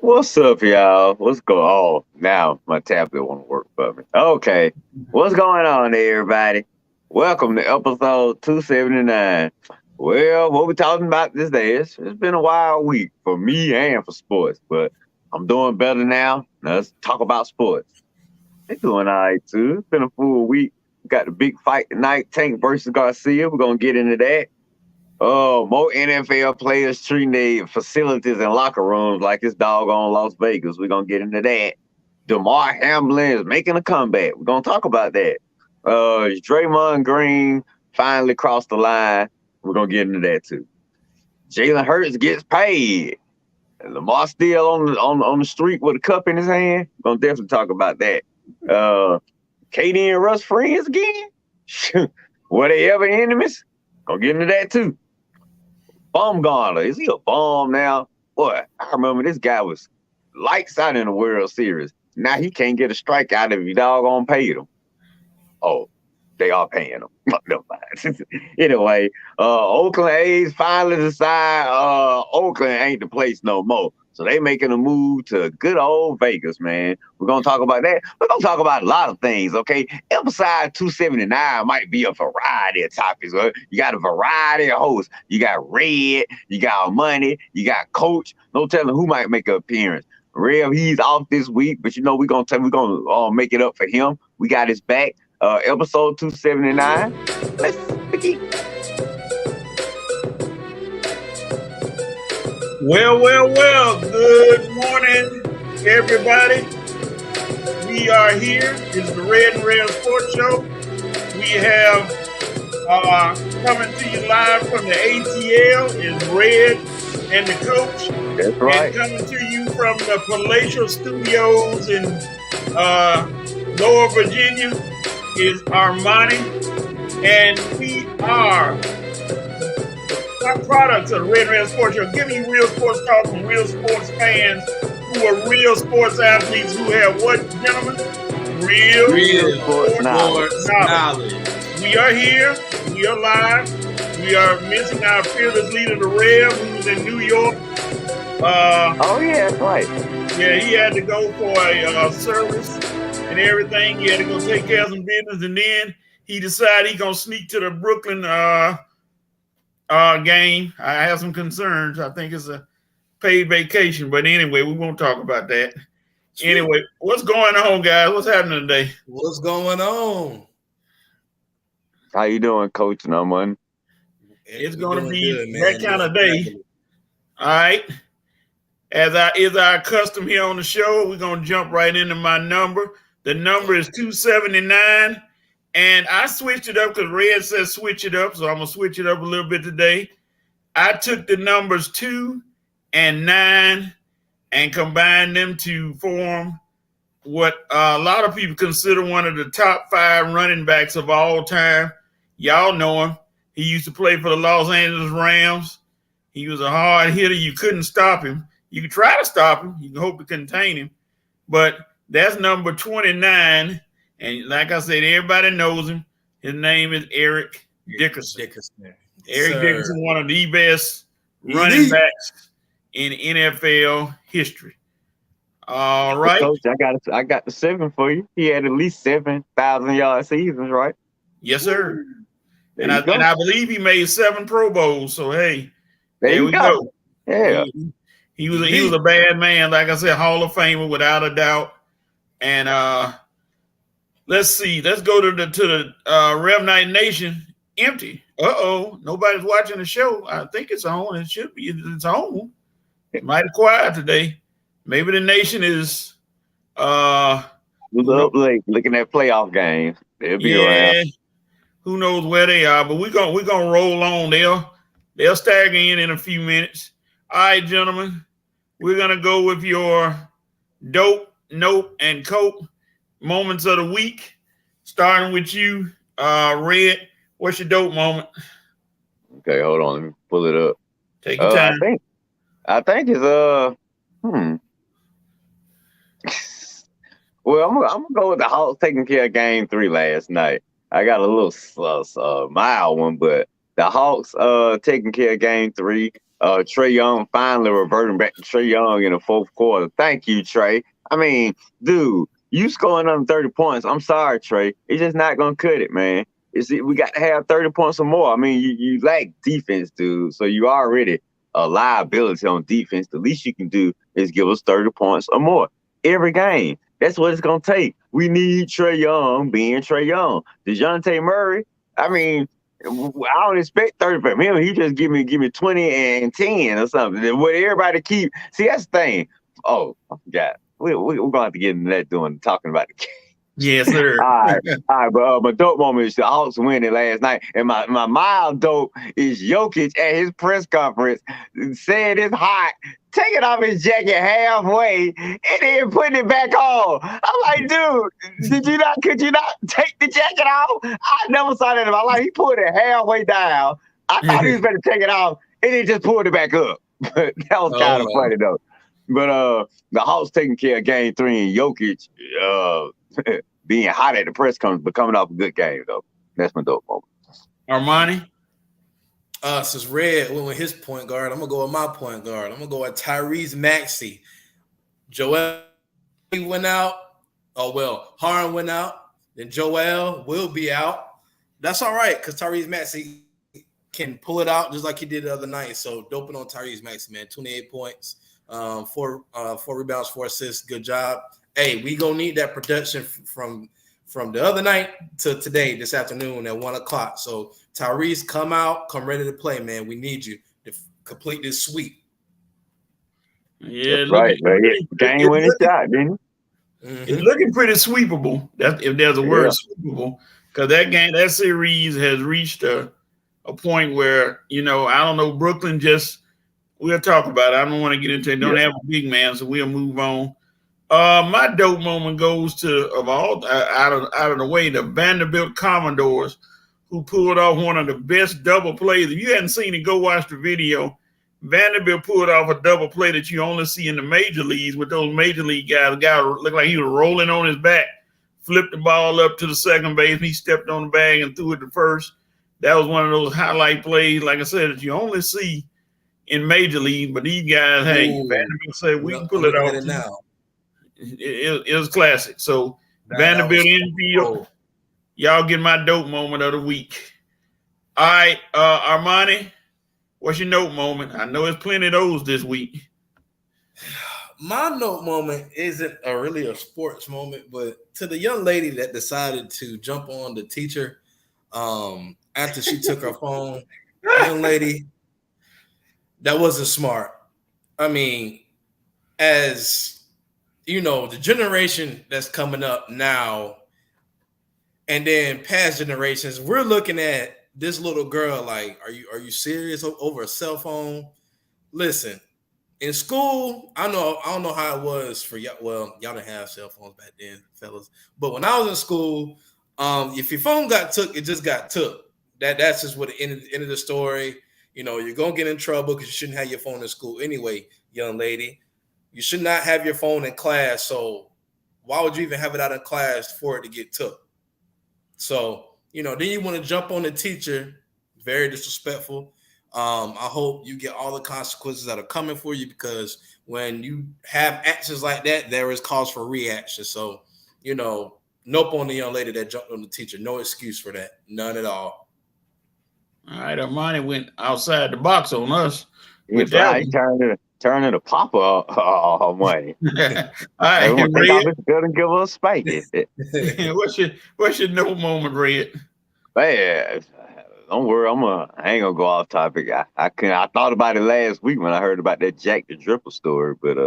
What's up, y'all? What's going on? Now my tablet won't work for me. Okay. What's going on there, everybody? Welcome to episode 279. Well, what we talking about this day is it's been a wild week for me and for sports, but I'm doing better now. Let's talk about sports. They doing all right too. It's been a full week. We got the big fight tonight, Tank versus Garcia. We're gonna get into that. Oh, more NFL players treating their facilities and locker rooms like it's doggone Las Vegas. We're going to get into that. DeMar Hamlin is making a comeback. We're going to talk about that. Draymond Green finally crossed the line. We're going to get into that too. Jalen Hurts gets paid. And Lamar still on the street with a cup in his hand. We're going to definitely talk about that. Katie and Russ friends again? Were they ever enemies? Going to get into that too. Baumgartner, is he a bomb now? Boy, I remember this guy was lights out in the World Series. Now he can't get a strikeout if you doggone paid him. Oh, they are paying him. Never mind. Anyway, Oakland A's finally decide Oakland ain't the place no more. So they making a move to good old Vegas, man. We're going to talk about that. We're going to talk about a lot of things, okay? Episode 279 might be a variety of topics. You got a variety of hosts. You got Red, you got Money, you got Coach. No telling who might make an appearance. Rev, he's off this week, but you know we're gonna make it up for him. We got his back. Episode 279. Let's begin. Well. Good morning, everybody. We are here. It's the Red and Red Sports Show. We have coming to you live from the ATL is Red and the Coach. That's right. And coming to you from the Palatial Studios in Lower Virginia is Armani. And we are products of the Red and Red Sports Show, giving you real sports talk from real sports fans who are real sports athletes who have what, gentlemen? Real sports knowledge. We are here. We are live. We are missing our fearless leader, the Rev, who's in New York. Oh, yeah, that's right. Yeah, he had to go for a service and everything. He had to go take care of some business, and then he decided he's going to sneak to the Brooklyn game. I have some concerns. I think it's a paid vacation, but anyway, we won't talk about that. Anyway, what's going on, guys? What's happening today? What's going on? How you doing, Coach? No money. It's going to be good, that kind of day. All right. As is our custom here on the show, we're going to jump right into my number. The number is 279. And I switched it up because Red says switch it up, so I'm going to switch it up a little bit today. I took the numbers 2 and 9 and combined them to form what a lot of people consider one of the top 5 running backs of all time. Y'all know him. He used to play for the Los Angeles Rams. He was a hard hitter. You couldn't stop him. You could try to stop him. You can hope to contain him. But that's number 29. And like I said, everybody knows him. His name is Eric Dickerson. Eric Dickerson, one of the best running backs in NFL history. All right. Coach, I got the 7 for you. He had at least 7,000-yard seasons, right? Yes, sir. And I believe he made 7 Pro Bowls. So hey, there we go. Yeah. He was a bad man. Like I said, Hall of Famer without a doubt. And let's see. Let's go to the Rev Night Nation. Empty. Nobody's watching the show. I think it's on. It should be. It's on. It's mighty quiet today. Maybe the nation is up late looking at playoff games. They'll be around. Who knows where they are? But we're gonna roll on. They'll stagger in a few minutes. All right, gentlemen. We're gonna go with your dope, nope, and cope moments of the week. Starting with you, Red. What's your dope moment? Okay, hold on. Let me pull it up. Take your time. I think it's Well, I'm gonna go with the Hawks taking care of Game 3 last night. I got a little mild one, but the Hawks taking care of Game 3. Trae Young finally reverting back to Trae Young in the fourth quarter. Thank you, Trae. I mean, dude, you scoring under 30 points. I'm sorry, Trae. It's just not gonna cut it, man. We got to have 30 points or more. I mean, you lack defense, dude. So you already a liability on defense. The least you can do is give us 30 points or more every game. That's what it's gonna take. We need Trae Young being Trae Young. DeJounte Murray, I mean, I don't expect 30 from him. He just give me 20 and 10 or something. What everybody keep see, that's the thing. Oh, I forgot. We're gonna have to get into that talking about the game. Yes, sir. All right, but my dope moment is the Hawks winning last night, and my mild dope is Jokic at his press conference saying it's hot, taking off his jacket halfway, and then putting it back on. I'm like, dude, could you not take the jacket off? I never saw that in my life. He pulled it halfway down. I thought he was going to take it off, and then just pulled it back up. But that was kind of funny, though. But the Hawks taking care of game 3, and Jokic being hot at the press conference, but coming off a good game, though. That's my dope moment. Armani? Since Red went with his point guard, I'm going to go with my point guard. I'm going to go with Tyrese Maxey. Joel went out. Oh, well, Harden went out. Then Joel will be out. That's all right, because Tyrese Maxey can pull it out just like he did the other night. So, doping on Tyrese Maxey, man. 28 points, 4 rebounds, 4 assists. Good job. Hey, we gonna need that production from the other night to today, this afternoon at 1 o'clock. So Tyrese, come ready to play, man. We need you to complete this sweep. Yeah, right. Game winning shot, didn't he? It's looking pretty sweepable. If there's a word, sweepable, because that series has reached a point where I don't know. Brooklyn we'll talk about it. I don't want to get into it. Don't have a big man, so we'll move on. My dope moment goes to out of the way, the Vanderbilt Commodores, who pulled off one of the best double plays. If you hadn't seen it, go watch the video. Vanderbilt pulled off a double play that you only see in the major leagues with those major league guys. The guy looked like he was rolling on his back, flipped the ball up to the second base. He stepped on the bag and threw it to first. That was one of those highlight plays, like I said, that you only see in major league. But these guys, Vanderbilt said we can pull it off now. It was classic. So Vanderbilt infield, y'all get my dope moment of the week. All right, Armani, what's your dope moment? I know there's plenty of those this week. My dope moment isn't really a sports moment, but to the young lady that decided to jump on the teacher after she took her phone, young lady, that wasn't smart. I mean, as the generation that's coming up now and then past generations, we're looking at this little girl like, are you serious over a cell phone? Listen, in school, I don't know how it was for y'all. Well, y'all didn't have cell phones back then, fellas. But when I was in school, if your phone got took, it just got took. That's just what the end of the story. You're going to get in trouble because you shouldn't have your phone in school anyway, young lady. You should not have your phone in class. So why would you even have it out in class for it to get took? So, then you want to jump on the teacher. Very disrespectful. I hope you get all the consequences that are coming for you, because when you have actions like that, there is cause for reaction. So, nope on the young lady that jumped on the teacher. No excuse for that. None at all. All right, Armani went outside the box on us. He turning to Papa all money. All right, Red. Take off his belt and give us a spanking. What's your no moment, Red? Man, don't worry, I ain't gonna go off topic. I thought about it last week when I heard about that Jack the Dripper story, but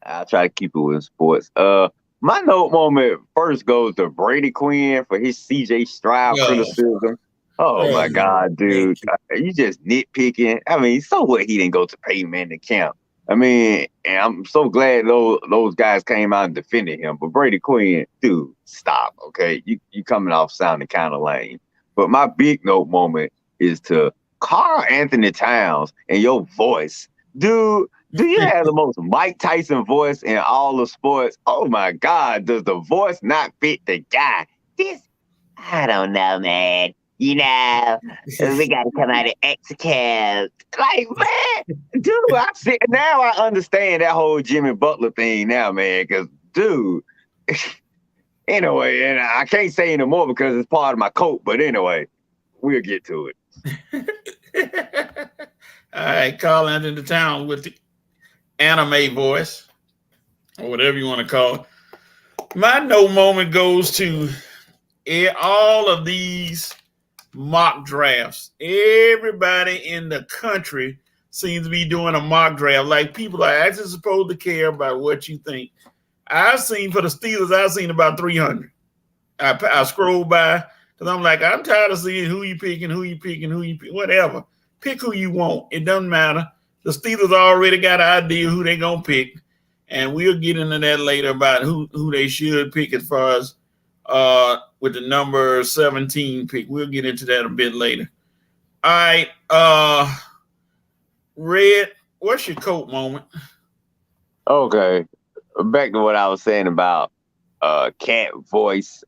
I'll try to keep it with sports. My note moment first goes to Brady Quinn for his CJ Stroud criticism. Oh my God, dude. You just nitpicking. I mean, so what he didn't go to Peyton Manning camp? I mean, and I'm so glad those guys came out and defended him. But Brady Quinn, dude, stop, okay? You coming off sounding kind of lame. But my big note moment is to Karl Anthony Towns and your voice. Dude, do you have the most Mike Tyson voice in all of sports? Oh my God, does the voice not fit the guy? I don't know, man. we got to come out of execute. Like, man, dude, now I understand that whole Jimmy Butler thing now, man, because, dude, anyway, and I can't say anymore because it's part of my coat, but anyway, we'll get to it. All right, calling into town with the anime voice, or whatever you want to call it. My no moment goes to all of these mock drafts. Everybody in the country seems to be doing a mock draft. Like, people are actually supposed to care about what you think. I've seen, for the Steelers, I've seen about 300. I scroll by because I'm like, I'm tired of seeing who you picking, whatever. Pick who you want. It doesn't matter. The Steelers already got an idea who they're going to pick. And we'll get into that later about who they should pick as far as with the number 17 pick. We'll get into that a bit later. All right. Red, what's your coat moment? Okay. Back to what I was saying about cat voice.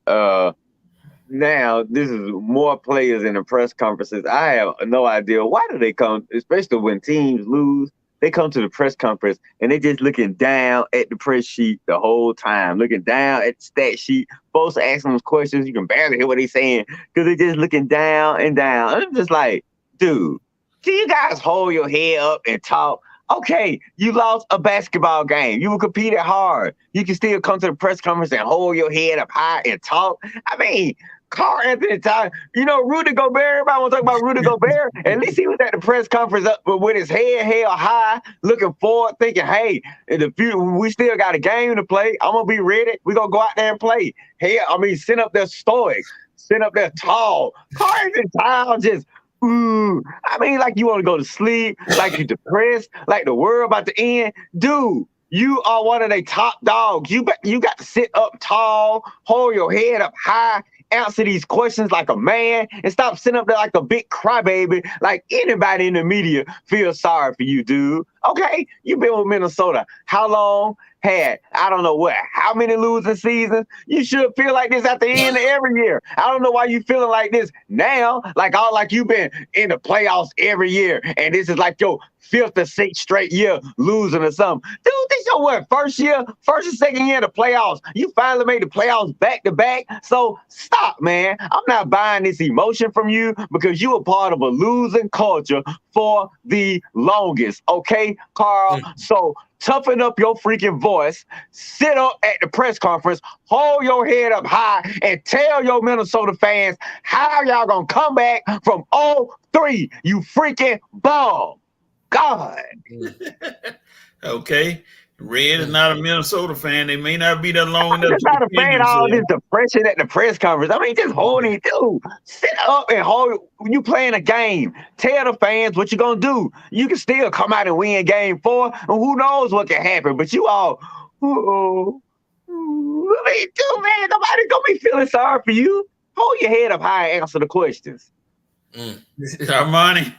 Now, this is more players in the press conferences. I have no idea. Why do they come, especially when teams lose? They come to the press conference and they just looking down at the press sheet the whole time, looking down at the stat sheet. Folks asking them questions. You can barely hear what they're saying because they're just looking down and down. I'm just like, dude, can you guys hold your head up and talk? Okay, you lost a basketball game. You were competing hard. You can still come to the press conference and hold your head up high and talk. I mean, Carl Anthony Towns, Rudy Gobert, everybody want to talk about Rudy Gobert. At least he was at the press conference up with his head held high, looking forward, thinking, hey, in the future, we still got a game to play. I'm going to be ready. We're going to go out there and play. Hey, sit up there stoic, sit up there tall. Carl Anthony Towns just, like you want to go to sleep, like you're depressed, like the world about to end. Dude, you are one of their top dogs. You got to sit up tall, hold your head up high, answer these questions like a man, and stop sitting up there like a big crybaby. Like anybody in the media feels sorry for you, dude. Okay, you've been with Minnesota. How long? Had I don't know how many losing seasons? You should feel like this at the end of every year. I don't know why you feeling like this now, like you've been in the playoffs every year, and this is like your 5th or 6th straight year losing or something. Dude, this your first and second year in the playoffs. You finally made the playoffs back to back. So stop, man. I'm not buying this emotion from you because you were part of a losing culture for the longest. Okay, Carl? So toughen up your freaking voice, sit up at the press conference, hold your head up high, and tell your Minnesota fans how y'all gonna come back from 0-3, you freaking bum. God. Okay. Red is not a Minnesota fan. They may not be that long enough. I'm not a fan of all this depression at the press conference. I mean, just holding, dude. Sit up and hold. You playing a game. Tell the fans what you're going to do. You can still come out and win game 4, and who knows what can happen. But you all, dude, man, nobody's going to be feeling sorry for you. Hold your head up high and answer the questions. Armani.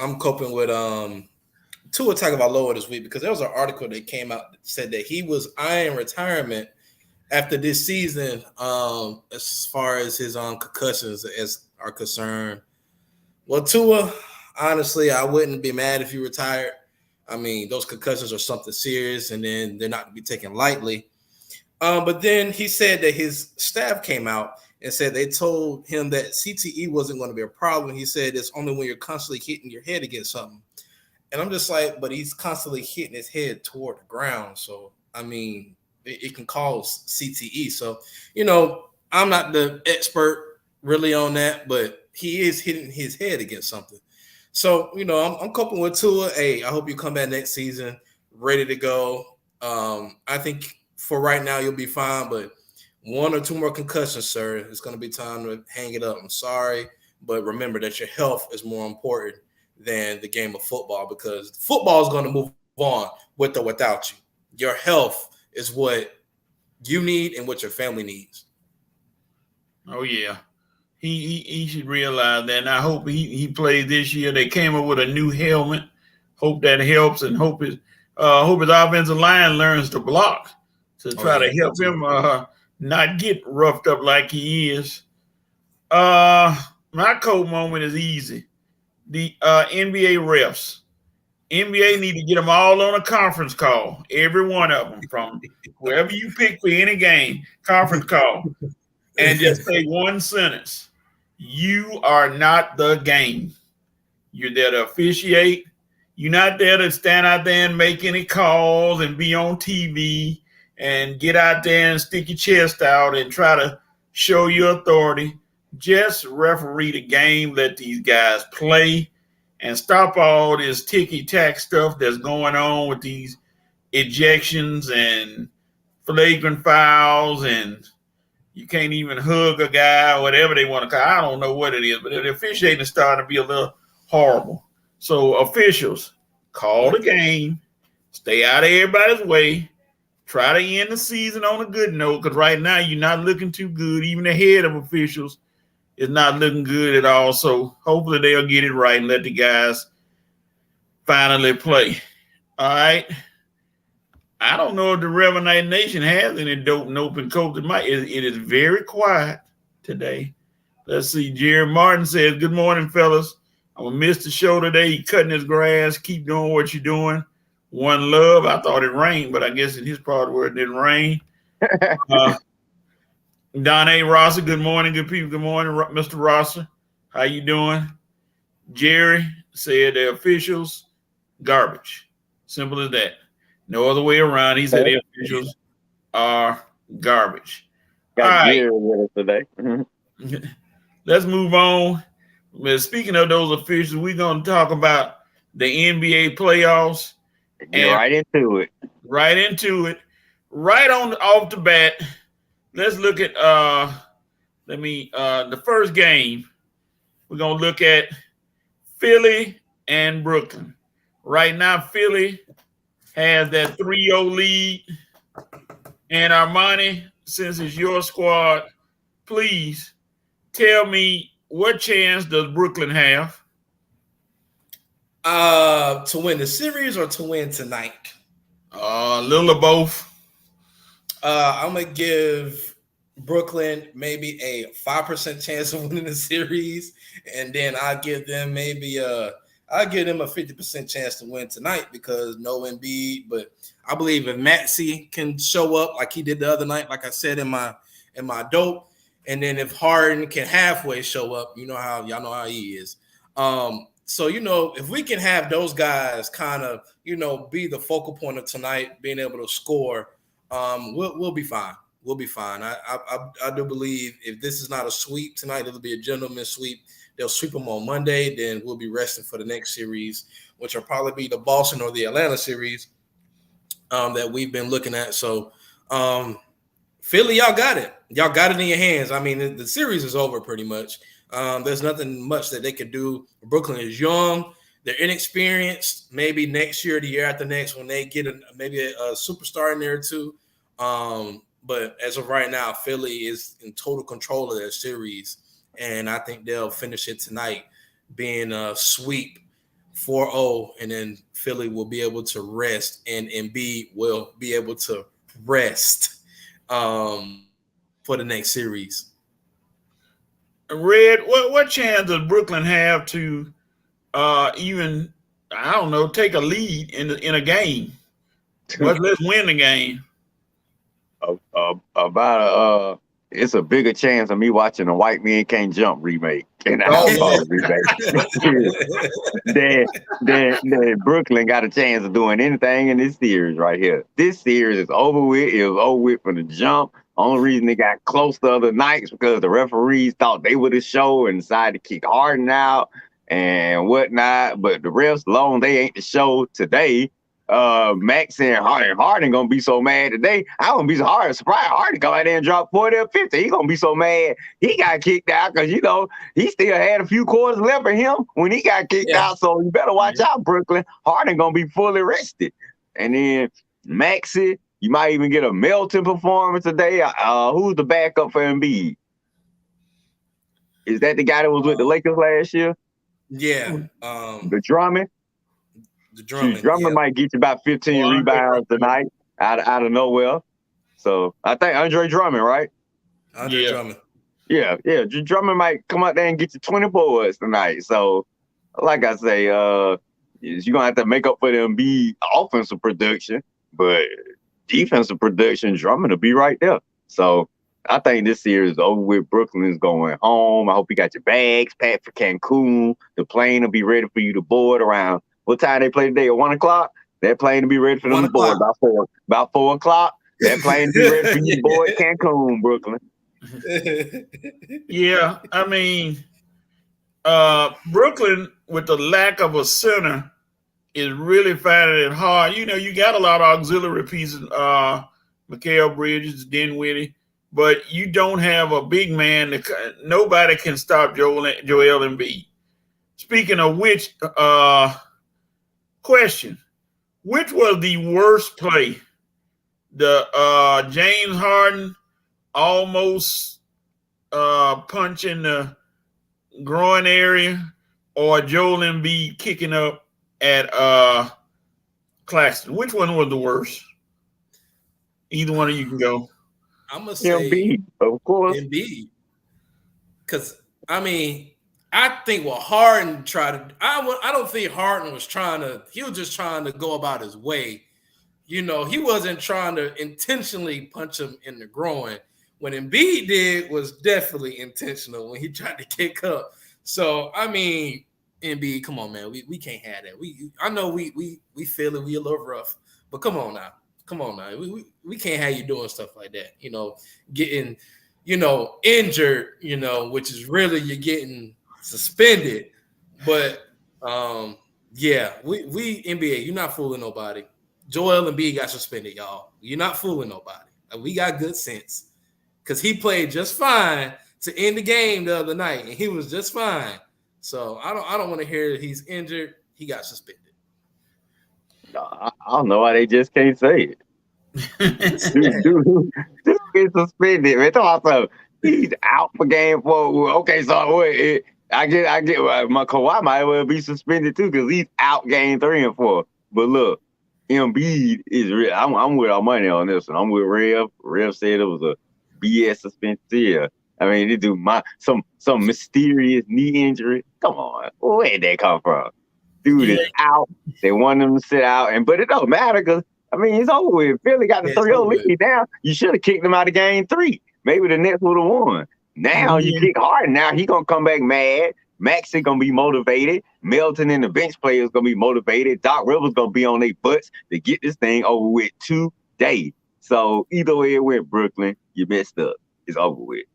I'm coping with Tua Tagovailoa this week because there was an article that came out that said that he was eyeing retirement after this season as far as his concussions are concerned. Well, Tua, honestly, I wouldn't be mad if he retired. I mean, those concussions are something serious, and then they're not to be taken lightly. But then he said that his staff came out and said they told him that CTE wasn't going to be a problem. He said it's only when you're constantly hitting your head against something. And I'm just like, but he's constantly hitting his head toward the ground. So, I mean, it can cause CTE. So, I'm not the expert really on that, but he is hitting his head against something. So, I'm coping with Tua. Hey, I hope you come back next season ready to go. I think for right now, you'll be fine, but 1 or 2 more concussions, sir. It's going to be time to hang it up. I'm sorry, but remember that your health is more important than the game of football because football is going to move on with or without you. Your health is what you need and what your family needs. Oh, yeah. He should realize that, and I hope he plays this year. They came up with a new helmet. Hope that helps, and hope his offensive line learns to block to try to help him not get roughed up like he is. My cold moment is easy. The NBA refs. NBA need to get them all on a conference call. Every one of them, from whoever you pick for any game, conference call, and just say one sentence: "You are not the game. You're there to officiate. You're not there to stand out there and make any calls and be on TV and get out there and stick your chest out and try to show your authority. Just referee the game. Let these guys play." And stop all this ticky-tack stuff that's going on with these ejections and flagrant fouls, and you can't even hug a guy or whatever they want to call. I don't know what it is, but the officiating is starting to be a little horrible. So officials, call the game, stay out of everybody's way, try to end the season on a good note, because right now you're not looking too good. Even the head of officials is not looking good at all. So hopefully they'll get it right and let the guys finally play. All right. I don't know if the Revenant Nation has any dope and open coach. It is very quiet today. Let's see. Jerry Martin says, "Good morning, fellas. I'm going to miss the show today. He cutting his grass. Keep doing what you're doing. One love." I thought it rained, but I guess in his part of where it didn't rain. Don A. Rosser, good morning, good people. Good morning, Mr. Rosser. How you doing? Jerry said the officials, garbage. Simple as that. No other way around. He said the officials are garbage. Got Jerry with us today. Let's move on. Well, speaking of those officials, we're going to talk about the NBA playoffs. Get right into it. Right into it. Right on off the bat. Let's look at the first game. We're gonna look at Philly and Brooklyn. Right now, Philly has that 3-0 lead. And Armani, since it's your squad, please tell me, what chance does Brooklyn have? To win the series or to win tonight? A little of both. I'm gonna give Brooklyn maybe a 5% chance of winning the series, and then I'll give them a 50% chance to win tonight because no Embiid. But I believe if Maxey can show up like he did the other night, like I said in my dope, and then if Harden can halfway show up, y'all know how he is. So if we can have those guys kind of be the focal point of tonight, being able to score. We'll be fine. We'll be fine. I do believe if this is not a sweep tonight, it'll be a gentleman's sweep. They'll sweep them on Monday. Then we'll be resting for the next series, which will probably be the Boston or the Atlanta series that we've been looking at. So, Philly, y'all got it. Y'all got it in your hands. I mean, the series is over pretty much. There's nothing much that they could do. Brooklyn is young. They're inexperienced. Maybe next year, the year after next, when they get maybe a superstar in there too. But as of right now, Philly is in total control of their series, and I think they'll finish it tonight, being a sweep 4-0, and then Philly will be able to rest, and Embiid will be able to rest for the next series. Red, what chance does Brooklyn have to even, I don't know, take a lead in a game? Let's win the game. It's a bigger chance of me watching a White Men Can't Jump remake and a remake than Brooklyn got a chance of doing anything in this series right here. This series is over with. It was over with from the jump. Only reason they got close the other nights because the referees thought they were the show and decided to kick Harden out and whatnot. But the refs alone, they ain't the show today. Max and Harden gonna be so mad today. I'm gonna be so surprised Harden come out there and drop 40 or 50. He gonna be so mad he got kicked out because he still had a few quarters left for him when he got kicked out. So you better watch out, Brooklyn. Harden gonna be fully rested. And then Maxey, you might even get a Melton performance today. Who's the backup for Embiid? Is that the guy that was with the Lakers last year? Yeah. The Drummond. Drummond might get you about 15 rebounds tonight out of nowhere. So I think Andre Drummond, right? Drummond. Yeah. Drummond might come out there and get you 20 boards tonight. So, like I say, you're gonna have to make up for them be offensive production, but defensive production, Drummond will be right there. So I think this series is over with. Brooklyn is going home. I hope you got your bags packed for Cancun. The plane will be ready for you to board around what time they play today? At 1 o'clock? That plane will be ready for them to board about 4 o'clock. That plane will be ready for you to board Cancun, Brooklyn. Yeah, I mean, Brooklyn with the lack of a center is really finding it hard. You know, you got a lot of auxiliary pieces, Mikal Bridges, Dinwiddie, but you don't have a big man. Nobody can stop Joel Embiid. Speaking of which, question: which was the worst play? The James Harden almost punch in the groin area, or Joel Embiid kicking up at Claxton? Which one was the worst? Either one of you can go. I'm gonna say Embiid, of course. Embiid, because I mean, I think what Harden tried to. I don't think Harden was trying to. He was just trying to go about his way. You know, he wasn't trying to intentionally punch him in the groin. What Embiid did was definitely intentional when he tried to kick up. So I mean, Embiid, come on, man, we can't have that. I know we feel it. We a little rough, but come on now. We can't have you doing stuff like that. You know, getting, injured. Which is really you're getting suspended. But yeah, we NBA, you're not fooling nobody. Joel Embiid got suspended, y'all. You're not fooling nobody. And we got good sense because he played just fine to end the game the other night, and he was just fine. So I don't want to hear that he's injured. He got suspended. I don't know why they just can't say it. Dude get suspended. Man, also, he's out for game 4. Okay, so wait, I get my Kawhi might well be suspended too because he's out game 3 and 4. But look, Embiid is real. I'm with our money on this one. I'm with Rev. Rev said it was a BS suspension. Yeah. I mean, they do some mysterious knee injury. Come on, where did that come from? Dude is out. They want him to sit out, but it don't matter because I mean it's over with. Philly got the 3-0 lead now. You should have kicked him out of game 3. Maybe the Nets would have won. Now you kick hard. Now he gonna come back mad. Maxey gonna be motivated. Melton and the bench players gonna be motivated. Doc Rivers gonna be on their butts to get this thing over with today. So either way it went, Brooklyn, you messed up. It's over with.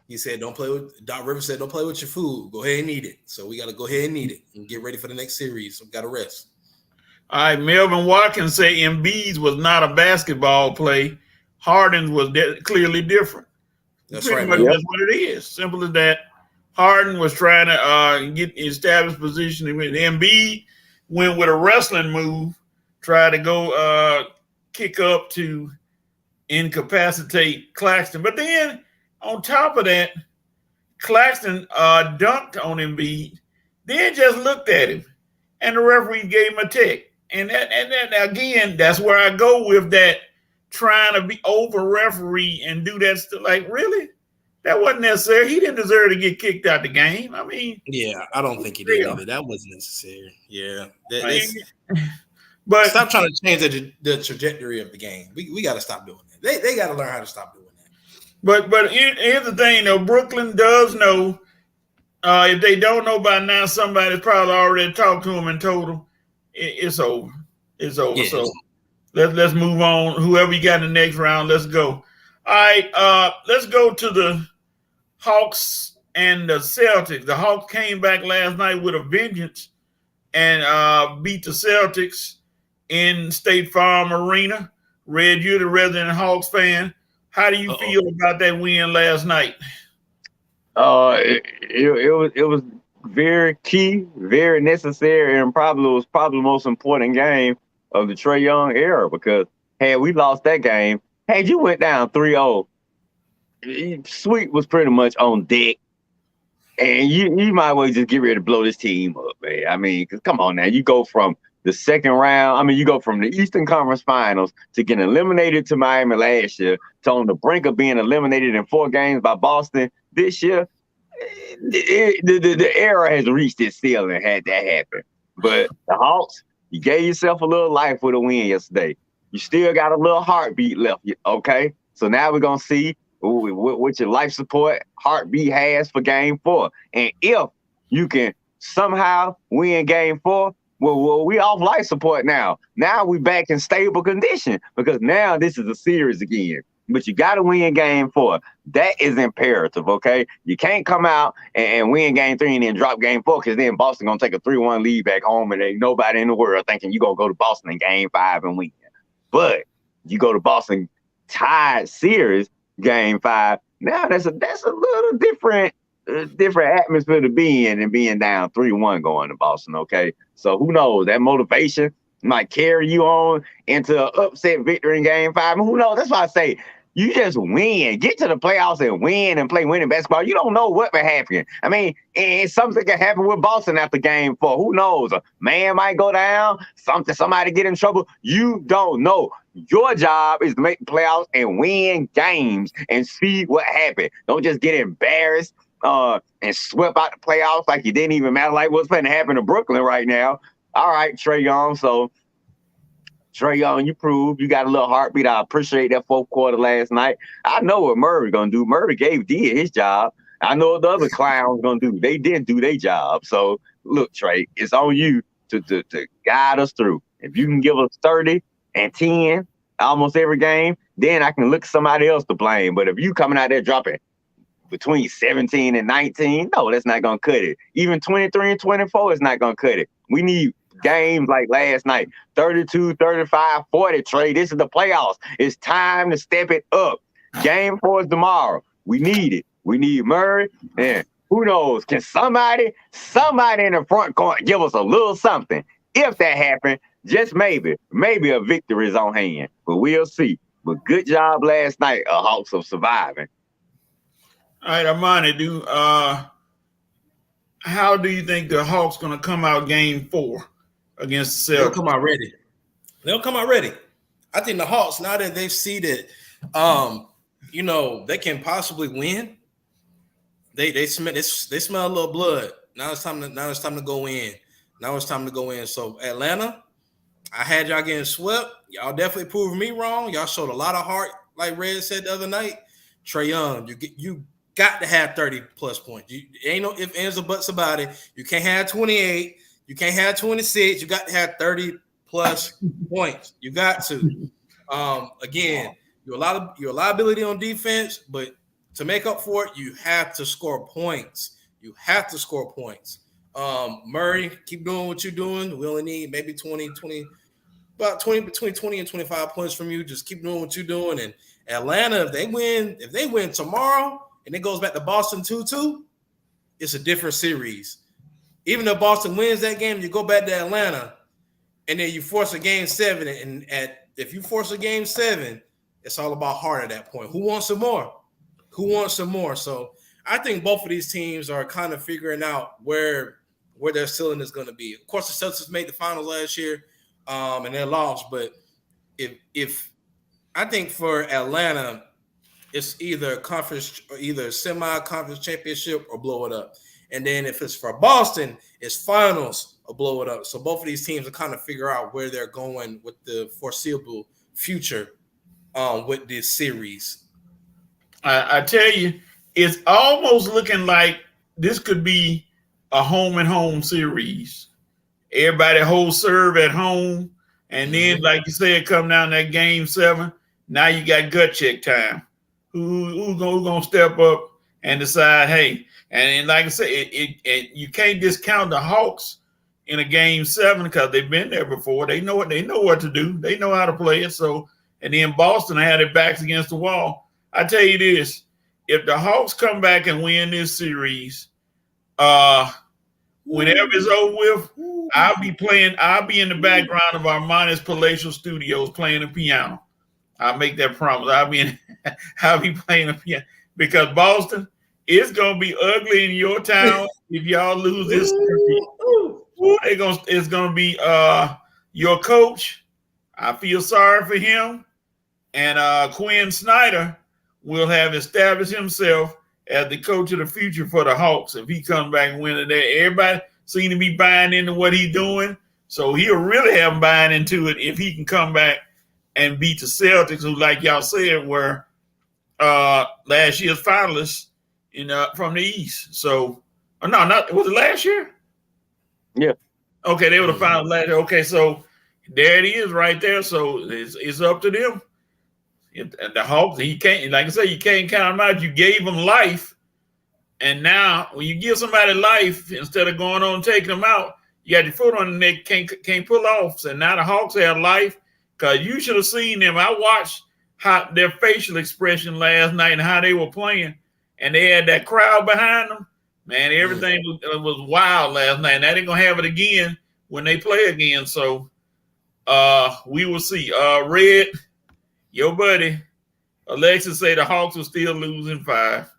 He said, "Don't play with." Doc Rivers said, "Don't play with your food. Go ahead and eat it." So we got to go ahead and eat it and get ready for the next series. So we got to rest. All right, Melvin Watkins say Embiid's was not a basketball play. Harden's was clearly different. That's Pretty right. much that's what it is. Simple as that. Harden was trying to get established position. Embiid went with a wrestling move, tried to go kick up to incapacitate Claxton. But then on top of that, Claxton dunked on Embiid, then just looked at him, and the referee gave him a tick. And that again, that's where I go with that trying to be over referee and do that stuff. Like, really? That wasn't necessary. He didn't deserve to get kicked out the game. I mean, yeah, I don't think he did either. That wasn't necessary. Yeah, but stop trying to change the trajectory of the game. We got to stop doing that. They got to learn how to stop doing that. But here's the thing, though. Brooklyn does know. If they don't know by now, somebody's probably already talked to them and told them it's over. It's over. Yeah. So let's move on. Whoever you got in the next round, let's go. All right, let's go to the Hawks and the Celtics. The Hawks came back last night with a vengeance and beat the Celtics in State Farm Arena. Red, you're the resident Hawks fan. How do you feel about that win last night? It was very key, very necessary, and was probably the most important game of the Trae Young era because had we lost that game, had you went down 3-0, Sweet was pretty much on deck, and you might well just get ready to blow this team up, man. I mean, cause come on now, you go from the second round. I mean, you go from the Eastern Conference Finals to getting eliminated to Miami last year, to on the brink of being eliminated in 4 games by Boston this year. The era has reached its ceiling had that happen. But the Hawks, you gave yourself a little life with a win yesterday. You still got a little heartbeat left, okay? So now we're going to see what your life support heartbeat has for game 4. And if you can somehow win game 4, well, we off life support now. Now we back in stable condition because now this is a series again. But you got to win game 4. That is imperative, okay? You can't come out and win game 3 and then drop game 4 because then Boston going to take a 3-1 lead back home and ain't nobody in the world thinking you're going to go to Boston in game 5 and win. But you go to Boston tied series game 5, now that's a little different atmosphere to be in and being down 3-1 going to Boston, okay? So who knows? That motivation might carry you on into an upset victory in game 5. And who knows? That's why I say you just win. Get to the playoffs and win and play winning basketball. You don't know what may happen. I mean, and something can happen with Boston after game 4. Who knows? A man might go down, somebody get in trouble. You don't know. Your job is to make the playoffs and win games and see what happened. Don't just get embarrassed and swept out the playoffs like you didn't even matter, like what's going to happen to Brooklyn right now. All right, Trae Young. So, Trae Young, you proved you got a little heartbeat. I appreciate that 4th quarter last night. I know what Murray going to do. Murray did his job. I know what the other clowns going to do. They didn't do their job. So, look, Trae, it's on you to guide us through. If you can give us 30 and 10 almost every game, then I can look at somebody else to blame. But if you coming out there dropping between 17 and 19, no, that's not going to cut it. Even 23 and 24 is not going to cut it. We need games like last night, 32, 35, 40, Trae. This is the playoffs. It's time to step it up. Game 4 is tomorrow. We need it. We need Murray. And who knows? Can somebody in the front court give us a little something? If that happens, just maybe a victory is on hand. But we'll see. But good job last night, Hawks, of surviving. All right, Armani, how do you think the Hawks going to come out game 4 against the Celtics? They'll come out ready. I think the Hawks, now that they've seen that, they can possibly win. They smell a little blood. Now it's time to go in. So Atlanta, I had y'all getting swept. Y'all definitely proved me wrong. Y'all showed a lot of heart, like Red said the other night. Trae Young, you got to have 30 plus points. You ain't no ifs, ands, or buts about it. You can't have 28. You can't have 26. You got to have 30 plus points. You got to. Again, you're a liability on defense, but to make up for it, you have to score points. Murray, keep doing what you're doing. We only need maybe between 20 and 25 points from you. Just keep doing what you're doing. And Atlanta, if they win tomorrow and it goes back to Boston 2-2, it's a different series. Even if Boston wins that game, you go back to Atlanta, and then you force a game 7. And if you force a game 7, it's all about heart at that point. Who wants some more? So I think both of these teams are kind of figuring out where their ceiling is going to be. Of course, the Celtics made the finals last year, and they lost. But if I think for Atlanta, it's either semi-conference championship or blow it up. And then if it's for Boston, it's finals or blow it up. So both of these teams are kind of figure out where they're going with the foreseeable future with this series. I tell you, it's almost looking like this could be a home and home series. Everybody hold serve at home. And then, like you said, come down that game 7. Now you got gut check time. Who's gonna step up and decide, hey, and like I said, you can't discount the Hawks in a game 7 because they've been there before. They know what to do. They know how to play it. So, and then Boston had their backs against the wall. I tell you this, if the Hawks come back and win this series, whenever it's over with, I'll be in the background of Armani's Palatial Studios playing the piano. I'll make that promise. I'll be playing the piano because Boston, it's gonna be ugly in your town if y'all lose this series. It's gonna be your coach, I feel sorry for him. And Quinn Snyder will have established himself as the coach of the future for the Hawks if he comes back and wins it. Everybody seems to be buying into what he's doing. So he'll really have them buying into it if he can come back and beat the Celtics, who, like y'all said, were last year's finalists from the East. So, no, was it last year? Yeah. Okay, they were the finalists last year. Okay, so there it is right there. So it's up to them. The Hawks, he can't, like I said, you can't count them out. You gave them life, and now when you give somebody life instead of going on and taking them out, you got your foot on the neck, can't pull off. So now the Hawks have life, because you should have seen them. I watched how their facial expression last night and how they were playing, and they had that crowd behind them. Man, everything was wild last night. Now they're gonna have it again when they play again. So we will see. Red, your buddy Alexis say the Hawks are still losing 5.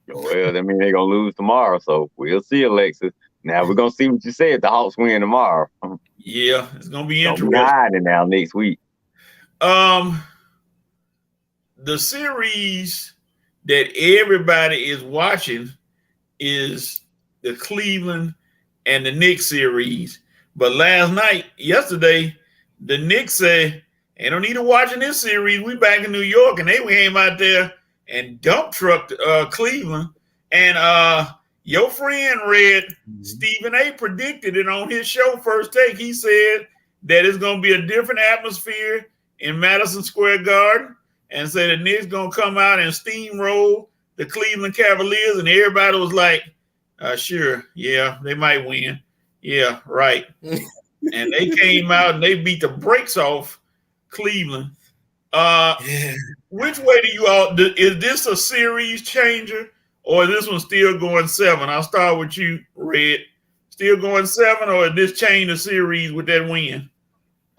Well, that means they're gonna lose tomorrow. So we'll see, Alexis. Now we're gonna see what you said. The Hawks win tomorrow. Yeah, it's gonna be Don't interesting. be hiding now next week. The series that everybody is watching is the Cleveland and the Knicks series. But yesterday, the Knicks said, "They don't need to watching this series. We back in New York," and they came out there and dump trucked Cleveland. And your friend Stephen A. predicted it on his show First Take. He said that it's going to be a different atmosphere in Madison Square Garden, and said the Knicks going to come out and steamroll the Cleveland Cavaliers, and everybody was like, sure, yeah, they might win. Yeah, right. And they came out and they beat the brakes off Cleveland. Which way do you all, is this a series changer, or is this one still going 7? I'll start with you, Red. Still going 7, or is this change the series with that win?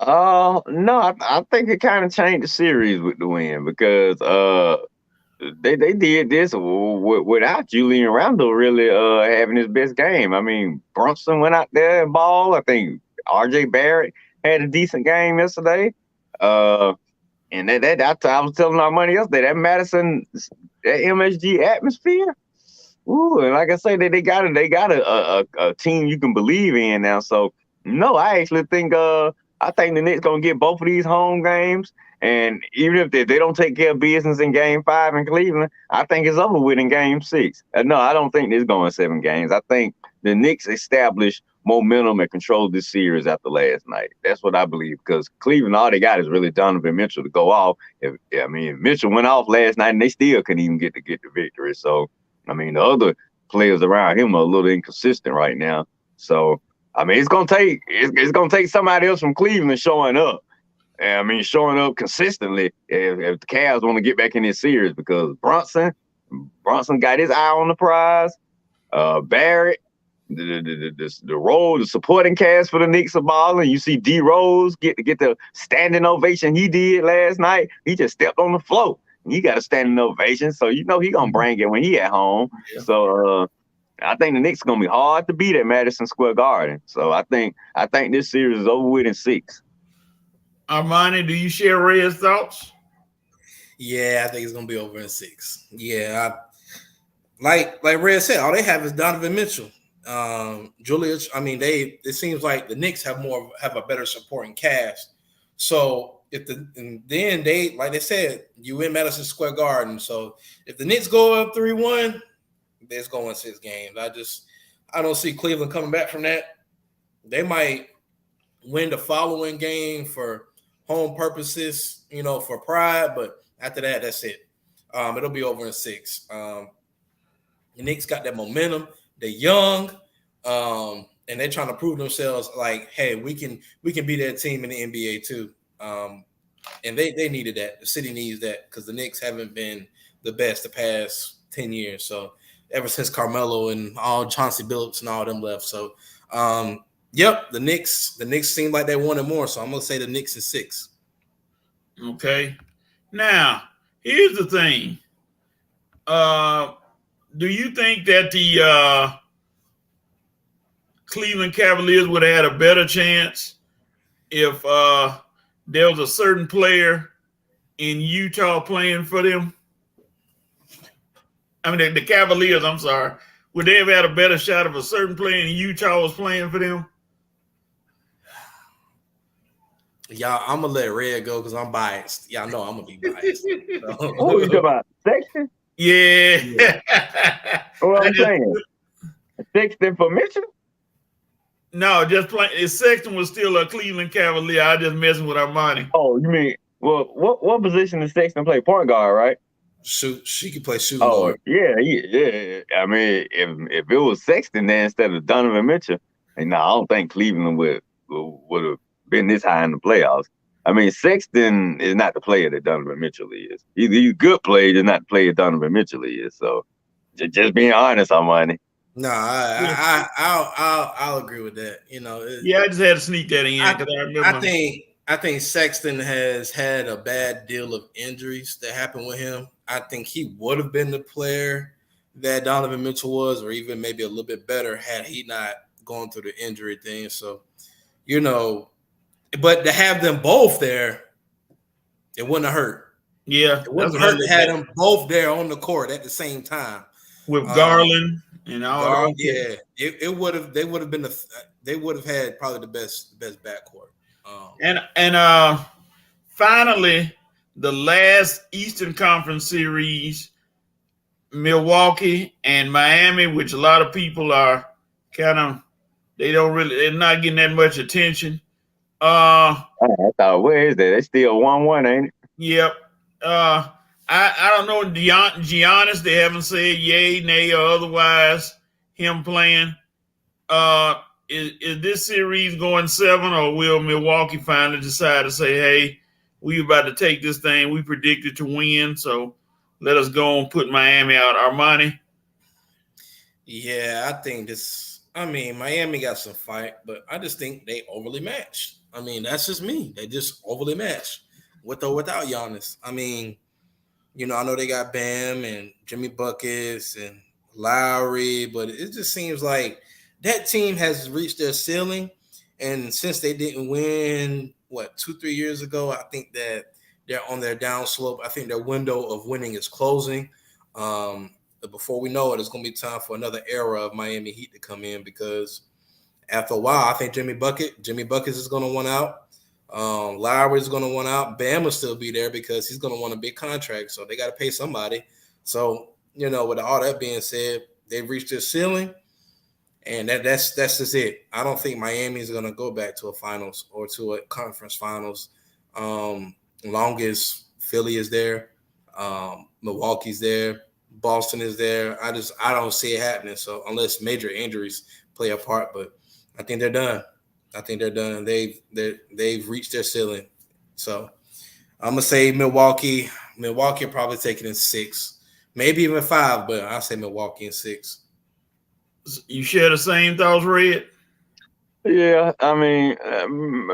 No, I think it kind of changed the series with the win, because they did this without Julian Randle really having his best game. I mean, Brunson went out there and ball. I think RJ Barrett had a decent game yesterday. And I was telling our money yesterday, that Madison, that MSG atmosphere. Ooh, and like I say, they got a team you can believe in now. So no, I actually think I think the Knicks gonna get both of these home games. And even if they don't take care of business in Game 5 in Cleveland, I think it's over with in Game 6. No, I don't think it's going 7 games. I think the Knicks established momentum and controlled this series after last night. That's what I believe, because Cleveland, all they got is really Donovan Mitchell to go off. If Mitchell went off last night and they still couldn't even get the victory. So, I mean, the other players around him are a little inconsistent right now. So, I mean, it's gonna take somebody else from Cleveland showing up. I mean, showing up consistently if the Cavs want to get back in this series, because Brunson got his eye on the prize. Barrett, the supporting cast for the Knicks are balling. You see D Rose get the standing ovation he did last night. He just stepped on the floor. He got a standing ovation, so he gonna bring it when he at home. Yeah. So I think the Knicks gonna be hard to beat at Madison Square Garden. So I think this series is over with in 6. Armani, do you share Red's thoughts? Yeah, I think it's gonna be over in 6. Yeah, like Red said, all they have is Donovan Mitchell, Julius. I mean, it seems like the Knicks have a better supporting cast. So then they, like they said, you in Madison Square Garden. So if the Knicks go up 3-1, it's going 6 games. I don't see Cleveland coming back from that. They might win the following game for home purposes, for pride, but after that, that's it. It'll be over in 6. The Knicks got that momentum. They're young, and they're trying to prove themselves. Like, hey, we can be that team in the NBA too. And they needed that. The city needs that, because the Knicks haven't been the best the past 10 years. So ever since Carmelo and all Chauncey Billups and all them left. So, yep, the Knicks seem like they wanted more. So I'm gonna say the Knicks in 6. Okay. Now, here's the thing. Do you think that the Cleveland Cavaliers would have had a better chance if there was a certain player in Utah playing for them, I mean the Cavaliers, I'm sorry, would they have had a better shot if a certain player in Utah was playing for them? Y'all, I'm gonna let Red go because I'm biased. Y'all know I'm gonna be biased. So. Who you talking about? Sexton? Yeah. What I'm saying? Sexton for Mitchell? No, just playing. Sexton was still a Cleveland Cavalier. I just messing with Armani. Oh, you mean what position does Sexton play? Point guard, right? Shoot, she can play shooting Oh, guard. yeah. I mean, if it was Sexton then instead of Donovan Mitchell, and no, I don't think Cleveland would have been this high in the playoffs. I mean, Sexton is not the player that Donovan Mitchell is. He's a good player, just not the player Donovan Mitchell is. So, just being honest, Armani. No, I'll agree with that. You know, I just had to sneak that in because I remember. I think Sexton has had a bad deal of injuries that happened with him. I think he would have been the player that Donovan Mitchell was, or even maybe a little bit better had he not gone through the injury thing. So, you know, but to have them both there, it wouldn't have hurt. Yeah, it wouldn't hurt to have them both there on the court at the same time with Garland and all. Yeah, it would have. They would have been they would have had probably the best backcourt. And finally, the last Eastern Conference series, Milwaukee and Miami, which a lot of people are they're not getting that much attention. I thought, where is that? They still 1-1, ain't it? Yep. I don't know Giannis. They haven't said yay, nay, or otherwise him playing. Is this series going 7, or will Milwaukee finally decide to say, hey, we about to take this thing we predicted to win, so let us go and put Miami out? Armani? Yeah, I think Miami got some fight, but I just think they overly matched. I mean, that's just me. They just overly matched with or without Giannis. I mean, you know, I know they got Bam and Jimmy Buckets and Lowry, but it just seems like that team has reached their ceiling. And since they didn't win, 2-3 years ago, I think that they're on their downslope. I think their window of winning is closing. But before we know it, it's going to be time for another era of Miami Heat to come in, because after a while, I think Jimmy Buckets is going to want out. Lowry is going to want out. Bam will still be there because he's going to want a big contract, so they got to pay somebody. So, you know, with all that being said, they've reached their ceiling, and that's just it. I don't think Miami is going to go back to a finals or to a conference finals. Long as Philly is there, Milwaukee's there, Boston is there. I don't see it happening. So unless major injuries play a part, but I think they're done. They've reached their ceiling. So I'm gonna say Milwaukee. Milwaukee probably take it in 6, maybe even 5, but I'll say Milwaukee in 6. You share the same thoughts, Red? Yeah, I mean,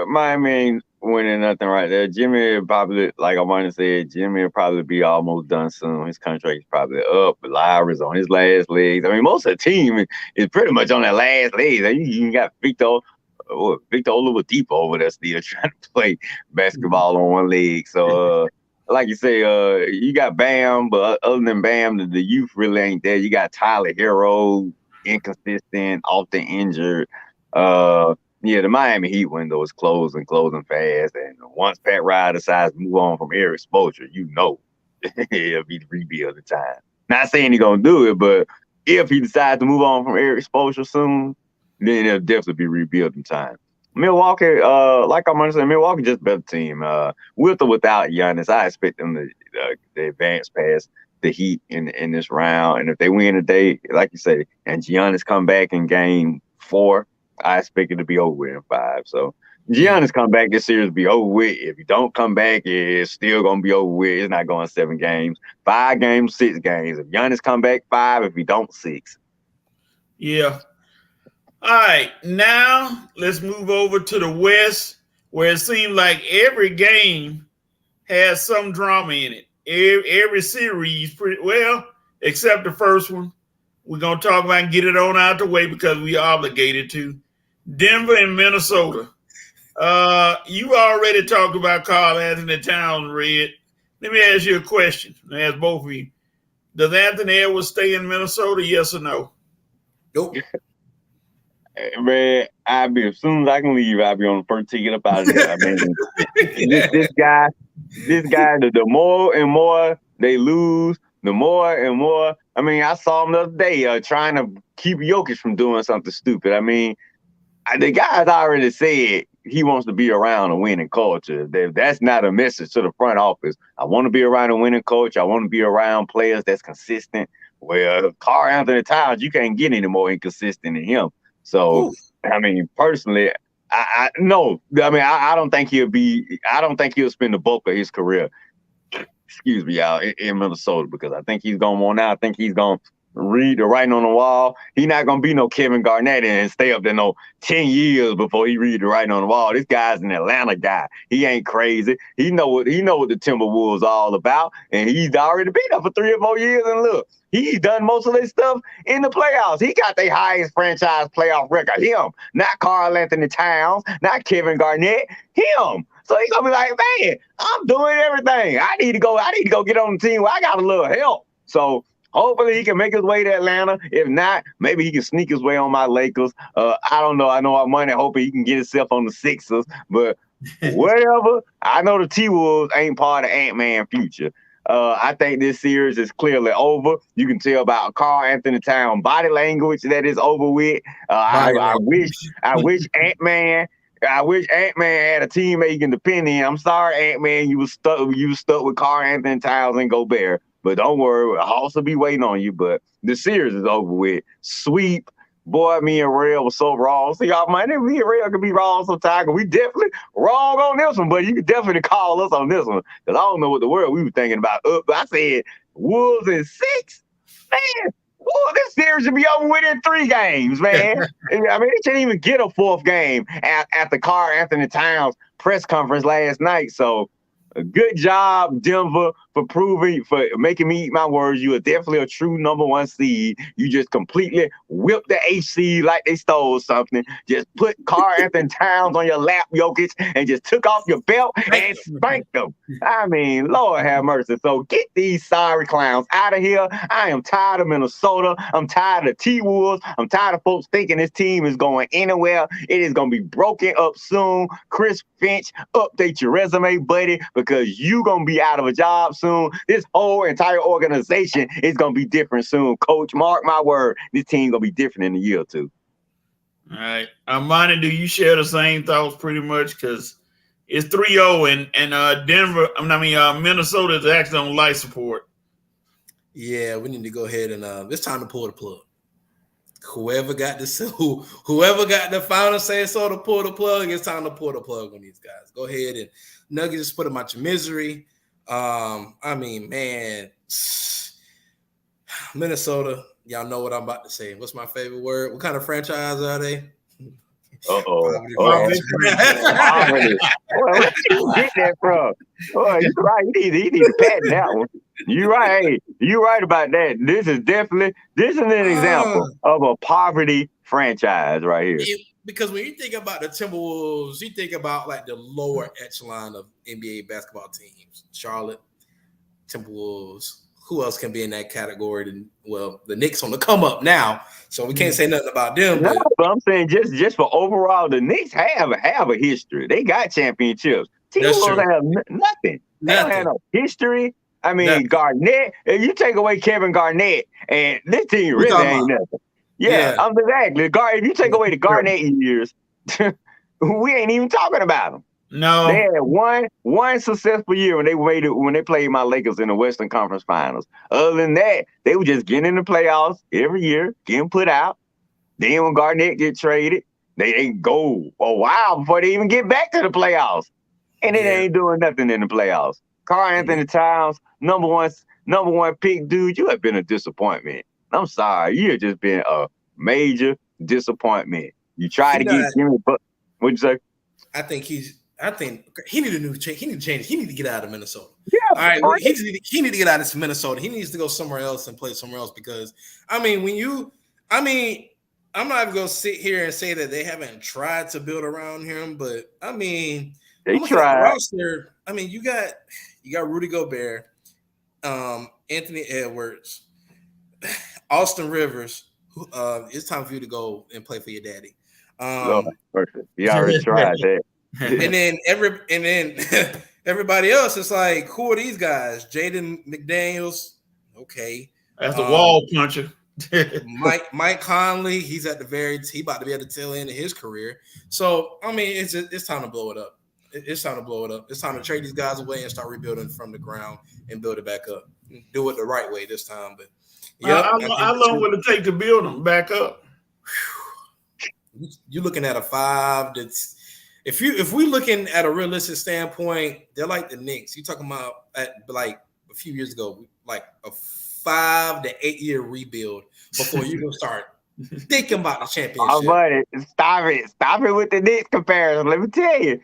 Miami ain't winning nothing right there. Jimmy probably, like Armani said, Jimmy will probably be almost done soon. His contract is probably up. But Lowry's on his last legs. I mean, most of the team is pretty much on their last legs. You got Victor Oladipo over there still trying to play basketball on one leg. So, like you say, you got Bam, but other than Bam, the youth really ain't there. You got Tyler Hero, inconsistent, often injured. The Miami Heat window is closing fast. And once Pat Riley decides to move on from Eric Spoelstra, you know it'll be the rebuilding time. Not saying he's going to do it, but if he decides to move on from Eric Spoelstra soon, then it'll definitely be rebuilding time. Milwaukee, like I'm saying, Milwaukee just a better team. With or without Giannis, I expect them to advance past the Heat in this round. And if they win today, like you say, and Giannis come back in game 4, I expect it to be over with in 5. So Giannis come back, this series will be over with. If you don't come back, it's still going to be over with. It's not going 7 games, 5 games, 6 games. If Giannis come back, 5. If he don't, 6. Yeah. All right, now let's move over to the West, where it seems like every game has some drama in it. Every series, except the first one. We're going to talk about and get it on out the way because we obligated to. Denver and Minnesota. You already talked about Karl Anthony Towns, Red. Let me ask you a question. I ask both of you. Does Anthony Edwards stay in Minnesota? Yes or no? Nope. Man, as soon as I can leave, I'll be on the first ticket up out of there. I mean, this guy, the more and more they lose, the more and more. I mean, I saw him the other day trying to keep Jokic from doing something stupid. I mean, the guy's already said he wants to be around a winning culture. That's not a message to the front office. I want to be around a winning coach. I want to be around players that's consistent. Well, Karl Anthony Towns, you can't get any more inconsistent than him. So, I mean, personally, I don't think he'll spend the bulk of his career, excuse me, y'all, in Minnesota, because I think he's going to want out. I think he's going to read the writing on the wall. He's not going to be no Kevin Garnett and stay up there 10 years before he read the writing on the wall. This guy's an Atlanta guy. He ain't crazy. He know what the Timberwolves all about, and he's already been there for 3 or 4 years, and look, he's done most of this stuff in the playoffs. He got the highest franchise playoff record. Him, not Karl Anthony Towns, not Kevin Garnett. Him. So he's gonna be like, man, I'm doing everything. I need to go get on the team where I got a little help. So hopefully he can make his way to Atlanta. If not, maybe he can sneak his way on my Lakers. I don't know. I know Armani hoping he can get himself on the Sixers, but whatever. I know the T-Wolves ain't part of Ant-Man future. I think this series is clearly over. You can tell about Karl Anthony Towns body language that is over with. I wish Ant-Man had a teammate he can depend on. I'm sorry, Ant-Man, you was stuck with Karl Anthony Towns and Gobert. But don't worry, Hawks will be waiting on you. But the series is over with. Sweep. Boy, me and Rail was so wrong. See, y'all, man, me and Rail could be wrong sometimes. We definitely wrong on this one, but you can definitely call us on this one. Because I don't know what the world we were thinking about. I said, Wolves in 6? Man, this series should be over with in 3 games, man. I mean, they shouldn't even get a 4th game after Karl Anthony Towns press conference last night. So, good job, Denver, for making me eat my words. You are definitely a true number 1 seed. You just completely whipped the HC like they stole something. Just put Karl Anthony Towns on your lap, Jokic, and just took off your belt and spanked them. I mean, Lord have mercy. So get these sorry clowns out of here. I am tired of Minnesota. I'm tired of T-Wolves. I'm tired of folks thinking this team is going anywhere. It is going to be broken up soon. Chris Finch, update your resume, buddy, because you going to be out of a job soon. This whole entire organization is going to be different soon. Coach, mark my word, this team going to be different in a year or 2. All right. Armani, do you share the same thoughts pretty much? Because it's 3-0 and Minnesota is actually on life support. Yeah, we need to go ahead and it's time to pull the plug. Whoever got the final say so to pull the plug, it's time to pull the plug on these guys. Go ahead and Nuggets, just put them out your misery. I mean, man, Minnesota, y'all know what I'm about to say. What's my favorite word? What kind of franchise are they? Where you get that from? Oh, you're right. He need to patent that one. You're right. Hey, you're right about that. This is an example of a poverty franchise right here. Because when you think about the Timberwolves, you think about like the lower echelon of NBA basketball teams. Charlotte, Timberwolves. Who else can be in that category? Well, the Knicks on the come up now, so we can't say nothing about them. No, but I'm saying just for overall, the Knicks have a history. They got championships. Timberwolves have nothing. They don't have no history. I mean, nothing. Garnett. If you take away Kevin Garnett, and this team really ain't nothing. Yeah, I'm exactly. If you take away the Garnett years, we ain't even talking about them. No, they had one successful year when they played my Lakers in the Western Conference Finals. Other than that, they were just getting in the playoffs every year, getting put out. Then when Garnett get traded, they go a while before they even get back to the playoffs, and they ain't doing nothing in the playoffs. Karl Anthony Towns, number one pick, dude, you have been a disappointment. I'm sorry, you have just been a major disappointment. You try to get Jimmy, but what'd you say? I think he need a new change. He need to change. He need to get out of Minnesota. Yeah. All right. Well, he need to get out of Minnesota. He needs to go somewhere else and play somewhere else because, I mean, I'm not even gonna sit here and say that they haven't tried to build around him, but I mean, They I'm looking at the tried. roster. I mean, you got Rudy Gobert, Anthony Edwards, Austin Rivers. It's time for you to go and play for your daddy. Lord, perfect. He already tried that. And then everybody else is like, who are these guys? Jaden McDaniels, okay. That's a wall puncher. Mike Conley, he's at the he about to be at the tail end of his career. So I mean, it's time to blow it up. It's time to blow it up. It's time to trade these guys away and start rebuilding from the ground and build it back up. Do it the right way this time. But yeah, how long will it take to build them back up? You're looking at a 5 that's if we're looking at a realistic standpoint, they're like the Knicks. You're talking about at like a few years ago, like a 5 to 8 year rebuild before you can start thinking about the championship. Oh, buddy, stop it with the Knicks comparison. Let me tell you,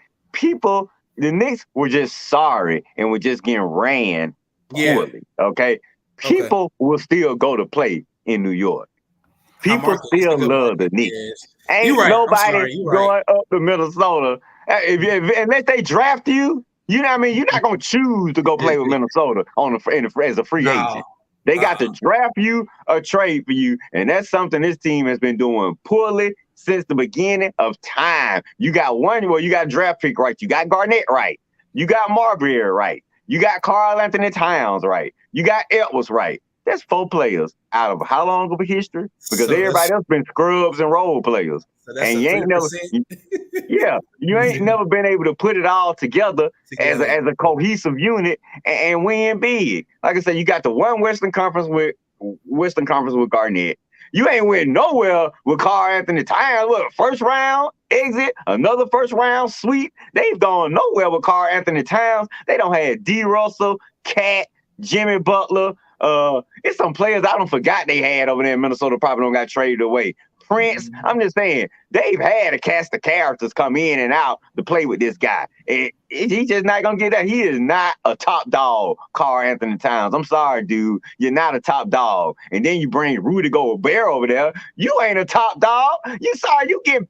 the Knicks were just sorry and were just getting ran poorly. Okay, people will still go to play in New York. People still love the Knicks. Yes. Ain't nobody going up to Minnesota unless they draft you. You know what I mean? You're not gonna choose to go play with Minnesota as a free agent. They got to draft you or trade for you, and that's something this team has been doing poorly since the beginning of time. You got you got draft pick right. You got Garnett right. You got Marbury right. You got Karl Anthony Towns right. You got Edwards right. That's 4 players out of how long of a history? Because everybody else been scrubs and role players. So and you ain't never been able to put it all together. As a cohesive unit and win big. Like I said, you got the one Western Conference with Garnett. You ain't went nowhere with Karl Anthony Towns. What, first round exit, another first round sweep. They've gone nowhere with Karl Anthony Towns. They don't have D. Russell, Cat, Jimmy Butler. It's some players I don't forgot they had over there in Minnesota probably don't got traded away. Prince, I'm just saying, they've had a cast of characters come in and out to play with this guy. And he's just not going to get that. He is not a top dog, Karl Anthony Towns. I'm sorry, dude. You're not a top dog. And then you bring Rudy Gobert over there. You ain't a top dog. You sorry, you get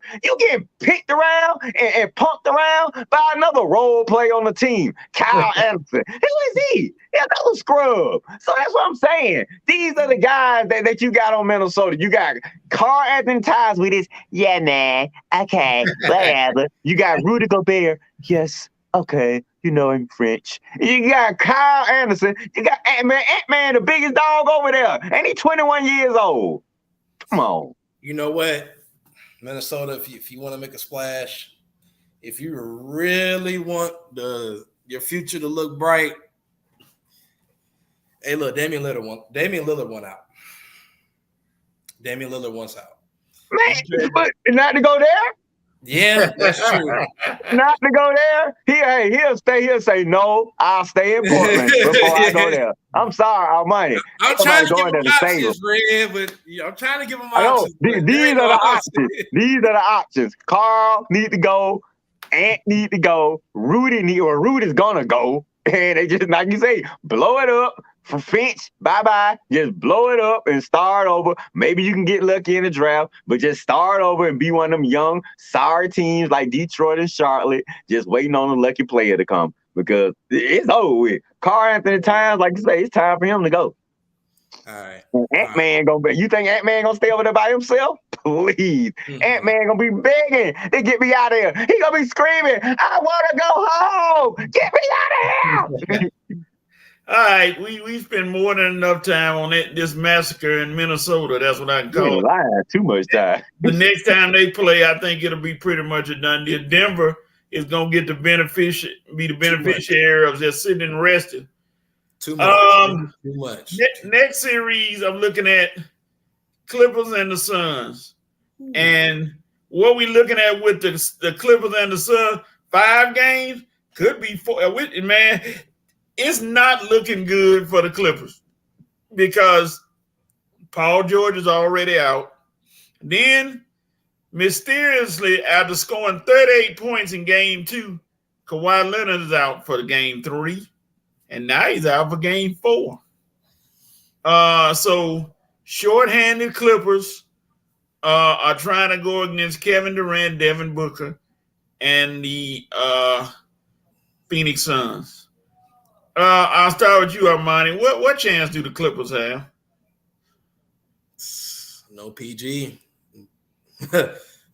picked around and punked around by another role player on the team, Kyle Anderson. Who is he? Yeah, that was scrub. So that's what I'm saying. These are the guys that you got on Minnesota. You got Karl Anthony Towns with his, yeah, man, okay, whatever. You got Rudy Gobert, yes, okay, you know him French. You got Kyle Anderson. You got Ant-Man, the biggest dog over there. And he's 21 years old. Come on. You know what? Minnesota, if you want to make a splash, if you really want your future to look bright, hey, look, Damian Lillard went out. Damian Lillard wants out. Man, but not to go there? Yeah, that's true. Not to go there? He'll stay here and say, no, I'll stay in Portland before I go there. I'm sorry, Armani. I'm trying to give him options, Red, but I'm trying to give him options. These are the options. These are the options. Karl need to go. Ant need to go. Rudy's gonna go. And they just, like you say, blow it up. For Finch, bye-bye. Just blow it up and start over. Maybe you can get lucky in the draft, but just start over and be one of them young, sorry teams like Detroit and Charlotte, just waiting on a lucky player to come because it's over with. Karl Anthony Towns, like you say, it's time for him to go. All right. Ant-Man gonna be. You think Ant-Man gonna stay over there by himself? Please. Mm-hmm. Ant-Man gonna be begging to get me out of here. He gonna be screaming, I wanna go home. Get me out of here. All right, we spend more than enough time on this massacre in Minnesota. That's what I can call it. I had too much time. The next time they play, I think it'll be pretty much a done deal. Denver is gonna get the beneficiary of just sitting and resting. Too much. Next series, I'm looking at Clippers and the Suns, and what we looking at with the Clippers and the Suns, 5 games could be 4. Man. It's not looking good for the Clippers because Paul George is already out. Then, mysteriously, after scoring 38 points in Game 2, Kawhi Leonard is out for the Game 3, and now he's out for Game 4. So, shorthanded Clippers, are trying to go against Kevin Durant, Devin Booker, and the Phoenix Suns. I'll start with you, Armani. What chance do the Clippers have? No PG.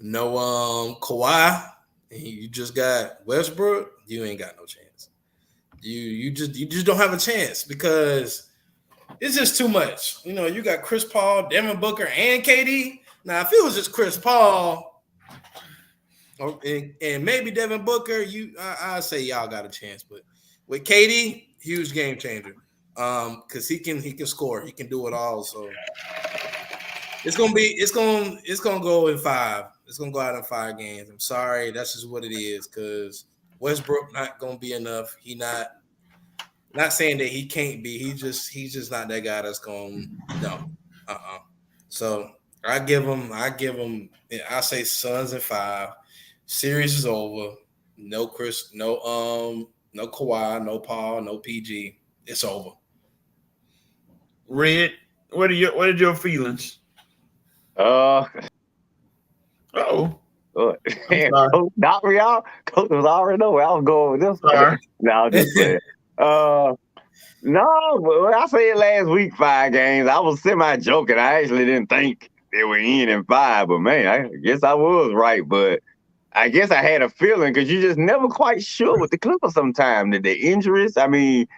No Kawhi. You just got Westbrook. You ain't got no chance. You just don't have a chance because it's just too much. You know, you got Chris Paul, Devin Booker, and KD. Now, if it was just Chris Paul and maybe Devin Booker, I say y'all got a chance. But with KD, huge game changer. Because he can score, he can do it all. So it's gonna go in 5. It's gonna go out in 5 games. I'm sorry, that's just what it is. Because Westbrook not gonna be enough. He not saying that he can't be. He's just not that guy that's going no. So I give him. I say Suns in 5. Series is over. No Chris. No Kawhi. No Paul. No PG. It's over. Red. What are your feelings? Oh. Not me out. Coach was already know where I was going with this. No, I'm just saying. No, but I said last week 5 games. I was semi-joking. I actually didn't think they were in 5, but man, I guess I was right. But I guess I had a feeling because you just never quite sure with the Clippers sometimes. That the injuries, I mean,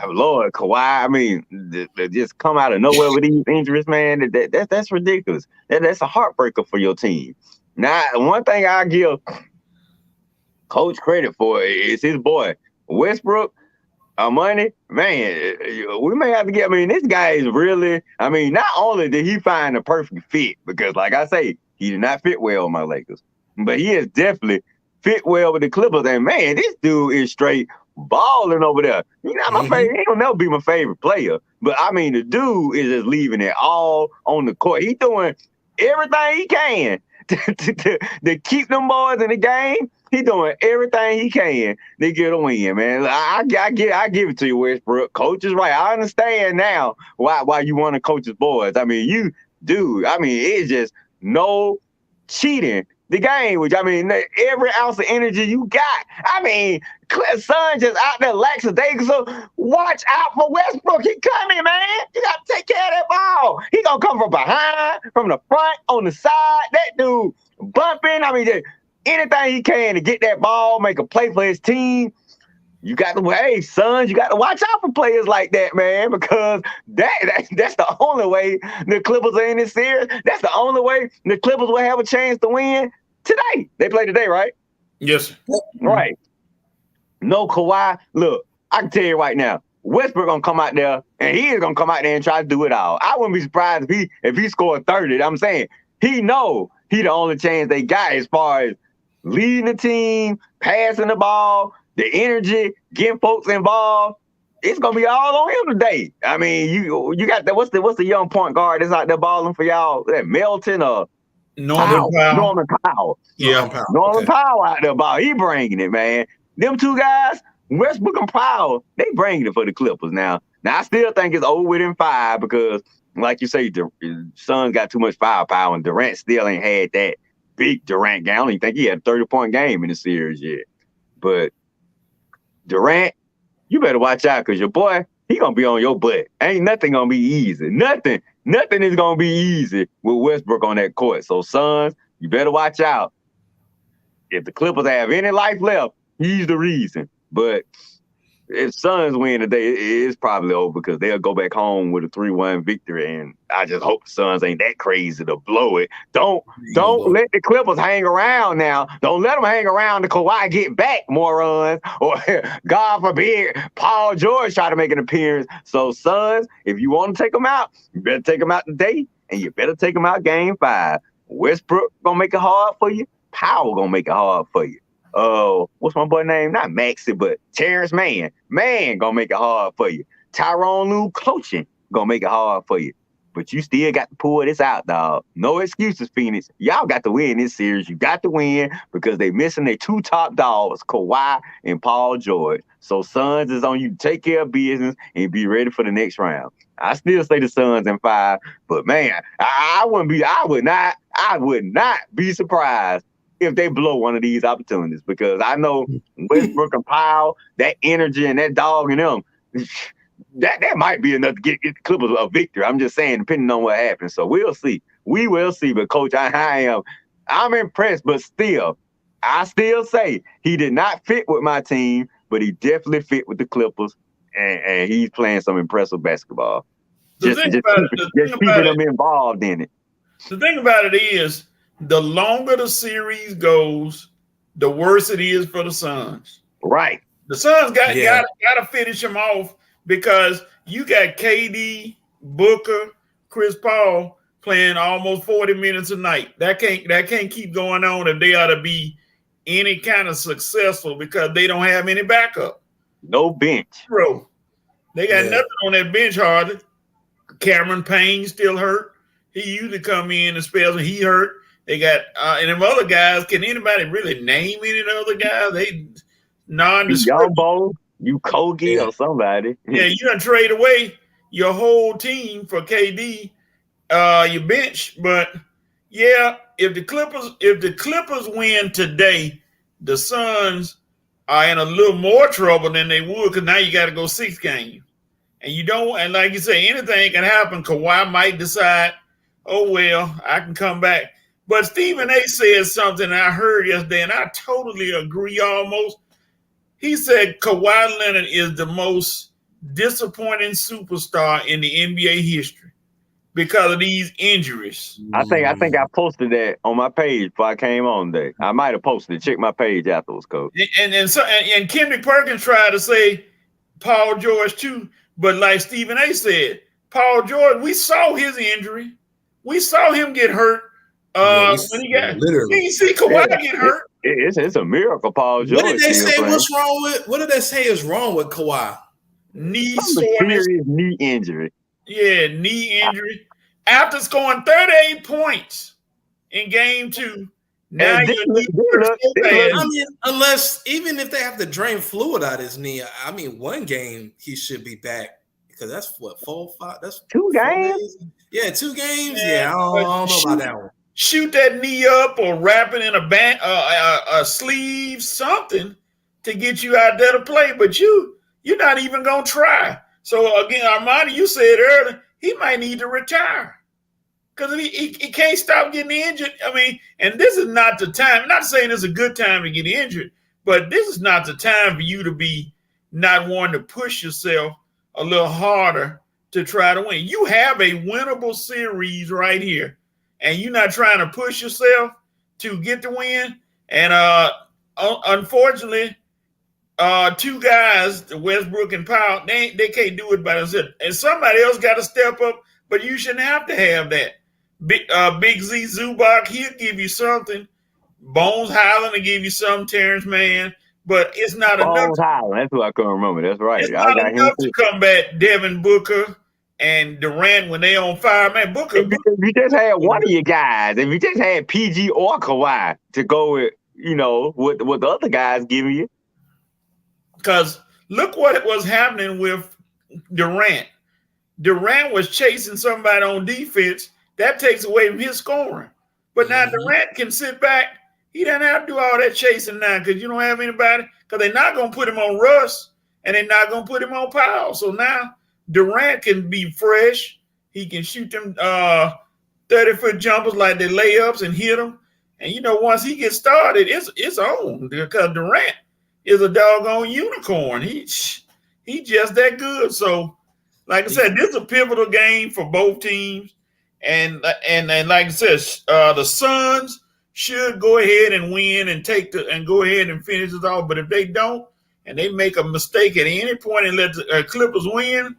Lord, Kawhi, I mean, they just come out of nowhere with these injuries, man. That's ridiculous. That's a heartbreaker for your team. Now, one thing I give Coach credit for is his boy, Westbrook. Money, man, we may have to get. I mean, this guy is really. I mean, not only did he find a perfect fit, because, like I say, he did not fit well with my Lakers, but he is definitely fit well with the Clippers. And man, this dude is straight balling over there. He's not my favorite. He'll never be my favorite player, but I mean, the dude is just leaving it all on the court. He's doing everything he can to keep them boys in the game. He doing everything he can to get a win, man. I give it to you, Westbrook. Coach is right. I understand now why you want to coach his boys. I mean, you do. I mean, it's just no cheating the game, which I mean, every ounce of energy you got. I mean, Son just out there lackadaisical. So watch out for Westbrook. He coming, man. You got to take care of that ball. He gonna come from behind, from the front, on the side. That dude bumping. I mean, just anything he can to get that ball, make a play for his team. You got to, hey, Sons, you got to watch out for players like that, man, because that's the only way the Clippers are in this series. That's the only way the Clippers will have a chance to win today. They play today, right? Yes. Right. No Kawhi. Look, I can tell you right now, Westbrook gonna come out there, and he is gonna come out there and try to do it all. I wouldn't be surprised if he scored 30. I'm saying he know he the only chance they got as far as leading the team, passing the ball, the energy, getting folks involved. It's gonna be all on him today. I mean, you got that. What's the young point guard that's out there balling for y'all? That Melton or Norman Powell. Yeah, Norman Powell out there ball. He bringing it, man. Them two guys, Westbrook and Powell, they bringing it for the Clippers now. Now I still think it's over within 5 because, like you say, the Suns got too much firepower, and Durant still ain't had that big Durant game. I don't even think he had a 30-point game in the series yet. But Durant, you better watch out because your boy, he gonna be on your butt. Ain't nothing gonna be easy. Nothing is gonna be easy with Westbrook on that court. So, Suns, you better watch out. If the Clippers have any life left, he's the reason. But if Suns win today, it's probably over because they'll go back home with a 3-1 victory. And I just hope the Suns ain't that crazy to blow it. Don't let the Clippers hang around now. Don't let them hang around to Kawhi get back more runs. Or, God forbid, Paul George try to make an appearance. So, Suns, if you want to take them out, you better take them out today. And you better take them out game 5. Westbrook going to make it hard for you. Powell going to make it hard for you. What's my boy name? Not Maxey, but Terrence Mann. Man gonna make it hard for you. Tyronn Lue coaching gonna make it hard for you. But you still got to pull this out, dog. No excuses, Phoenix. Y'all got to win this series. You got to win because they missing their 2 top dogs, Kawhi and Paul George. So Suns is on you to take care of business and be ready for the next round. I still say the Suns in 5, but man, I I would not be surprised if they blow one of these opportunities, because I know Westbrook and Powell, that energy and that dog in them, that might be enough to get the Clippers a victory. I'm just saying, depending on what happens. So we'll see. We will see. But Coach, I'm impressed, but I still say he did not fit with my team, but he definitely fit with the Clippers, and he's playing some impressive basketball. Just keeping them involved in it. The thing about it is, the longer the series goes, the worse it is for the Suns. Right. The Suns got to finish them off, because you got KD, Booker, Chris Paul playing almost 40 minutes a night. That can't keep going on if they ought to be any kind of successful, because they don't have any backup. No bench. Bro, they got nothing on that bench hardly. Cameron Payne still hurt. He usually come in and spells when he hurt. They got and them other guys. Can anybody really name any of the other guys? They nondescript. You Kogi or somebody. Yeah, you done trade away your whole team for KD, your bench. But yeah, if the Clippers win today, the Suns are in a little more trouble than they would, because now you got to go 6 games. And you don't, and like you say, anything can happen. Kawhi might decide, oh, well, I can come back. But Stephen A. said something I heard yesterday, and I totally agree almost. He said Kawhi Leonard is the most disappointing superstar in the NBA history because of these injuries. I think I posted that on my page before I came on today. I might have posted it. Check my page afterwards, Coach. And Kendrick Perkins tried to say Paul George too, but like Stephen A. said, Paul George, we saw his injury. We saw him get hurt when he got literally. You see Kawhi get hurt. It's a miracle, Paul George. What did they say? What's wrong with? What did they say is wrong with Kawhi? Knee soreness. Serious knee injury. Yeah, knee injury. After scoring 38 points in game 2, now your knee I mean, unless even if they have to drain fluid out his knee, I mean, one game he should be back, because that's what 4, 5. That's 2 games. Yeah, 2 games. Yeah, I don't know about that one. Shoot that knee up or wrap it in a sleeve, something to get you out there to play. But you're not even gonna try. So again, Armani, you said earlier, he might need to retire, because he can't stop getting injured. I mean, and this is not the time. I'm not saying it's a good time to get injured, but this is not the time for you to be not wanting to push yourself a little harder to try to win. You have a winnable series right here, and you're not trying to push yourself to get the win. And unfortunately, 2 guys, Westbrook and Powell, they can't do it by themselves. And somebody else got to step up, but you shouldn't have to have that. Big Z Zubac, he'll give you something. Bones Highland will give you something, Terrence Mann, but it's not enough. Bones Highland, that's who I couldn't remember. That's right. It's not enough to combat Devin Booker and Durant when they on fire. Man, Booker. If you just had one of your guys, if you just had PG or Kawhi to go with, what the other guys giving you. Because look what was happening with Durant. Durant was chasing somebody on defense. That takes away from his scoring. But now Durant can sit back. He doesn't have to do all that chasing now, because you don't have anybody. Because they're not going to put him on Russ, and they're not going to put him on Powell. So now Durant can be fresh. He can shoot them 30-foot jumpers like the layups and hit them. And, once he gets started, it's on, because Durant is a doggone unicorn. He just that good. So, like I said, this is a pivotal game for both teams. And like I said, the Suns should go ahead and win and go ahead and finish it off. But if they don't, and they make a mistake at any point and let the Clippers win,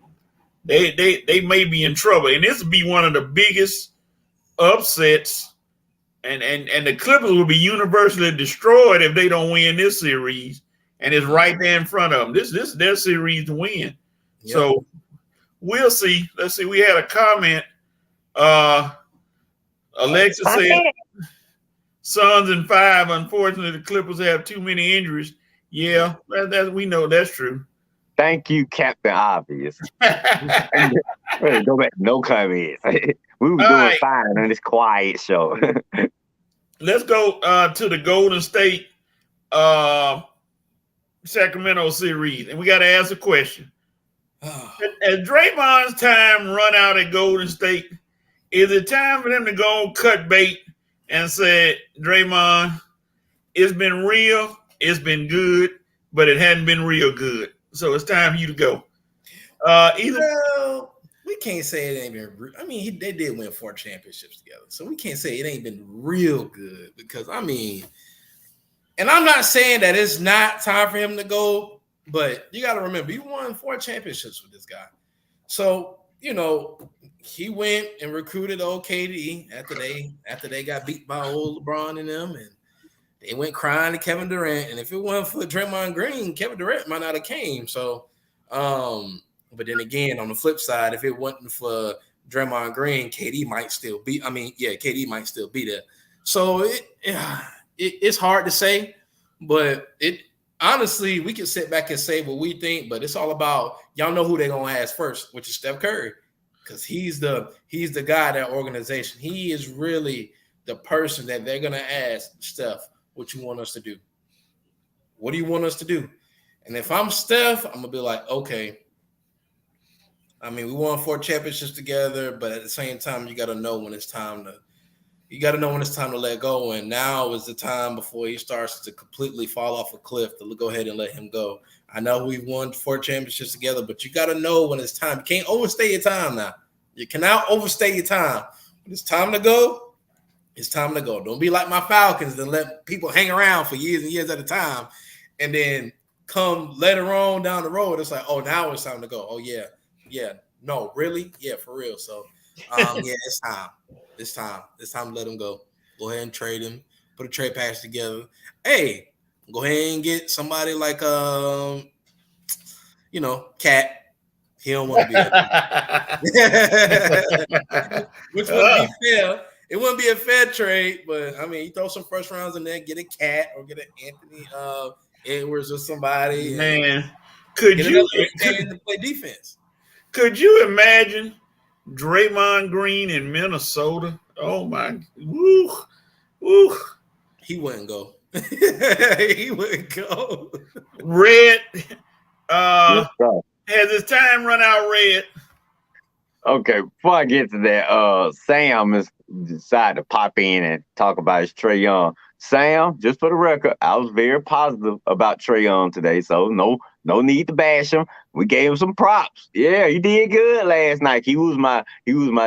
they may be in trouble. And this will be one of the biggest upsets. And the Clippers will be universally destroyed if they don't win this series. And it's right there in front of them. This is their series to win. Yep. So we'll see. Let's see. We had a comment. Alexa said Suns in 5. Unfortunately, the Clippers have too many injuries. Yeah, that we know that's true. Thank you, Captain Obvious. Go back. No comments. We were doing fine on this quiet show. Let's go to the Golden State Sacramento series, and we got to ask a question. As Draymond's time run out at Golden State, is it time for them to go and cut bait and say, Draymond, it's been real, it's been good, but it hadn't been real good. So it's time for you to go. We can't say it ain't been. I mean, they did win 4 championships together, so we can't say it ain't been real good. Because I mean, and I'm not saying that it's not time for him to go, but you got to remember, he won 4 championships with this guy. So he went and recruited old KD after they got beat by old LeBron and them, and they went crying to Kevin Durant. And if it wasn't for Draymond Green, Kevin Durant might not have came. So, but then again, on the flip side, if it wasn't for Draymond Green, KD might still be. KD might still be there. So it's hard to say, but honestly, we can sit back and say what we think, but it's all about y'all know who they're gonna ask first, which is Steph Curry, because he's the guy of that organization. He is really the person that they're gonna ask. Steph, what you want us to do? What do you want us to do? And if I'm Steph, I'm gonna be like, okay. I mean, we won 4 championships together, but at the same time, you got to know when it's time to let go. And now is the time before he starts to completely fall off a cliff to go ahead and let him go. I know we've won 4 championships together, but you got to know when it's time. You can't overstay your time now. You cannot overstay your time. When it's time to go, it's time to go. Don't be like my Falcons and let people hang around for years and years at a time. And then come later on down the road, it's like, oh, now it's time to go. Oh, yeah. Yeah, no, really? Yeah, for real. So, it's time. It's time. It's time to let him go. Go ahead and trade him. Put a trade package together. Hey, go ahead and get somebody like, Cat. He don't want to be there. Which wouldn't be fair. It wouldn't be a fair trade, but, I mean, you throw some first rounds in there, get a Cat or get an Anthony Edwards or somebody. Man, could you play defense? Could you imagine Draymond Green in Minnesota? Oh my, woo. He wouldn't go. He wouldn't go. Red, has his time run out, Red? Okay, before I get to that, Sam has decided to pop in and talk about his Trae Young. Sam, just for the record, I was very positive about Trae Young today, so no need to bash him. We gave him some props. Yeah, he did good last night. He was my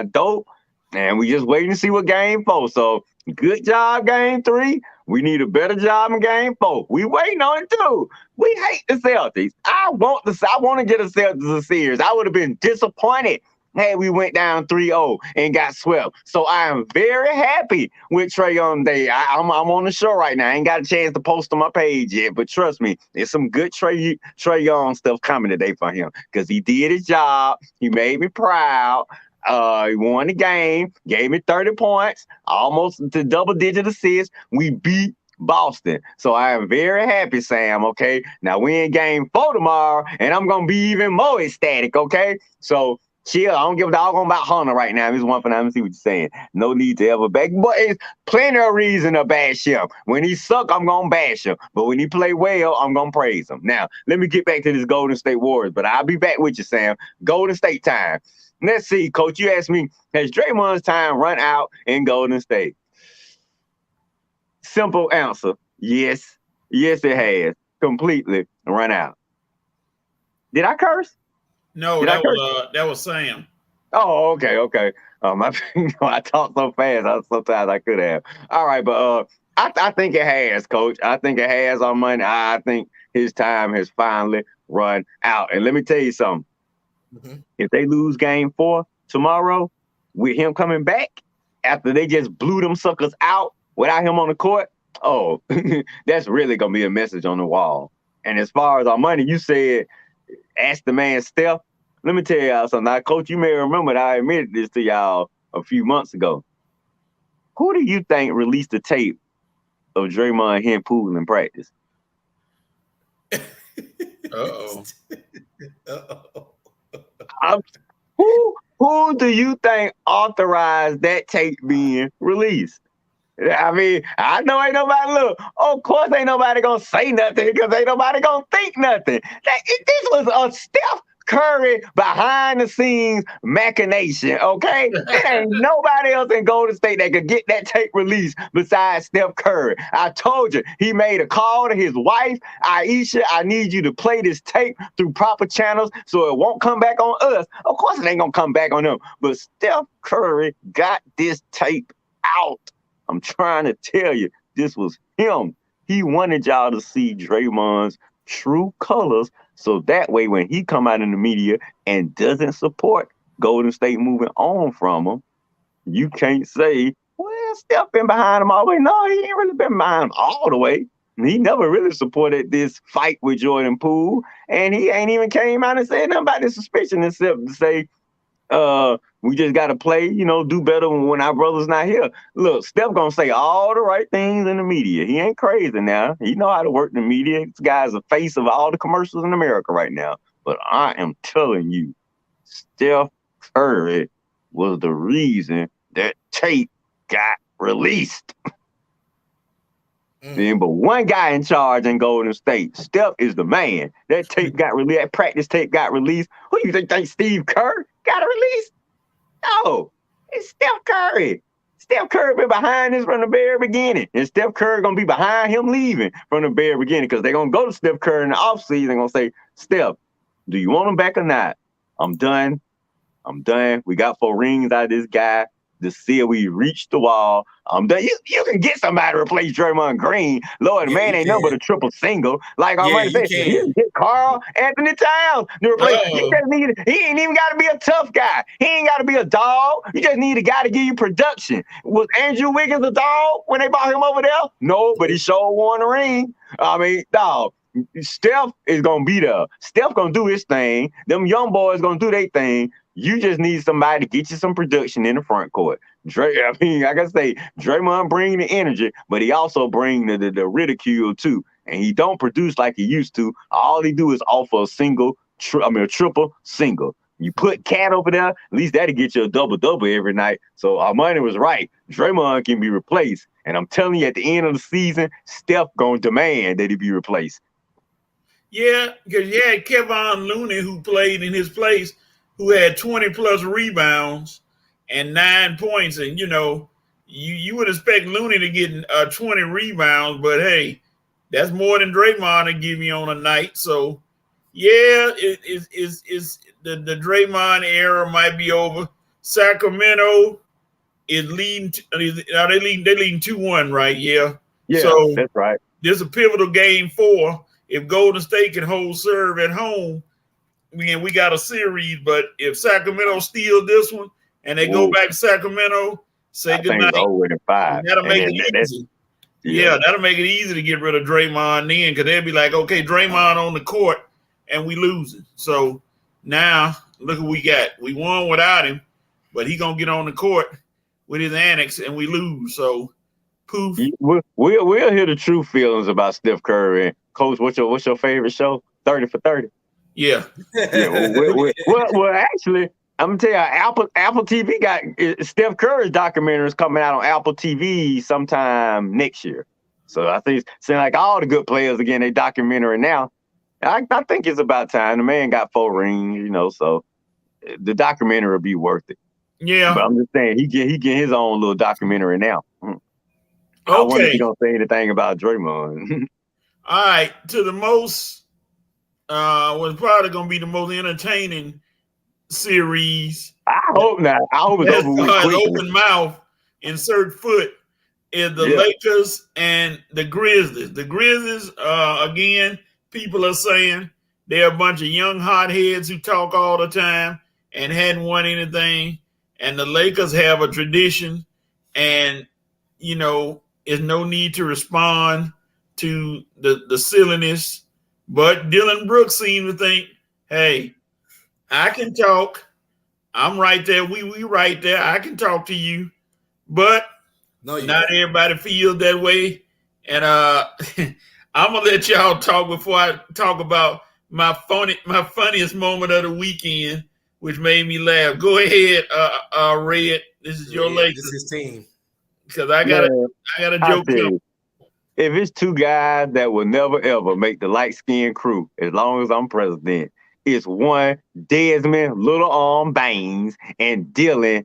dope, and we just waiting to see what game 4. So good job, game 3. We need a better job in game 4. We waiting on it too. We hate the Celtics. I want to get a Celtics a series. I would have been disappointed had we went down 3-0 and got swept. So I am very happy with Trae Young Day. I'm on the show right now. I ain't got a chance to post on my page yet, but trust me, there's some good Trae Young stuff coming today for him because he did his job. He made me proud. He won the game, gave me 30 points, almost to double-digit assists. We beat Boston. So I am very happy, Sam, okay? Now we in game 4 tomorrow, and I'm going to be even more ecstatic, okay? So chill. I don't give a doggone about Hunter right now. I'm just one for now. Let me see what you're saying. No need to ever back. But it's plenty of reason to bash him. When he suck, I'm going to bash him. But when he play well, I'm going to praise him. Now, let me get back to this Golden State Warriors. But I'll be back with you, Sam. Golden State time. Let's see, Coach. You asked me, has Draymond's time run out in Golden State? Simple answer. Yes. Yes, it has. Completely run out. Did I curse? No, that was Sam. Oh, okay. I talk so fast. Sometimes I could have. All right, but I think it has, Coach. I think it has on money. I think his time has finally run out. And let me tell you something. Mm-hmm. If they lose game 4 tomorrow, with him coming back after they just blew them suckers out without him on the court, that's really gonna be a message on the wall. And as far as our money, you said, ask the man Steph. Let me tell y'all something. Now, Coach, you may remember that I admitted this to y'all a few months ago. Who do you think released the tape of Draymond hitting pool in practice? Uh-oh. Who Who do you think authorized that tape being released? I mean, I know ain't nobody look. Of course, ain't nobody gonna say nothing because ain't nobody gonna think nothing. This was a Steph Curry behind the scenes machination. Okay, it ain't nobody else in Golden State that could get that tape released besides Steph Curry. I told you, he made a call to his wife, Aisha. I need you to play this tape through proper channels so it won't come back on us. Of course, it ain't gonna come back on them. But Steph Curry got this tape out. I'm trying to tell you, this was him. He wanted y'all to see Draymond's true colors, so that way when he come out in the media and doesn't support Golden State moving on from him, you can't say, well, Steph been behind him all the way. No, he ain't really been behind him all the way. He never really supported this fight with Jordan Poole, and he ain't even came out and said nothing about this suspicion except to say, we just got to play, do better when our brother's not here. Look, Steph gonna say all the right things in the media. He ain't crazy now. He know how to work the media. This guy's the face of all the commercials in America right now. But I am telling you, Steph Curry was the reason that tape got released. But one guy in charge in Golden State. Steph is the man. That tape got released. That practice tape got released. Who do you think Steve Kerr got it released? No, it's Steph Curry. Steph Curry been behind this from the very beginning. And Steph Curry going to be behind him leaving from the very beginning because they're going to go to Steph Curry in the offseason and going to say, Steph, do you want him back or not? I'm done. We got 4 rings out of this guy. To see we reached the wall. I'm done. You can get somebody to replace Draymond Green. Lord, the man ain't nothing but a triple single. Like Armani said, you can get Carl Anthony Towns to replace. He ain't even got to be a tough guy. He ain't got to be a dog. You just need a guy to give you production. Was Andrew Wiggins a dog when they brought him over there? No, but he sure won the ring. I mean, dog. Steph is gonna be there. Steph gonna do his thing. Them young boys gonna do their thing. You just need somebody to get you some production in the front court. Like I say, Draymond bring the energy, but he also bring the ridicule too. And he don't produce like he used to. All he do is offer a triple single. You put Cat over there, at least that'll get you a double-double every night. So Armani was right. Draymond can be replaced. And I'm telling you, at the end of the season, Steph gonna demand that he be replaced. Yeah, because you had Kevon Looney who played in his place, who had 20-plus rebounds and 9 points. And, you would expect Looney to get 20 rebounds, but, hey, that's more than Draymond to give you on a night. So, yeah, it's the Draymond era might be over. Sacramento is leading. They're leading 2-1, right? Yeah. Yeah, so that's right. This is a pivotal game 4. If Golden State can hold serve at home, we got a series. But if Sacramento steals this one and they go back to Sacramento, say goodnight. That'll make it easy. Yeah, that'll make it easy to get rid of Draymond then, because they'll be like, okay, Draymond on the court and we losing. So now look what we got. We won without him, but he gonna get on the court with his annex and we lose. So poof. We'll hear the true feelings about Steph Curry. Coach, what's your favorite show? 30 for 30. Yeah. Well, actually, I'm gonna tell you, Apple TV got Steph Curry's documentary is coming out on Apple TV sometime next year. So I think it's like all the good players again, they documentary now. I think it's about time. The man got 4 rings, so the documentary will be worth it. Yeah. But I'm just saying he get his own little documentary now. Okay. I wonder if he don't say anything about Draymond. All right, to the most was probably going to be the most entertaining series. I hope not. I hope it's over with quickly. Open mouth, insert foot, is the Lakers and the Grizzlies. The Grizzlies, again, people are saying they're a bunch of young hotheads who talk all the time and hadn't won anything. And the Lakers have a tradition, and, there's no need to respond to the silliness. But Dylan Brooks seemed to think, hey, I can talk. I'm right there. We right there. I can talk to you. But not everybody feels that way. And I'm gonna let y'all talk before I talk about my funniest moment of the weekend which made me laugh. Go ahead, Red. This is your Lakers. This is his team. Because I got a joke. If it's two guys that will never ever make the light skinned crew, as long as I'm president, it's one Desmond Little Arm Baines and Dylan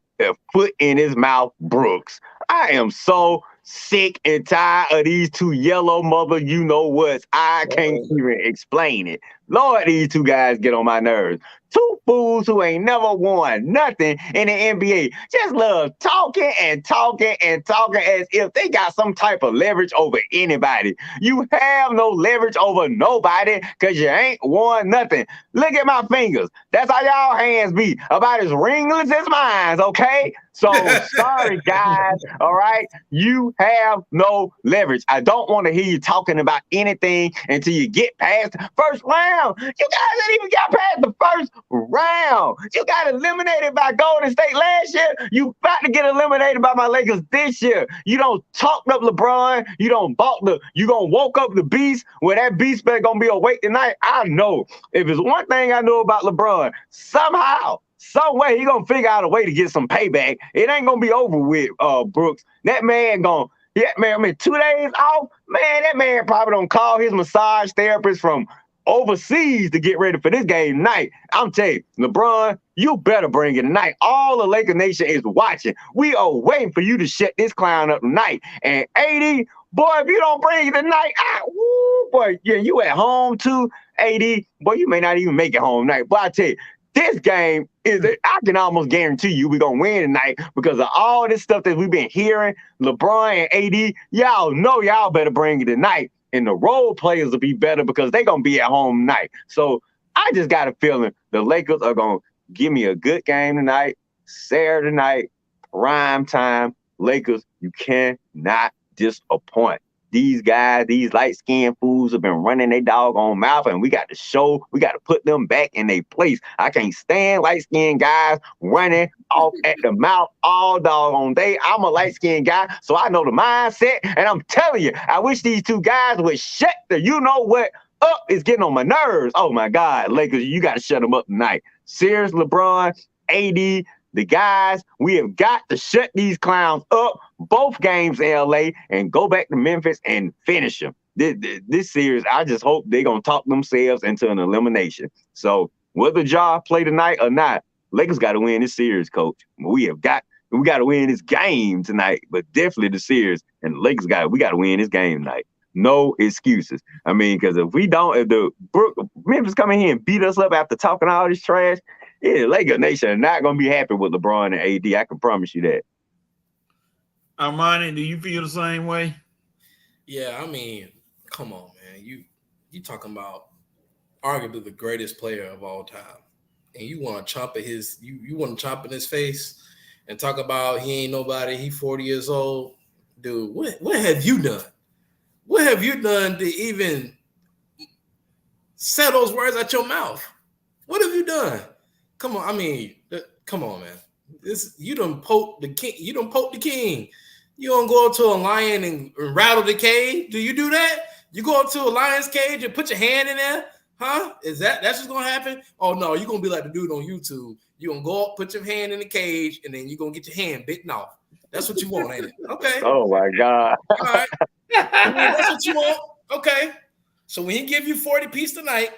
foot in his mouth Brooks. I am so sick and tired of these two yellow mother you know what's. I can't even explain it. Lord, these two guys get on my nerves. Two fools who ain't never won nothing in the NBA just love talking and talking and talking as if they got some type of leverage over anybody. You have no leverage over nobody because you ain't won nothing. Look at my fingers. That's how y'all hands be, about as ringless as mine, okay? So sorry, guys, all right? You have no leverage. I don't want to hear you talking about anything until you get past the first round. You guys ain't even got past the first round. You got eliminated by Golden State last year. You about to get eliminated by my Lakers this year. You don't talked up LeBron. You don't woke up the beast. Well, that beast better gonna be awake tonight. I know. If it's one thing I know about LeBron, somehow, some way he gonna figure out a way to get some payback. It ain't gonna be over with, Brooks. That man gonna, 2 days off. Man, that man probably don't call his massage therapist from overseas to get ready for this game tonight. I'm telling you, LeBron, you better bring it tonight. All the Laker Nation is watching. We are waiting for you to shut this clown up tonight. And 80, boy, if you don't bring it tonight, boy, yeah, you at home too, 80. Boy, you may not even make it home tonight. But I tell you, this game I can almost guarantee you we're going to win tonight because of all this stuff that we've been hearing. LeBron and AD, y'all know y'all better bring it tonight. And the role players will be better because they're going to be at home tonight. So I just got a feeling the Lakers are going to give me a good game tonight, Saturday night, prime time. Lakers, you cannot disappoint. These guys, these light-skinned fools have been running their doggone mouth, and we got to put them back in their place. I can't stand light-skinned guys running off at the mouth all doggone day. I'm a light-skinned guy, so I know the mindset, and I'm telling you, I wish these two guys would shut the you-know-what up. It's getting on my nerves. Oh, my God, Lakers, you got to shut them up tonight. Serious, LeBron, AD, the guys, we have got to shut these clowns up, both games in LA, and go back to Memphis and finish them. This series, I just hope they're going to talk themselves into an elimination. So whether Ja play tonight or not, Lakers got to win this series, Coach. We got to win this game tonight, but definitely the series. And the Lakers we got to win this game tonight. No excuses. I mean, because if Memphis come in here and beat us up after talking all this trash, Laker Nation are not going to be happy with LeBron and AD. I can promise you that. Armani, do you feel the same way? Yeah, I mean, come on, man. You talking about arguably the greatest player of all time, and you want to chomp at you want to chomp in his face and talk about he ain't nobody. He 40 years old, dude. What have you done? What have you done to even say those words out your mouth? What have you done? Come on, I mean, come on, man. You done poke the king. You done poke the king. You don't go up to a lion and rattle the cage. Do you do that? You go up to a lion's cage and put your hand in there? Huh? That's what's gonna happen? Oh no, you're gonna be like the dude on YouTube. You're gonna go up, put your hand in the cage, and then you're gonna get your hand bitten off. That's what you want, ain't it? Okay. Oh my God. All right. That's what you want. Okay. So when he give you 40 piece tonight,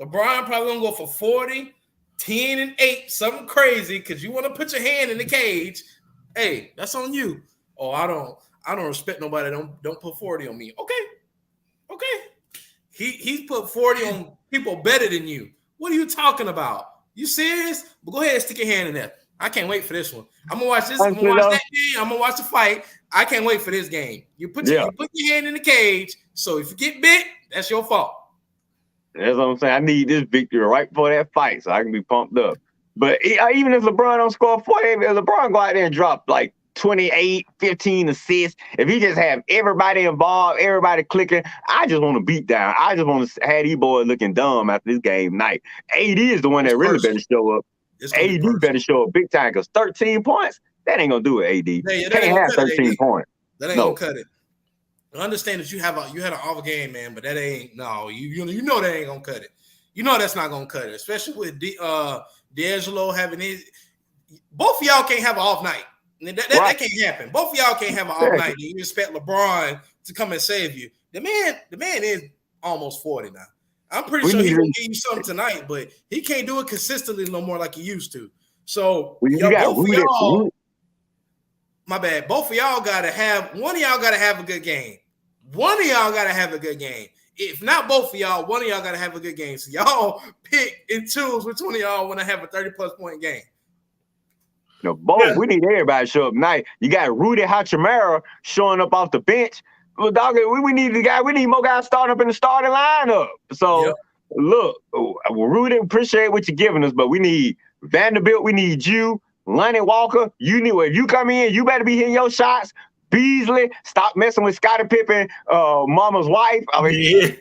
LeBron probably gonna go for 40, 10 and 8, something crazy, because you want to put your hand in the cage. Hey, that's on you. Oh, I don't respect nobody. Don't put 40 on me. Okay. He's put 40 on people better than you. What are you talking about? You serious? But go ahead and stick your hand in there. I can't wait for this one. I'm gonna watch this. I'm gonna watch that game. I'm gonna watch the fight. I can't wait for this game. You put your hand in the cage. So if you get bit, that's your fault. That's what I'm saying. I need this victory right before that fight so I can be pumped up. But even if LeBron don't score 40, if LeBron go out there and drop like 28, 15 assists, if he just have everybody involved, everybody clicking, I just want to beat down. I just want to have these boys looking dumb after this game night. AD is the one that really better show up. AD better show up big time because 13 points, that ain't going to do it, AD. Yeah, can't have 13 points. That ain't going to cut it. I understand that you had an off game, man, but that ain't you know that ain't gonna cut it. You know that's not gonna cut it, especially with D'Angelo having his. Both of y'all can't have an off night. That can't happen. Both of y'all can't have an off night. And you expect LeBron to come and save you. The man is almost 40 now. I'm pretty sure he can give you something tonight, but he can't do it consistently no more like he used to. So both of y'all, my bad. Both of y'all gotta have one of y'all gotta have a good game. One of y'all gotta have a good game. If not both of y'all, one of y'all gotta have a good game. So y'all pick and choose which one of y'all want to have a 30-plus point game. No, both. We need everybody to show up tonight. You got Rudy Hachimura showing up off the bench. Well, dog, we need the guy. We need more guys starting up in the starting lineup. So look, Rudy, appreciate what you're giving us, but we need Vanderbilt. We need you, Lonnie Walker. You need if you come in, you better be hitting your shots. Beasley, stop messing with Scottie Pippen, mama's wife. I mean,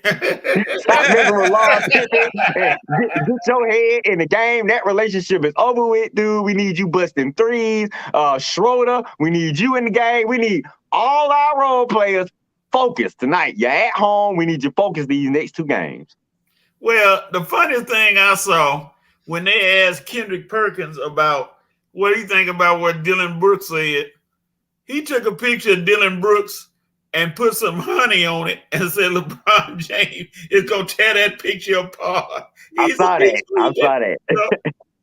stop messing with Lars Pippen. Get your head in the game. That relationship is over with, dude. We need you busting threes. Schroeder, we need you in the game. We need all our role players focused tonight. You're at home. We need you focused these next 2 games. Well, the funniest thing I saw when they asked Kendrick Perkins about what do you think about what Dylan Brooks said, he took a picture of Dylan Brooks and put some honey on it and said LeBron James is going to tear that picture apart. I saw that.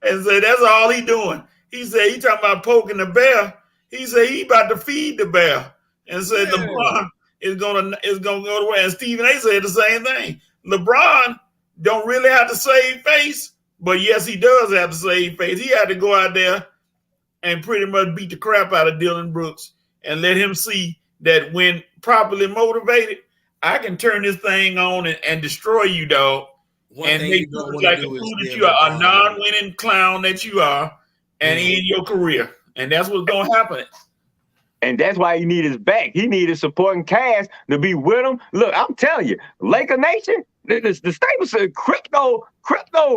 And said that's all he doing. He said he talking about poking the bear. He said he about to feed the bear. And said LeBron is gonna go to way. And Stephen A said the same thing. LeBron don't really have to save face, but yes, he does have to save face. He had to go out there and pretty much beat the crap out of Dylan Brooks and let him see that when properly motivated, I can turn this thing on and destroy you, dog. And make you look like a fool that you are, a non-winning clown that you are, and end your career. And that's what's going to happen. And that's why he need his back. He needed supporting cast to be with him. Look, I'm telling you, Laker Nation, the Staples said crypto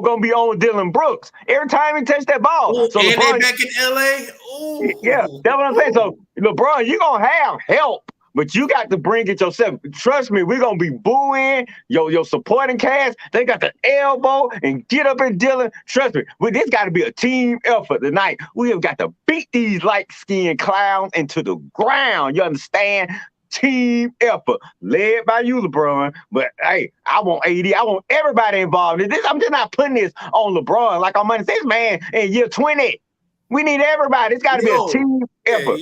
gonna be on Dylan Brooks every time he touch that ball. Ooh, so and LeBron, they back in LA. Ooh. Yeah, that's what I'm saying. So LeBron, you're gonna have help, but you got to bring it yourself. Trust me, we're gonna be booing your supporting cast. They got the elbow and get up and Dylan. Trust me, this got to be a team effort tonight. We have got to beat these light-skinned clowns into the ground. You understand? Team effort led by you, LeBron. But hey, I want AD. I want everybody involved in this. I'm just not putting this on LeBron like on Monday. This man in year 20. We need everybody. It's got to be a team effort.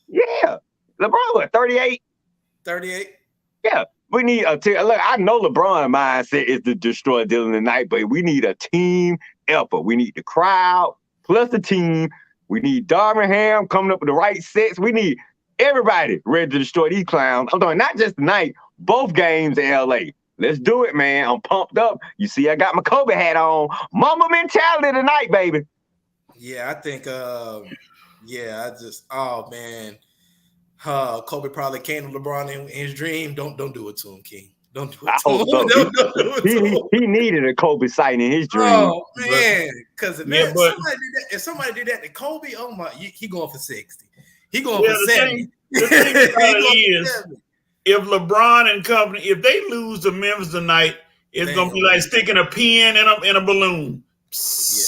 Yeah. LeBron, what, 38? 38. Yeah. We need a team. Look, I know LeBron mindset is to destroy Dylan tonight, but we need a team effort. We need the crowd plus the team. We need Darvin Ham coming up with the right sets. We need everybody ready to destroy these clowns. I'm talking not just tonight, both games in LA. Let's do it, man. I'm pumped up. You see, I got my Kobe hat on. Mamba mentality tonight, baby. Yeah, I think, oh, man. Kobe probably came to LeBron in his dream. Don't do it to him, King. Don't do it to him. Don't do it to him. He needed a Kobe sight in his dream. Oh, man. Because if somebody did that to Kobe, oh, my, he going for 60. He going for 70. The thing about it is, if LeBron and company, if they lose to Memphis tonight, it's going to be like sticking a pin in a balloon. Yeah.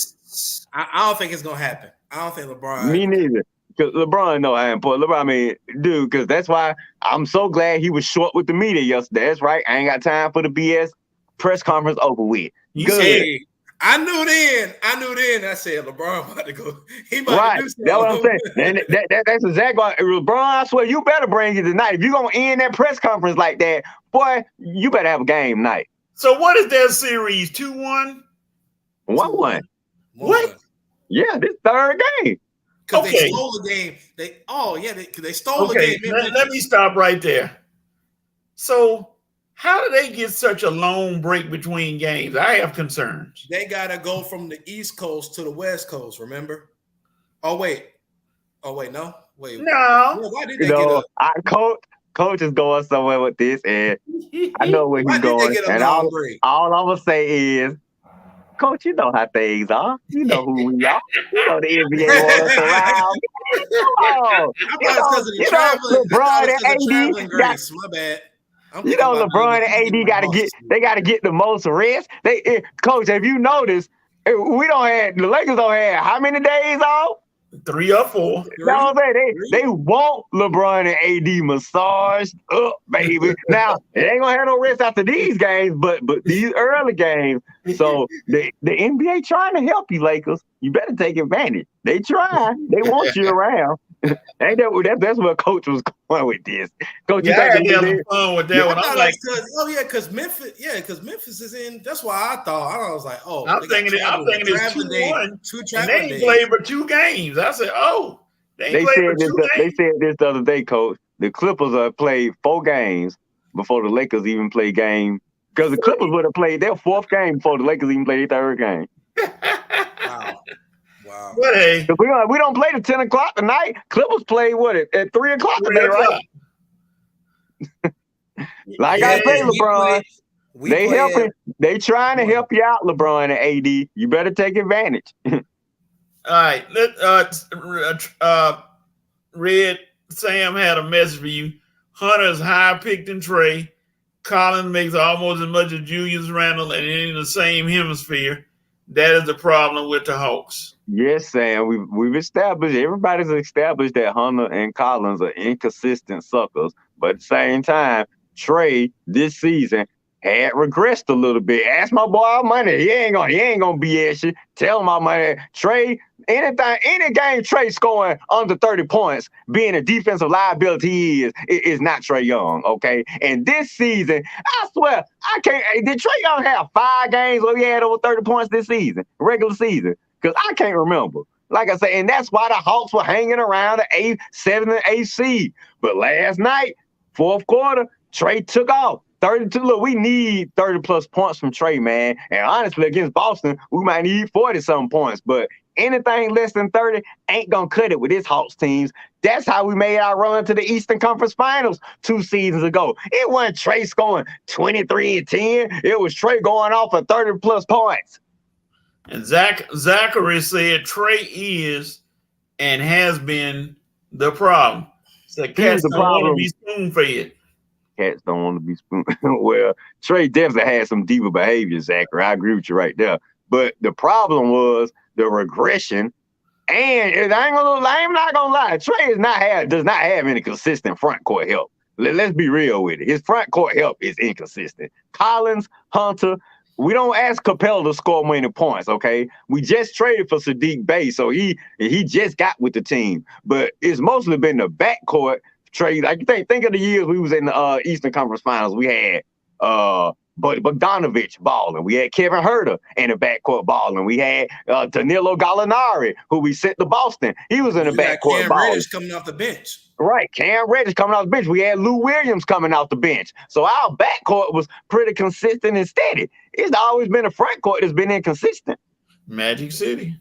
I don't think it's going to happen. I don't think LeBron. Me neither. Because LeBron know how important. LeBron, I mean, dude, because that's why I'm so glad he was short with the media yesterday. That's right. I ain't got time for the BS press conference over with. Good. I knew then. I said LeBron about to go. He about to do something. That's what I'm saying. That's exactly why LeBron. I swear, you better bring it tonight. If you're gonna end that press conference like that, boy, you better have a game night. So what is that series? 2-1? 1-1. What? Yeah, this third game. Because they stole the game. They stole the game. Let me stop right there. So how do they get such a long break between games? I have concerns. They got to go from the East Coast to the West Coast, remember? Oh, wait, no? Wait. No. Why did they get up? Coach is going somewhere with this, and I know where he's going. And all I'm going to say is, Coach, you know how things are. You know who we are. You know the NBA wants us around. LeBron and AD. My bad. You know LeBron and AD got to get the most rest. Coach, have you noticed The Lakers don't have how many days off? 3 or 4. No, they want LeBron and AD massaged up, baby. Now it ain't gonna have no rest after these games, but these early games. So the NBA trying to help you, Lakers. You better take advantage. They try. They want you around. Ain't that's where Coach was going with this. Coach, yeah, I had some fun with that one. I'm like, because Memphis is in. That's why I thought. I was like, oh, I'm thinking it's 2-1. Two and they ain't played but 2 games. I said, oh, they said this the other day, Coach. The Clippers played 4 games before the Lakers even played game. Because the Clippers would have played their 4th game before the Lakers even played their 3rd game. Wow. But hey, we don't play at 10 o'clock tonight. Clippers play at 3 o'clock today, right? Like I say, LeBron, they trying to help you out, LeBron and AD. You better take advantage. All right, Red Sam had a message for you. Hunter's higher picked than Trey. Collins makes almost as much as Julius Randle and in the same hemisphere. That is the problem with the Hawks. Yes, Sam. Everybody's established that Hunter and Collins are inconsistent suckers. But at the same time, Trey this season had regressed a little bit. Ask my boy our money. He ain't gonna BS you. Tell him my money. Trey, any game Trey scoring under 30 points, being a defensive liability he is not Trey Young, okay? And this season, I swear, I can't. Did Trey Young have 5 games where he had over 30 points this season, regular season? Because I can't remember. Like I said, and that's why the Hawks were hanging around the 7th and 8th seed. But last night, 4th quarter, Trey took off. 32. Look, we need 30-plus points from Trey, man. And honestly, against Boston, we might need 40-something points. But anything less than 30 ain't going to cut it with this Hawks teams. That's how we made our run to the Eastern Conference Finals 2 seasons ago. It wasn't Trey scoring 23 and 10. It was Trey going off for 30-plus points. And Zachary said Trey is and has been the problem. So cats don't want to be spoon-fed. Cats don't want to be spoon. Well, Trey definitely had some deeper behavior, Zachary. I agree with you right there. But the problem was the regression. And I'm not gonna lie, Trey does not have any consistent front court help. Let's be real with it. His front court help is inconsistent. Collins, Hunter. We don't ask Capella to score many points, okay? We just traded for Sadiq Bey, so he just got with the team. But it's mostly been the backcourt trade. Like think of the years we was in the Eastern Conference Finals. We had Bogdanovich balling. We had Kevin Huerter in the backcourt balling. We had Danilo Gallinari, who we sent to Boston. He was in the backcourt balling. Cam Reddish coming off the bench. Right, Cam Reddish coming off the bench. We had Lou Williams coming off the bench. So our backcourt was pretty consistent and steady. It's always been a front court that's been inconsistent. Magic City.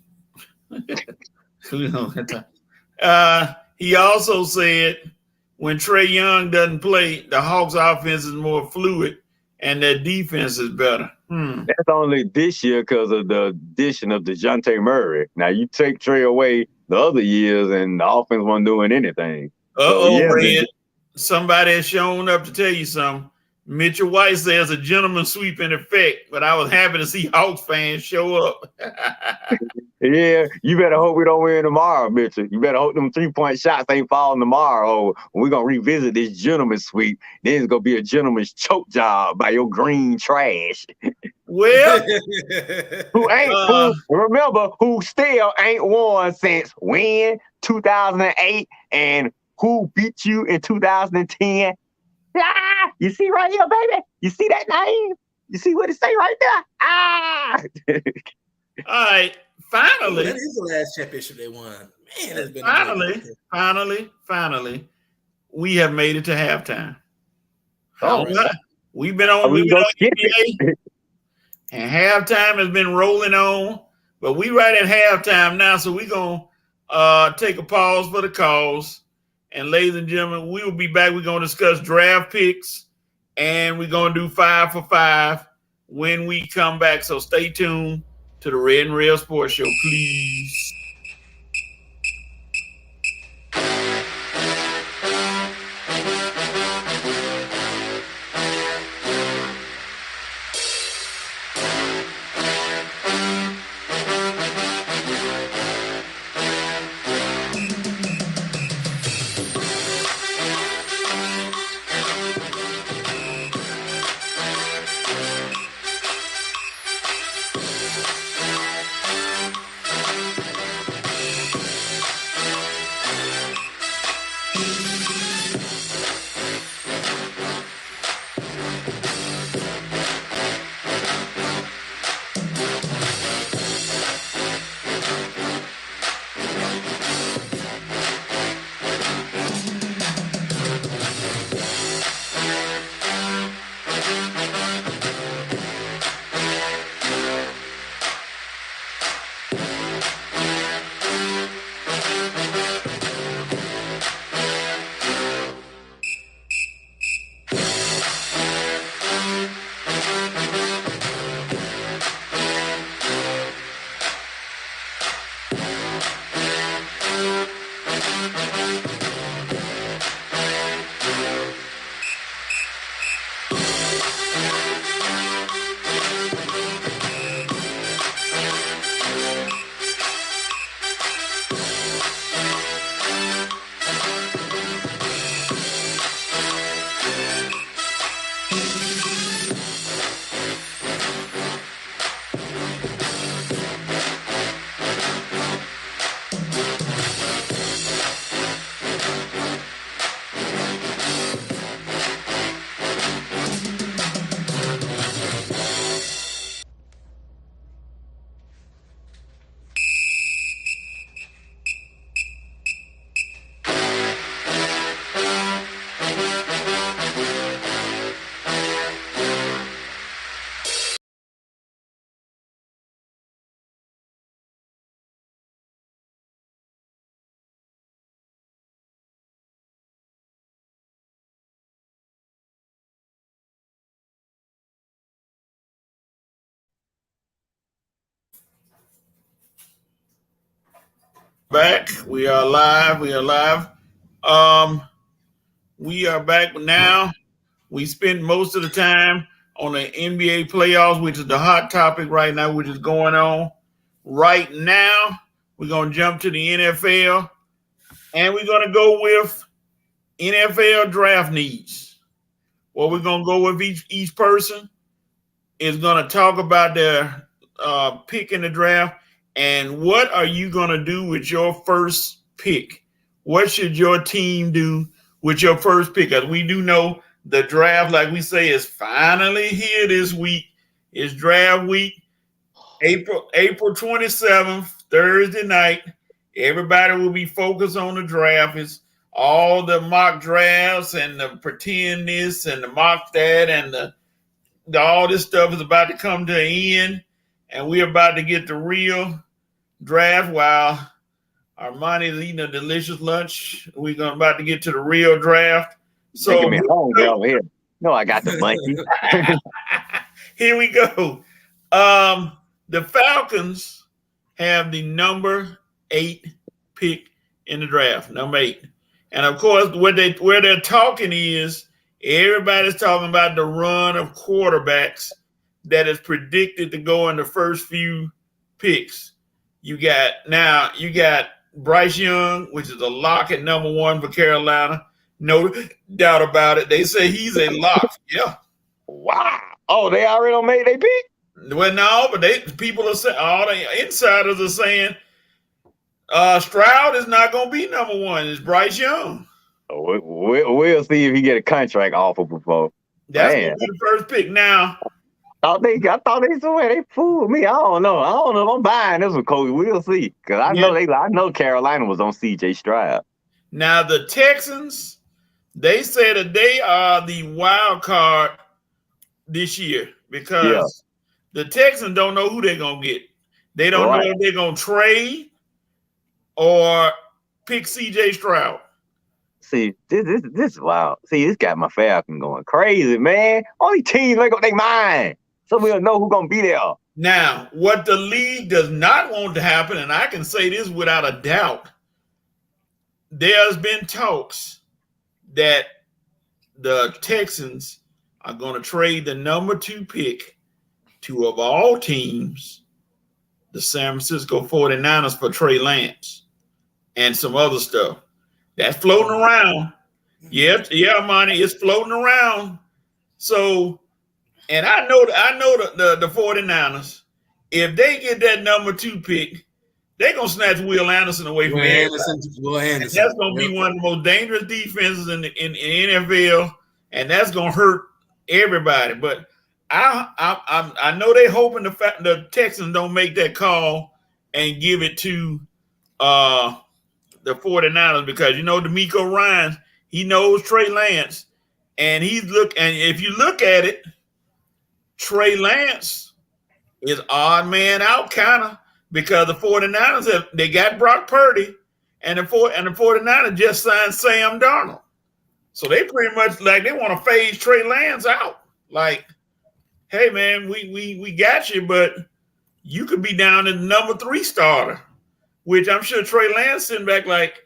He also said when Trey Young doesn't play, the Hawks offense is more fluid and their defense is better. That's only this year because of the addition of DeJounte Murray. Now you take Trey away the other years and the offense wasn't doing anything. Red. Somebody has shown up to tell you something. Mitchell White says a gentleman sweep in effect, but I was happy to see Hawks fans show up. Yeah, you better hope we don't win tomorrow, Mitchell. You better hope them 3-point shots ain't falling tomorrow. We're going to revisit this gentleman sweep. Then it's going to be a gentleman's choke job by your green trash. Well, who still ain't won since when? 2008, and who beat you in 2010? Ah, you see right here, baby? You see that name? You see what it say right there? Ah! All right, finally. That is the last championship they won. Man, that's been finally, we have made it to halftime. We've been on NBA, and halftime has been rolling on, but we right at halftime now, so we're going to take a pause for the cause. And ladies and gentlemen, we will be back. We're going to discuss draft picks, and we're going to do 5 for 5 when we come back. So stay tuned to the Red and Rail Sports Show, please. Back. We are live. We are live. Um, we are back now. We spent most of the time on the NBA playoffs, which is the hot topic right now, which is going on right now. We're gonna jump to the NFL, and we're gonna go with NFL draft needs. What we're gonna go with each person is gonna talk about their pick in the draft and what are you gonna do with your first pick. What should your team do with your first pick? As we do know, the draft, like we say, is finally here this week. It's draft week, April 27th, Thursday night. Everybody will be focused on the draft. It's all the mock drafts and the pretend this and the mock that and all this stuff is about to come to an end, and we're about to get the real draft while Armani is eating a delicious lunch. We're about to get to the real draft. So making me hungry over here. No, I got the monkey. Here we go. The Falcons have the number 8 pick in the draft, number 8. And of course, where they're talking is everybody's talking about the run of quarterbacks that is predicted to go in the first few picks. You got Bryce Young, which is a lock at number 1 for Carolina. No doubt about it. They say he's a lock. Yeah. Wow. Oh, they already made their pick? Well, no, but people are saying, all the insiders are saying Stroud is not going to be number 1. It's Bryce Young. We'll see if he get a contract offer before. That's going to be the first pick. Now, I thought they fooled me. I don't know if I'm buying this one, Coach. We'll see. Because I know Carolina was on CJ Stroud. Now the Texans, they say that they are the wild card this year because the Texans don't know who they're gonna get. They don't know if they're gonna trade or pick CJ Stroud. See, this is wild. See, this got my Falcon going crazy, man. All these teams make up their mind. So we'll know who's gonna be there. Now, what the league does not want to happen, and I can say this without a doubt, there's been talks that the Texans are going to trade the number 2 pick to, of all teams, the San Francisco 49ers for Trey Lance and some other stuff. That's floating around. Yeah, Armani, it's floating around. So, and I know the 49ers, if they get that number 2 pick, they're going to snatch Will Anderson away from Anderson. That's going to be one of the most dangerous defenses in the NFL, and that's going to hurt everybody. But I know they're hoping the Texans don't make that call and give it to the 49ers because, DeMeco Ryans, he knows Trey Lance, and if you look at it, Trey Lance is odd man out kind of, because the 49ers they got Brock Purdy, and the 49ers just signed Sam Darnold. So they pretty much they want to phase Trey Lance out. Like, hey man, we got you, but you could be down in the number 3 starter, which I'm sure Trey Lance sitting back like,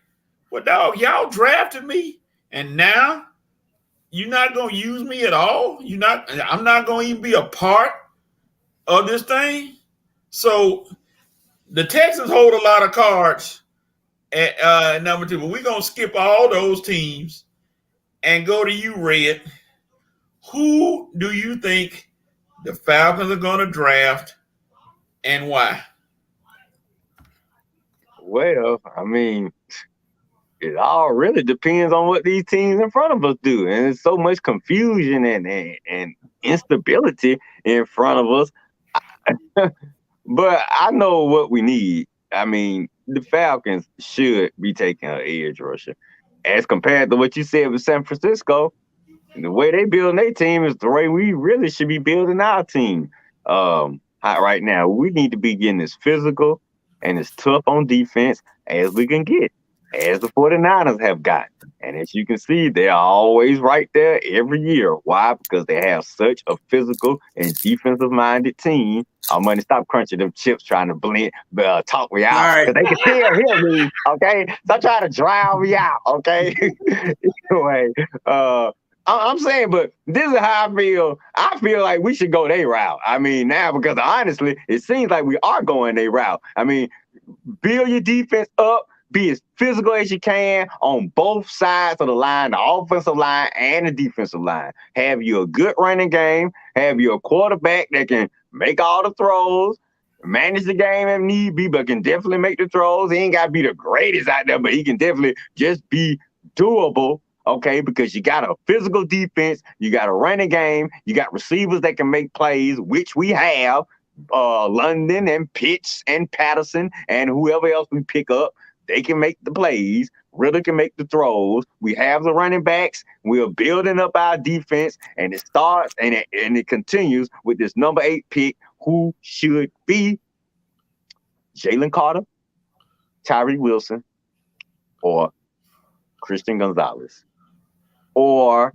well, dog, y'all drafted me, and now you're not gonna use me at all. I'm not gonna even be a part of this thing. So the Texans hold a lot of cards at number 2, but we're going to skip all those teams and go to you, Red. Who do you think the Falcons are going to draft and why? Well, I mean, it all really depends on what these teams in front of us do. And there's so much confusion and instability in front of us. But I know what we need. I mean, the Falcons should be taking an edge rusher. As compared to what you said with San Francisco, the way they build their team is the way we really should be building our team. Right now, we need to be getting as physical and as tough on defense as we can get. as the 49ers have gotten. And as you can see, they're always right there every year. Why? Because they have such a physical and defensive-minded team. I'm going to stop crunching them chips trying to talk me out. All right. Because they can still hear me, okay? Stop trying to drown me out, okay? Anyway, I'm saying, but this is how I feel. I feel like we should go their route. I mean, now, because honestly, it seems like we are going their route. I mean, build your defense up, be as physical as you can on both sides of the line, the offensive line and the defensive line. Have you a good running game, have you a quarterback that can make all the throws, manage the game if need be, but can definitely make the throws. He ain't got to be the greatest out there, but he can definitely just be doable. Okay, because you got a physical defense, you got a running game, you got receivers that can make plays, which we have. London and Pitts and Patterson and whoever else we pick up, they can make the plays. Ritter can make the throws. We have the running backs. We are building up our defense, and it starts and it continues with this number 8 pick, who should be Jalen Carter, Tyree Wilson, or Christian Gonzalez, or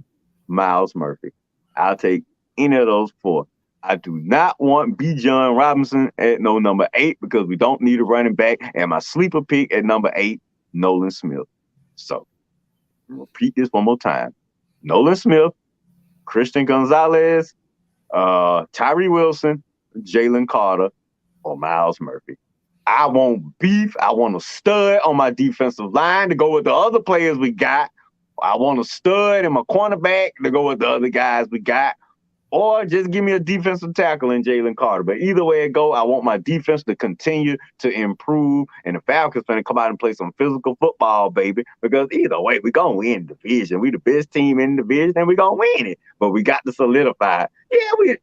Miles Murphy. I'll take any of those 4. I do not want Bijan Robinson at number 8 because we don't need a running back. And my sleeper pick at number 8, Nolan Smith. So, repeat this one more time. Nolan Smith, Christian Gonzalez, Tyree Wilson, Jalen Carter, or Miles Murphy. I want beef. I want a stud on my defensive line to go with the other players we got. I want a stud in my cornerback to go with the other guys we got. Or just give me a defensive tackle in Jalen Carter. But either way it go, I want my defense to continue to improve. And the Falcons going to come out and play some physical football, baby. Because either way, we're going to win the division. We the best team in the division, and we're going to win it. But we got to solidify. Yeah,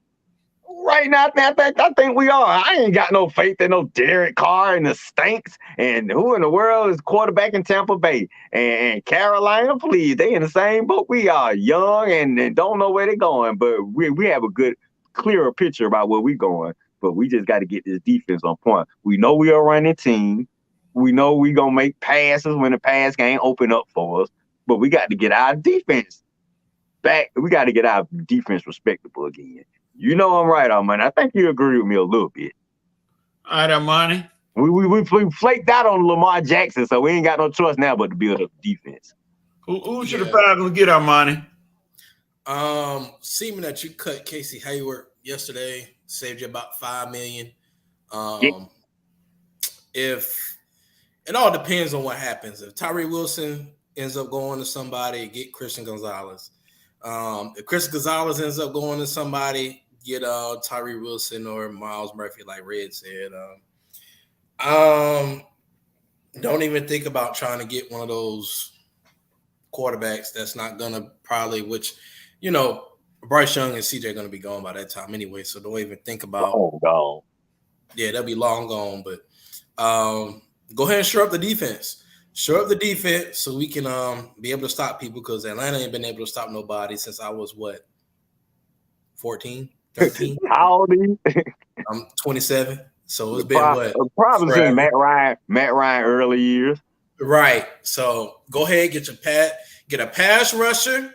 right now, I think we are. I ain't got no faith in no Derek Carr and the Stanks. And who in the world is quarterback in Tampa Bay? And Carolina, please. They in the same boat we are. Young and don't know where they're going. But we have a good, clearer picture about where we're going. But we just got to get this defense on point. We know we are a running team. We know we're going to make passes when the pass game open up for us. But we got to get our defense back. We got to get our defense respectable again. You know I'm right, Armani. I think you agree with me a little bit. All right, Armani. We flaked out on Lamar Jackson, so we ain't got no choice now but to build up defense. Who should the Falcons get, Armani? Seeming that you cut Casey Hayward yesterday, saved you about $5 million. If it all depends on what happens. If Tyree Wilson ends up going to somebody, get Christian Gonzalez. If Christian Gonzalez ends up going to somebody, get Tyree Wilson or Miles Murphy, like Red said. Don't even think about trying to get one of those quarterbacks that's not gonna probably, which Bryce Young and CJ are gonna be gone by that time anyway. So don't even think about. Oh, gone. Yeah, they'll be long gone. But go ahead and shore up the defense. Shore up the defense so we can be able to stop people, because Atlanta ain't been able to stop nobody since I was 14, 13. How old are you? I'm 27. So it's been probably since Matt Ryan early years. Right. So go ahead, get a pass rusher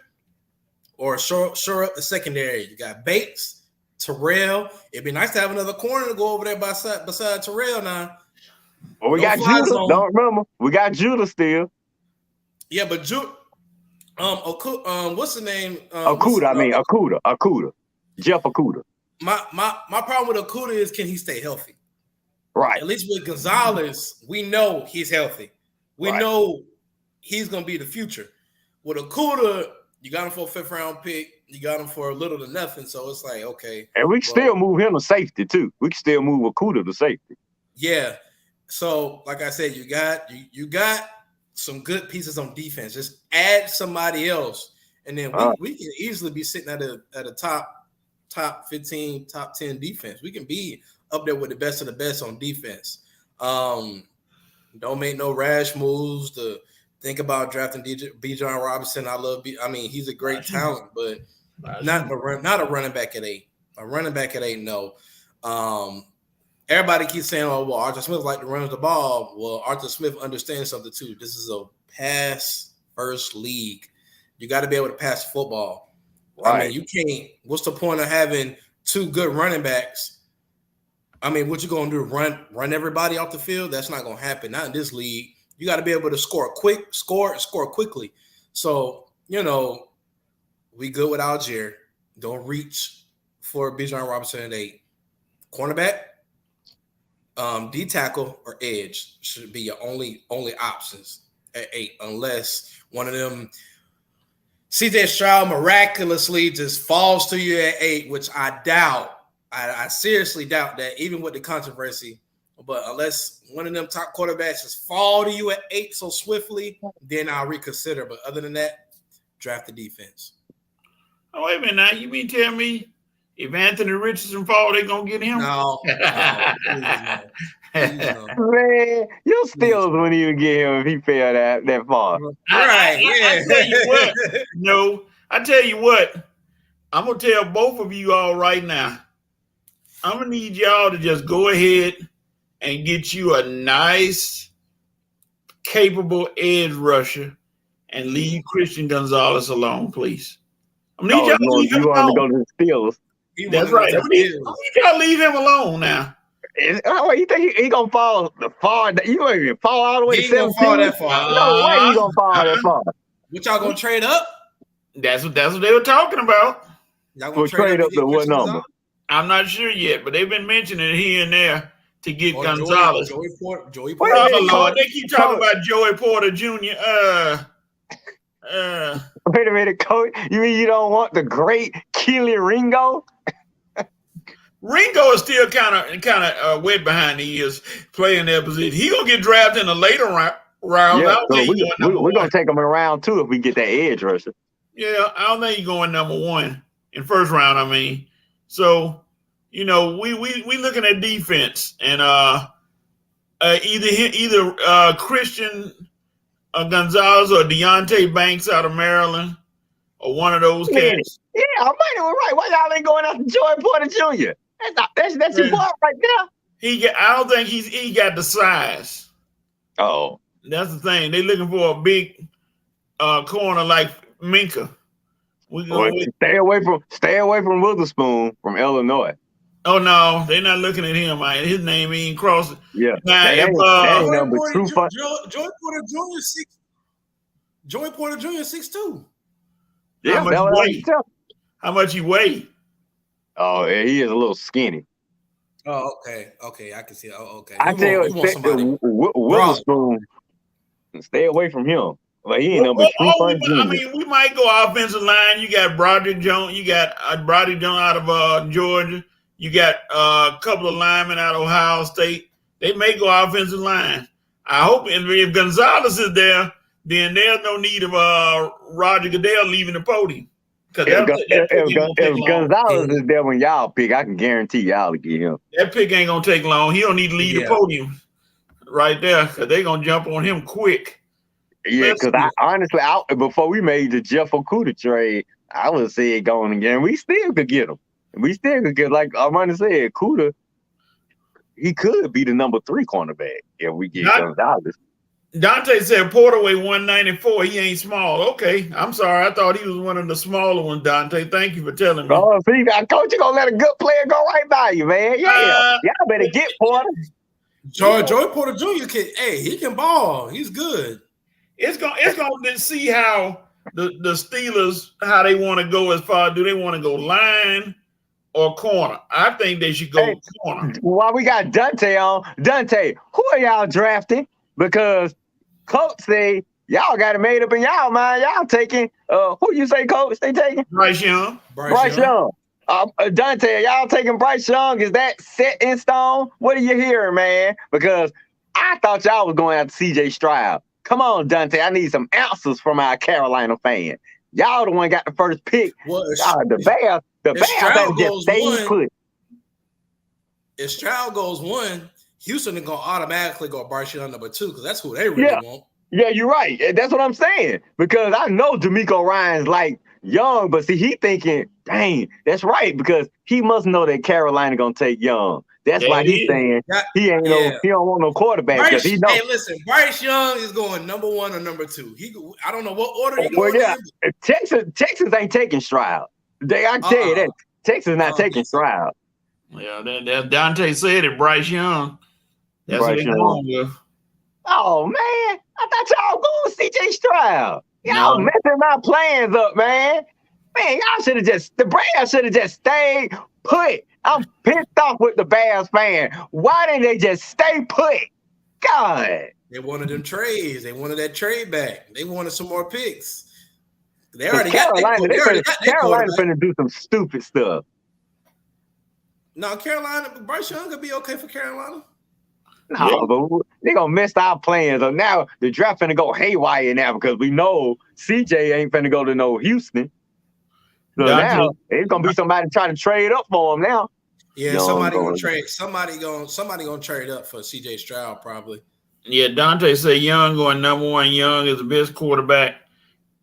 or shore up the secondary. You got Bates, Terrell. It'd be nice to have another corner to go over there beside Terrell now. Well, we got Judah. Don't remember. We got Judah still. Yeah, but what's the name? Okudah. Jeff Okudah. My problem with Okudah is, can he stay healthy? Right. At least with Gonzalez, we know he's healthy. We know he's going to be the future. With Okudah, you got him for a 5th round pick. You got him for a little to nothing. So it's like, okay. And we can still move him to safety too. We can still move Okudah to safety. Yeah. So like I said, you got some good pieces on defense. Just add somebody else, and then we can easily be sitting at a top 15, top 10 defense. We can be up there with the best of the best on defense. Don't make no rash moves to think about drafting Bijan Robinson. He's a great talent, but not a running back at 8. A running back at 8, no. everybody keeps saying, "Oh, well, Arthur Smith like to run the ball." Well, Arthur Smith understands something too. This is a pass first league. You got to be able to pass football. Right. I mean, you can't. What's the point of having two good running backs? I mean, what you gonna do? Run everybody off the field? That's not gonna happen. Not in this league. You got to be able to score quickly. So we good with Algier. Don't reach for Bijan Robinson at 8. Cornerback, D tackle or edge should be your only options at 8, unless one of them CJ Stroud miraculously just falls to you at 8, which I doubt. I seriously doubt that, even with the controversy. But unless one of them top quarterbacks just fall to you at 8 so swiftly, then I'll reconsider. But other than that, draft the defense. Oh, wait a minute now. You mean tell me if Anthony Richardson fall, they gonna get him? No, please no. Man, your Steelers wouldn't even get him if he fell that far. Right, I tell you what. No, I tell you what. I'm gonna tell both of you all right now. I'm gonna need y'all to just go ahead and get you a nice, capable edge rusher and leave Christian Gonzalez alone, please. I'm gonna need y'all to leave him alone. You want to go to the Steelers? That's right. I need y'all to leave him alone now. You think he gonna fall far? You ain't even fall all the way to 17? He ain't gonna fall that far. No way he gonna fall that far. What y'all gonna trade up? That's what they were talking about. Y'all gonna trade up to what number? I'm not sure yet, but they've been mentioning it here and there to get Gonzalez. Joey Porter. Oh, Lord, they keep talking about Joey Porter Jr. Wait a minute, Coach. You mean you don't want the great Keely Ringo? Ringo is still kind of wet behind the ears playing that position. He gonna get drafted in a later round. Yeah, we're gonna take him in round 2 if we get that edge rusher. Yeah, I don't think he's going number 1 in first round. I mean, so we looking at defense and either Christian Gonzalez or Deontay Banks out of Maryland or one of those cats. Yeah, I might have right. Why y'all ain't going after Joey Porter Jr.? That's your boy right there. I don't think he got the size. Oh, that's the thing. They looking for a big corner like Minka. Stay away from Witherspoon from Illinois. Oh no, they're not looking at him. His name ain't crossing. Yeah. Now, Joey Porter Jr. 6'2". Yeah, how much he weigh? Oh, yeah, he is a little skinny. Oh, okay, I can see. Oh, okay. I tell you, Witherspoon, stay away from him. Like he ain't number 3. I mean, we might go offensive line. You got Broderick Jones. You got Broderick Jones out of Georgia. You got a couple of linemen out of Ohio State. They may go offensive line. I hope if Gonzalez is there, then there's no need of Roger Goodell leaving the podium. If Gonzalez is there when y'all pick, I can guarantee y'all to get him. That pick ain't gonna take long. He don't need to leave the podium right there because they're gonna jump on him quick. Yeah, because honestly, before we made the Jeff Okudah trade, I would say it going again. We still could get him. We still could get, like Armani said, Okudah. He could be the number 3 cornerback if we get Gonzalez. Dante said Porter weigh 194. He ain't small. Okay, I'm sorry. I thought he was one of the smaller ones, Dante. Thank you for telling me. Oh, see, Coach, you gonna let a good player go right by you, man. Yeah, y'all better get Porter. Joey Porter Jr. he can ball. He's good. It's gonna see how the Steelers, how they want to go as far. Do they want to go line or corner? I think they should go corner. While we got Dante on, Dante, who are y'all drafting? Because Coach say y'all got it made up in y'all mind. Y'all taking who you say, Coach? They taking Bryce Young. Bryce Young. Dante, y'all taking Bryce Young? Is that set in stone? What are you hearing, man? Because I thought y'all was going after CJ Stroud. Come on, Dante. I need some answers from our Carolina fan. Y'all the one got the first pick. Well, the Bears had to just stay put. If Stroud goes 1, Houston is going to automatically go Bryce Young number 2 because that's who they really want. Yeah, you're right. That's what I'm saying. Because I know D'Amico Ryan's like Young, but see, he thinking, dang, that's right, because he must know that Carolina going to take Young. That's why he's saying he ain't he don't want no quarterback because he know. Hey, listen, Bryce Young is going number 1 or number 2. I don't know what order he going in. Texas ain't taking Stroud. I tell you that Texas not taking Stroud. Yeah, that Dante said it. Bryce Young. That's what they're going with. Oh man, I thought y'all going with CJ Stroud. Y'all messing my plans up, man. Man, y'all should have the Bears should have just stayed put. I'm pissed off with the Bears fan. Why didn't they just stay put? God. They wanted them trades. They wanted that trade back. They wanted some more picks. They already got Carolina finna do some stupid stuff. No, Carolina, Bryce Young could be okay for Carolina. No, but they gonna mess our plans up. Now the draft finna go haywire now because we know CJ ain't finna go to no Houston. So now it's gonna be somebody trying to trade up for him now. Yeah, somebody gonna trade up for CJ Stroud probably. Yeah, Dante said Young going number 1. Young is the best quarterback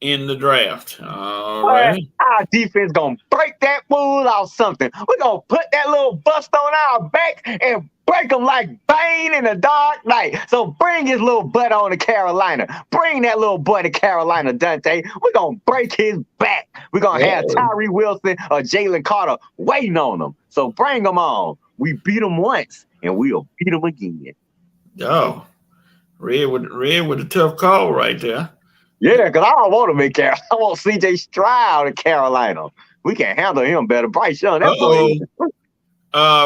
in the draft. All right. Our defense gonna break that fool off something. We're gonna put that little bust on our back and break him like Bane in the Dark Knight. So bring his little butt on to Carolina. Bring that little boy to Carolina, Dante. We're gonna break his back. We're gonna have Tyree Wilson or Jalen Carter waiting on him. So bring them on. We beat them once and we'll beat them again. Oh, Red with a tough call right there. Yeah, because I don't want him in Carolina. I want CJ Stroud in Carolina. We can handle him better. Bryce Young, that boy.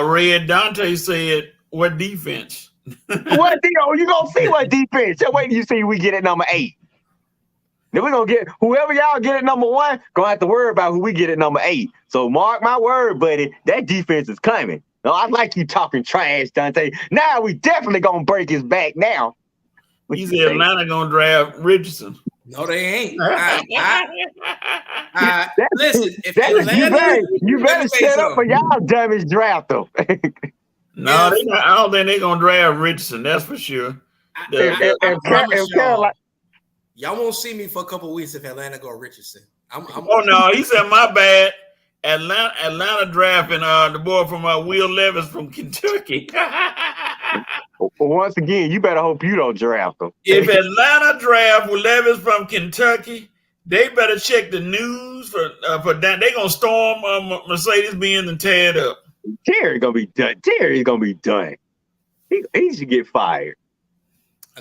Red Dante said, what defense? What deal? You gonna see what defense. Just wait till you see we get at number 8. Then we're gonna get whoever y'all get at number 1, gonna have to worry about who we get at number 8. So mark my word, buddy, that defense is coming. No, I like you talking trash, Dante. Now we definitely gonna break his back now. He said Atlanta gonna draft Richardson. No, they ain't. Listen, if Atlanta, you better set up for y'all dummies draft them. No, I don't think they're gonna draft Richardson. That's for sure. Y'all won't see me for a couple of weeks if Atlanta go Richardson. Oh no, he said my bad. Atlanta drafting the boy from Will Levis from Kentucky. Once again, you better hope you don't draft them. If Atlanta draft Will Levis from Kentucky, they better check the news for that. They're gonna storm Mercedes-Benz and tear it up. Terry's gonna be done. Terry's gonna be done. He should get fired.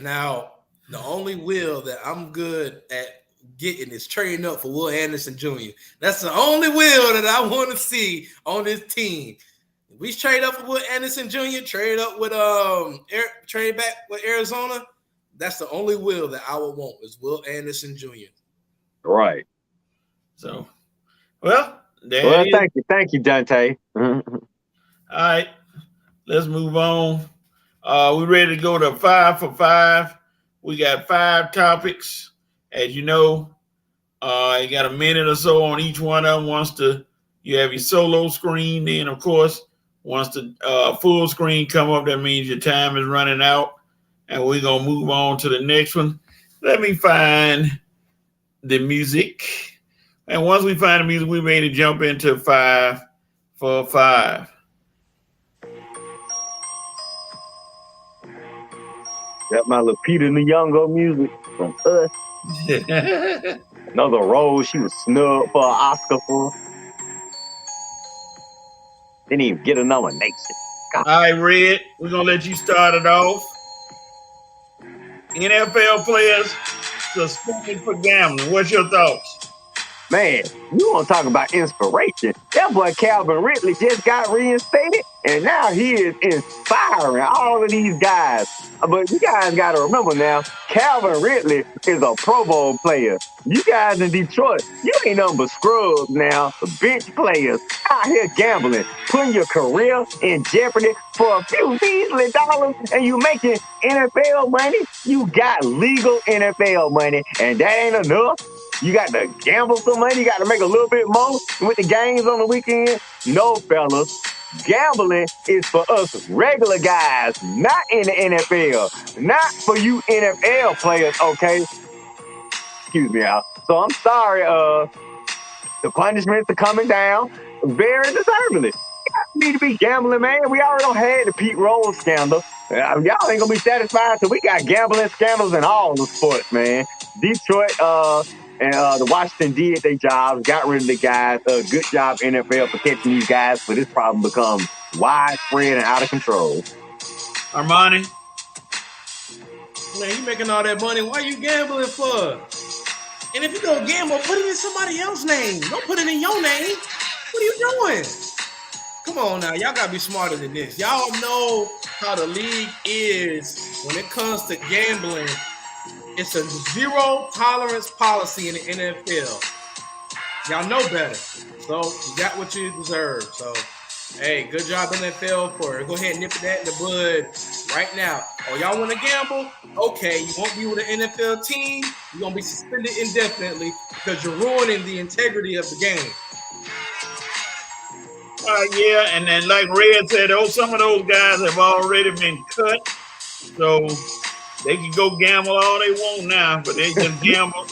Now, the only will that I'm good at getting is trading up for Will Anderson Jr. That's the only will that I want to see on this team. If we trade up for Will Anderson Jr., trade up with trade back with Arizona, that's the only will that I would want is Will Anderson Jr. Right. So, thank you, Dante. All right, let's move on. We ready to go to 5 for 5. We got 5 topics. As you know, you got a minute or so on each one of them. You have your solo screen, then of course, once the full screen come up, that means your time is running out, and we're gonna move on to the next one. Let me find the music, and once we find the music, we're ready to jump into 5 for 5. Got my Lupita Nyong'o music from Us. Another role she was snubbed for an Oscar for. Didn't even get a nomination. God. All right, Red, we're going to let you start it off. NFL players suspended for gambling. What's your thoughts? Man, you want to talk about inspiration. That boy Calvin Ridley just got reinstated, and now he is inspiring all of these guys. But you guys got to remember now, Calvin Ridley is a Pro Bowl player. You guys in Detroit, you ain't nothing but scrubs now, bench players out here gambling, putting your career in jeopardy for a few measly dollars, and you making NFL money. You got legal NFL money, and that ain't enough. You got to gamble some money. You got to make a little bit more with the games on the weekend. No, fellas. Gambling is for us regular guys, not in the NFL. Not for you NFL players, okay? Excuse me, y'all. So I'm sorry, the punishments are coming down very deservedly. need to be gambling, man. We already done had the Pete Rose scandal. Y'all ain't gonna be satisfied till we got gambling scandals in all the sports, man. Detroit and the Washington did their jobs, got rid of the guys. Good job, NFL, for catching these guys, but this problem becomes widespread and out of control. Armani, Man, you making all that money. Why you gambling for? And if you go gamble, put it in somebody else's name. Don't put it in your name. What are you doing? Come on now. Y'all got to be smarter than this. Y'all know how the league is when it comes to gambling. It's a zero tolerance policy in the NFL. Y'all know better. So you got what you deserve. So, hey, good job NFL for it. Go ahead and nip that in the bud right now. Oh, y'all want to gamble? Okay, you won't be with an NFL team. You're going to be suspended indefinitely because you're ruining the integrity of the game. yeah, and then like Red said, some of those guys have already been cut, so they can go gamble all they want now, but they just gamble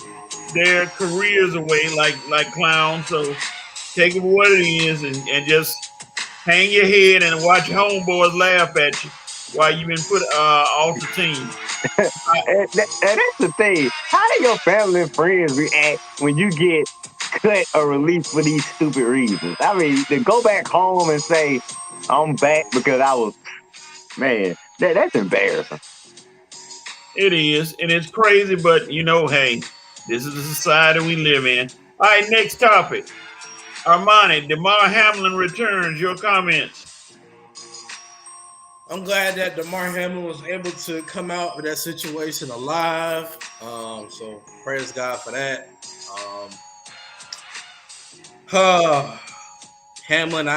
their careers away like clowns. So take it for what it is and just hang your head and watch your homeboys laugh at you while you've been put off the team. And that's the thing. How do your family and friends react when you get cut or released for these stupid reasons? I mean, to go back home and say, I'm back because I was, man, that's embarrassing. It is, and it's crazy, but hey, this is the society we live in. All right, next topic. Armani, DeMar Hamlin returns. Your comments. I'm glad that DeMar Hamlin was able to come out of that situation alive. So praise God for that. Hamlin,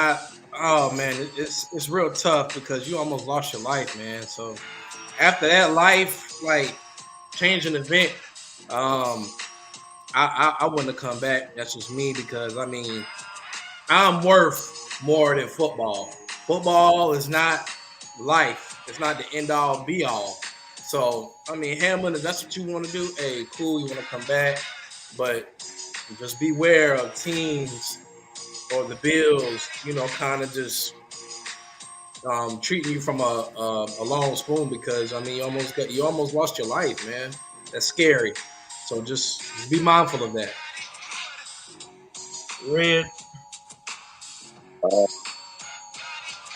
it's real tough because you almost lost your life, man. So after that life, like changing event, I wouldn't have come back. That's just me because I'm worth more than football. Football is not life. It's not the end all be all. So Hamlin, if that's what you want to do, hey, cool, you want to come back, but just beware of teams or the Bills, kind of just treating you from a long spoon because you almost lost your life, man. That's scary. So just be mindful of that. Red.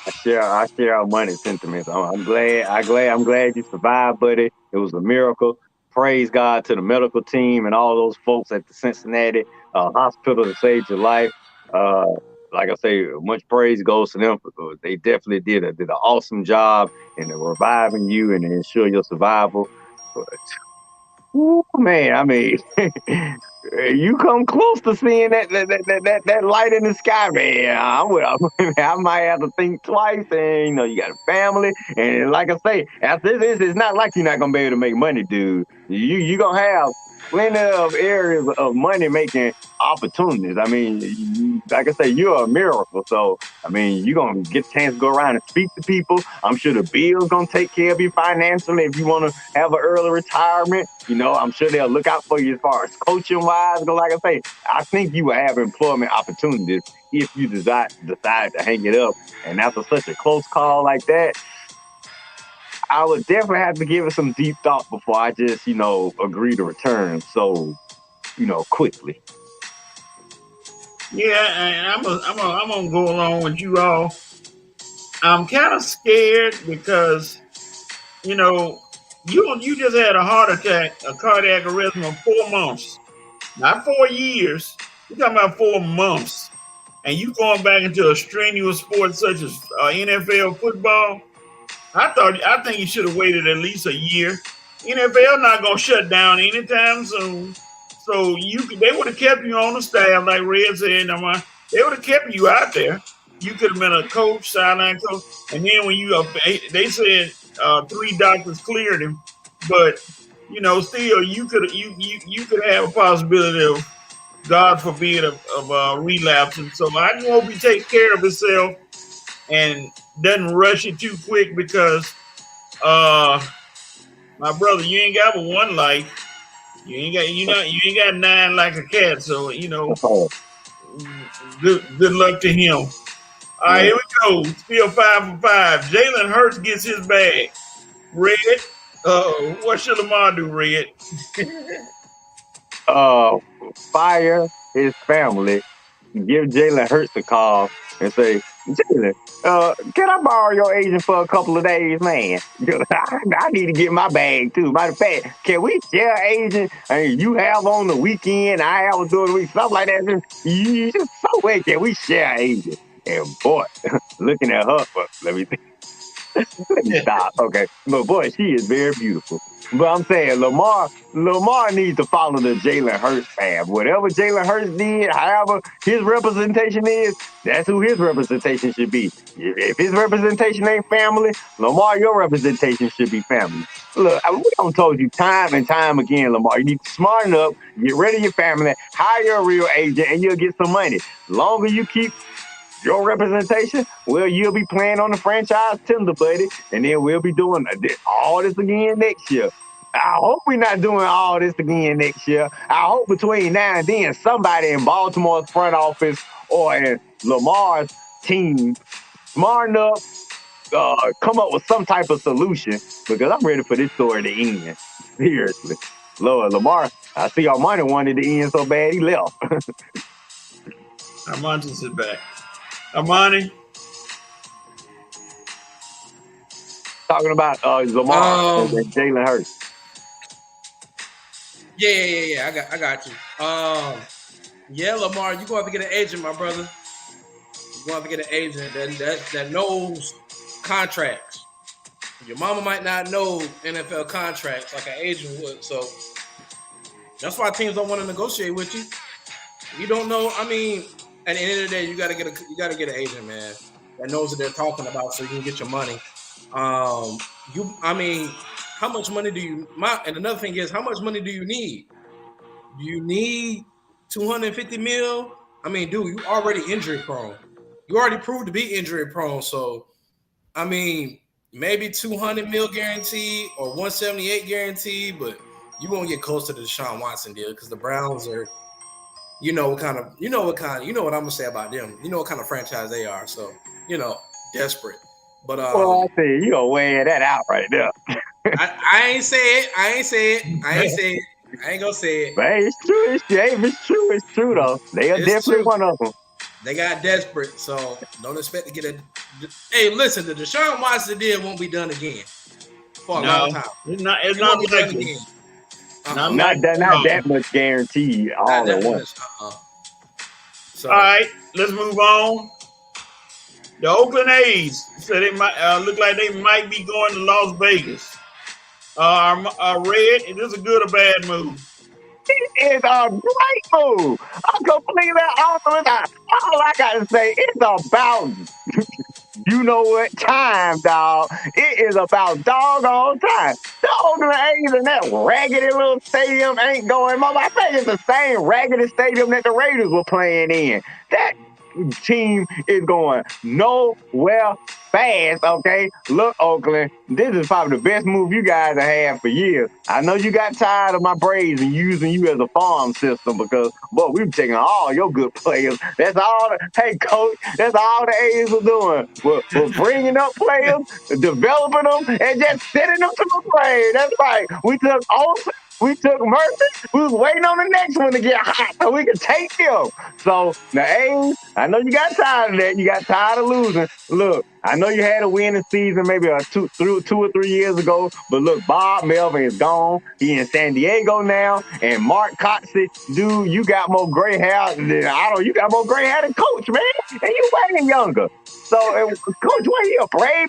I share our money sentiments. I'm glad you survived, buddy. It was a miracle. Praise God to the medical team and all those folks at the Cincinnati hospital that saved your life. Like I say, much praise goes to them because they definitely did an awesome job in reviving you and ensure your survival. But, man, you come close to seeing that light in the sky, man. I might have to think twice. And you got a family, and like I say, after this, it's not like you're not gonna be able to make money, dude. You gonna have plenty of areas of money making opportunities. Like I say, you're a miracle. So you're gonna get a chance to go around and speak to people. I'm sure the Bills gonna take care of you financially if you want to have an early retirement. I'm sure they'll look out for you as far as coaching wise. But like I say, I think you will have employment opportunities if you decide to hang it up. And after such a close call like that, I would definitely have to give it some deep thought before I just, agree to return so, quickly. Yeah, and I'm gonna go along with you all. I'm kind of scared because, you just had a heart attack, a cardiac arrest for 4 months, not 4 years. You're talking about 4 months, and you going back into a strenuous sport such as NFL football. I think you should have waited at least a year. NFL not gonna shut down anytime soon. So they would have kept you on the staff, like Red said. They would have kept you out there. You could have been a coach, sideline coach, and then when they said 3 doctors cleared him, but still you could have a possibility of, God forbid, of relapsing. So I just hope he takes care of himself and doesn't rush it too quick because, my brother, you ain't got but one life. You ain't got 9 like a cat. So good luck to him. All right, here we go. Still 5 for 5. Jalen Hurts gets his bag. Red. What should Lamar do, Red? Fire his family. Give Jalen Hurts a call and say, Jalen, can I borrow your agent for a couple of days, man? I need to get my bag too. Matter of fact, can we share agent? I mean, you have on the weekend, I have during the week, stuff like that. Just so way, can we share agent? And boy, looking at her, but let me stop. Okay, but boy, she is very beautiful. But I'm saying Lamar needs to follow the Jalen Hurts path. Whatever Jalen Hurts did, however his representation is, that's who his representation should be. If his representation ain't family, Lamar, your representation should be family. Look, we don't told you time and time again, Lamar. You need to smarten up, get rid of your family, hire a real agent, and you'll get some money. Longer you keep your representation, well, you'll be playing on the franchise tender, buddy, and then we'll be doing all this again next year. I hope we're not doing all this again next year. I hope between now and then, somebody in Baltimore's front office or in Lamar's team smart enough come up with some type of solution, because I'm ready for this story to end. Seriously. Lord, Lamar, I see Armani wanted to end so bad he left. Armani is back. Armani? Talking about Lamar and Jalen Hurts. Yeah. I got you. Yeah, Lamar, you're going to have to get an agent, my brother. You're going to have to get an agent that knows contracts. Your mama might not know NFL contracts like an agent would, so that's why teams don't want to negotiate with you. You don't know. I mean, at the end of the day, you gotta get an agent, man, that knows what they're talking about, so you can get your money. How much money do you? And another thing is, how much money do you need? Do you need 250 mil? I mean, dude, you already injury prone. You already proved to be injury prone. So, I mean, maybe 200 mil guaranteed or 178 guaranteed, but you won't get close to the Deshaun Watson deal because the Browns are. You know what I'm gonna say about them. You know what kind of franchise they are. So, desperate. But well, I see you gonna weigh that out right there. I ain't say it. I ain't gonna say it. But hey, it's true. It's true though. They are definitely one of them. They got desperate, so don't expect to get a. Hey, listen, the Deshaun Watson deal won't be done again for a long time. It's not done again. Not that much guaranteed all at once. So, all right, let's move on. The Oakland A's said they might look like they might be going to Las Vegas. Red, is this a good or bad move? It is a great move. I'm completely awesome. All I gotta say, it's about you know what time, dog. It is about doggone time. The Oakland A's in that raggedy little stadium ain't going. I think it's the same raggedy stadium that the Raiders were playing in. That team is going nowhere fast, okay? Look, Oakland, this is probably the best move you guys have had for years. I know you got tired of my Braves and using you as a farm system because, boy, we've taken all your good players. That's all, hey, coach, that's all the A's are doing. We're bringing up players, developing them, and just sending them to the grave. That's right. We took Olsen. We took Murphy. We was waiting on the next one to get hot so we could take them. So the A's, I know you got tired of that. You got tired of losing. Look, I know you had a winning season maybe two or 3 years ago, but look, Bob Melvin is gone. He in San Diego now, and Mark Coxey, dude, you got more gray hair than you got more gray hair than Coach, man, and you way younger. So, Coach, was he a Brave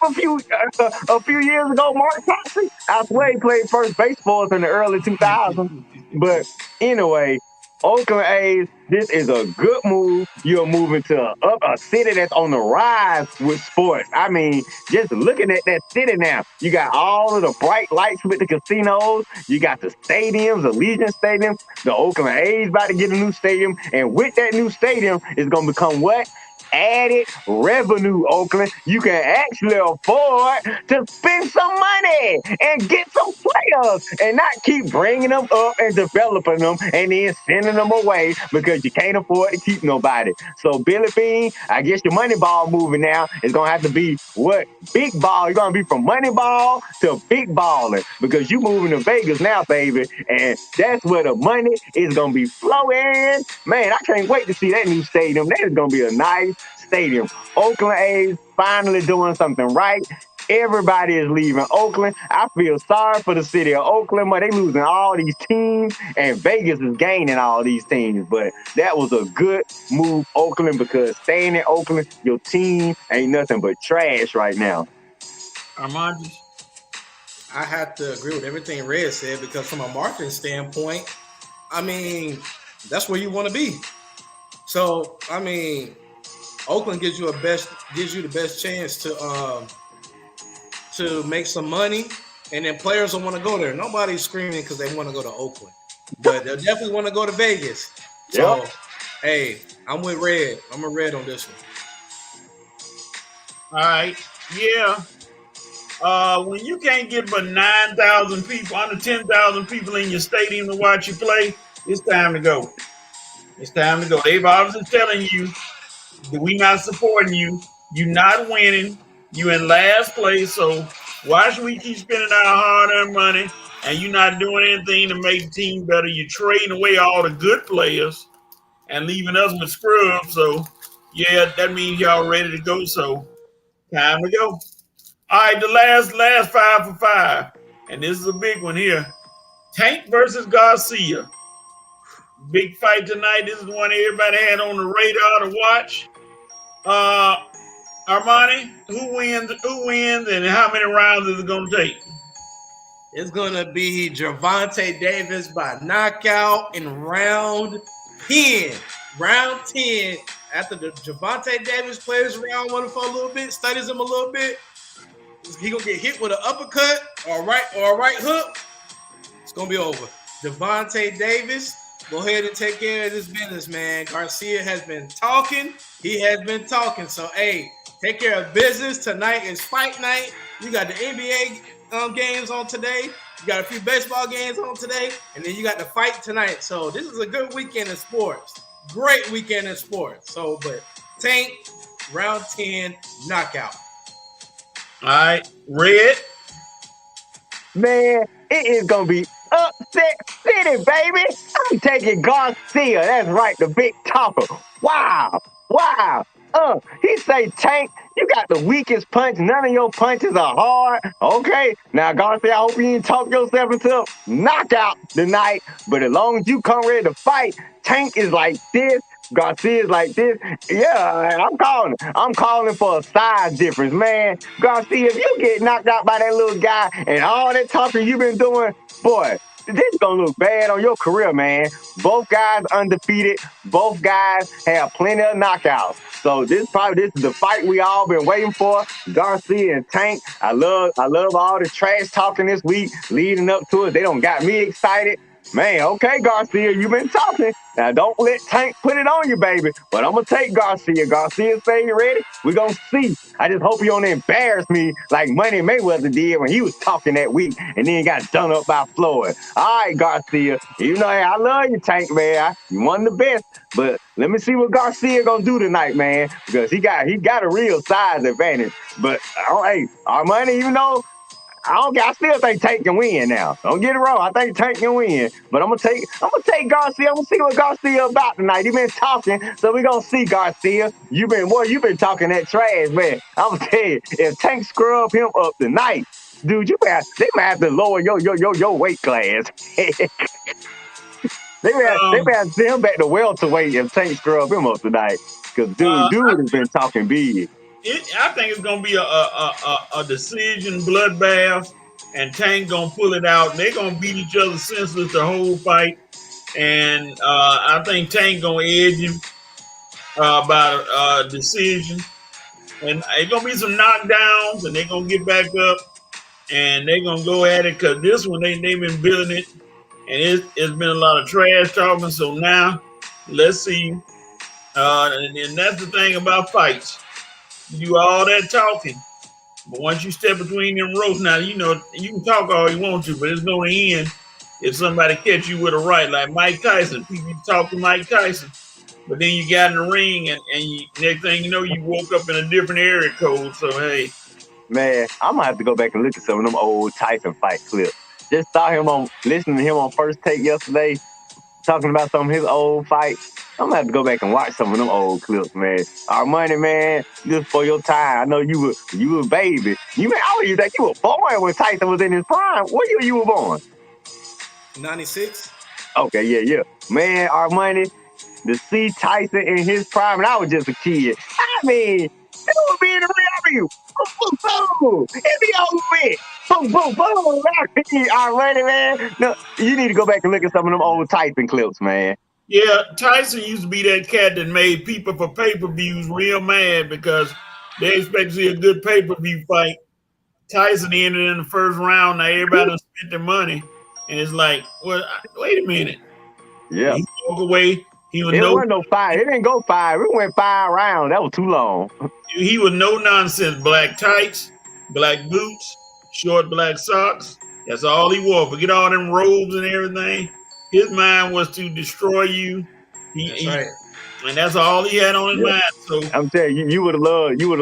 a few years ago, Mark Coxey? I swear he played first base for us in the early 2000s. But anyway, Oakland A's, this is a good move. You're moving to a city that's on the rise with sports. I mean, just looking at that city now, you got all of the bright lights with the casinos. You got the stadiums, the Legion Stadium. The Oakland A's about to get a new stadium. And with that new stadium, it's going to become what? added revenue, Oakland. You can actually afford to spend some money and get some players and not keep bringing them up and developing them and then sending them away because you can't afford to keep nobody. So Billy Bean, I guess your money ball moving now is gonna have to be what? Big ball. You're gonna be from money ball to big balling because you moving to Vegas now, baby, and that's where the money is gonna be flowing. Man, I can't wait to see that new stadium. That is gonna be a nice stadium. Oakland A's finally doing something right. Everybody is leaving Oakland. I feel sorry for the city of Oakland, but they losing all these teams, and Vegas is gaining all these teams. But that was a good move, Oakland, because staying in Oakland, your team ain't nothing but trash right now. Armani? I have to agree with everything Red said because from a marketing standpoint, I mean, that's where you want to be. So, I mean, Oakland gives you the best chance to make some money, and then players don't want to go there. Nobody's screaming because they want to go to Oakland, but they'll definitely want to go to Vegas. So, Yep. Hey, I'm with Red. I'm a Red on this one. All right. Yeah. When you can't get but 9,000 people, under 10,000 people in your stadium to watch you play, it's time to go. It's time to go. They've obviously telling you that we not supporting you. You not winning. You in last place. So why should we keep spending our hard-earned money and you not doing anything to make the team better? You're trading away all the good players and leaving us with scrubs. So yeah, that means y'all ready to go. So time to go. All right, the last 5 for 5. And this is a big one here. Tank versus Garcia. Big fight tonight. This is one everybody had on the radar to watch. Armani, who wins, and how many rounds is it going to take? It's going to be Gervonta Davis by knockout in round 10. Round 10. After the Gervonta Davis plays round one for a little bit, studies him a little bit, he going to get hit with an uppercut or a right hook. It's going to be over. Gervonta Davis, go ahead and take care of this business, man. Garcia has been talking. He has been talking. So, hey, take care of business. Tonight is fight night. You got the NBA games on today. You got a few baseball games on today. And then you got the fight tonight. So, this is a good weekend in sports. Great weekend in sports. So, but Tank, round 10, knockout. All right, Red. Man, it is going to be upset city, baby. I'm taking Garcia. That's right, the big talker. Wow. He say, Tank, you got the weakest punch. None of your punches are hard. Okay. Now, Garcia, I hope you didn't talk yourself into a knockout tonight. But as long as you come ready to fight, Tank is like this. Garcia's like this. Yeah, I'm calling for a size difference, man. Garcia, if you get knocked out by that little guy and all that talking you've been doing, boy, this is going to look bad on your career, man. Both guys undefeated. Both guys have plenty of knockouts. So this is the fight we all been waiting for. Garcia and Tank. I love all the trash talking this week leading up to it. They don't got me excited. Man, okay, Garcia, you been talking. Now, don't let Tank put it on you, baby. But I'm going to take Garcia. Garcia say you ready? We're going to see. I just hope you don't embarrass me like Money Mayweather did when he was talking that week and then got done up by Floyd. All right, Garcia. You know, I love you, Tank, man. You one of the best. But let me see what Garcia going to do tonight, man, because he got a real size advantage. But, all right, Armani, even though I still think Tank can win now. Don't get it wrong. I think Tank can win. But I'm gonna take Garcia. I'm gonna see what Garcia about tonight. He been talking, so we gonna see Garcia. You been talking that trash, man. I'm gonna tell you, if Tank scrub him up tonight, dude, they might have to lower your weight class. they might have to send him back to welterweight if Tank scrub him up tonight. Cause dude has been talking big. I think it's gonna be a decision bloodbath, and Tank gonna pull it out. And they're gonna beat each other senseless the whole fight, and I think Tank gonna edge him by a decision. And it's gonna be some knockdowns, and they're gonna get back up, and they're gonna go at it because this one they've been building it, and it's been a lot of trash talking. So now let's see And that's the thing about fights. You do all that talking, but once you step between them ropes, now you know you can talk all you want to, but it's going to end if somebody catch you with a right, like Mike Tyson. People talk to Mike Tyson, but then you got in the ring, and next thing you know, you woke up in a different area code. So hey, man, I'm gonna have to go back and look at some of them old Tyson fight clips. Just listening to him on First Take yesterday, talking about some of his old fights. I'm gonna have to go back and watch some of them old clips, man. Armani, man, just for your time. I know you were a baby. You may always think you were born when Tyson was in his prime. What year you were born? 96. Okay, yeah. Man, Armani, to see Tyson in his prime, and I was just a kid. I mean, it would be in the rear view. Boom, boom, boom. It be over with. Boom, boom, boom. Already, man. No, you need to go back and look at some of them old Tyson clips, man. yeah, Tyson used to be that cat that made people for pay-per-views real mad because they expect to see a good pay-per-view fight. Tyson ended in the first round. Now everybody done spent their money, and it's like, well, wait a minute. Yeah. He walk away. He was wasn't no 5. It didn't go 5. It went 5 rounds. That was too long. He was no nonsense. Black tights, black boots, short black socks. That's all he wore. Forget all them robes and everything. His mind was to destroy you. That's right. And that's all he had on his mind. So I'm telling you, you would have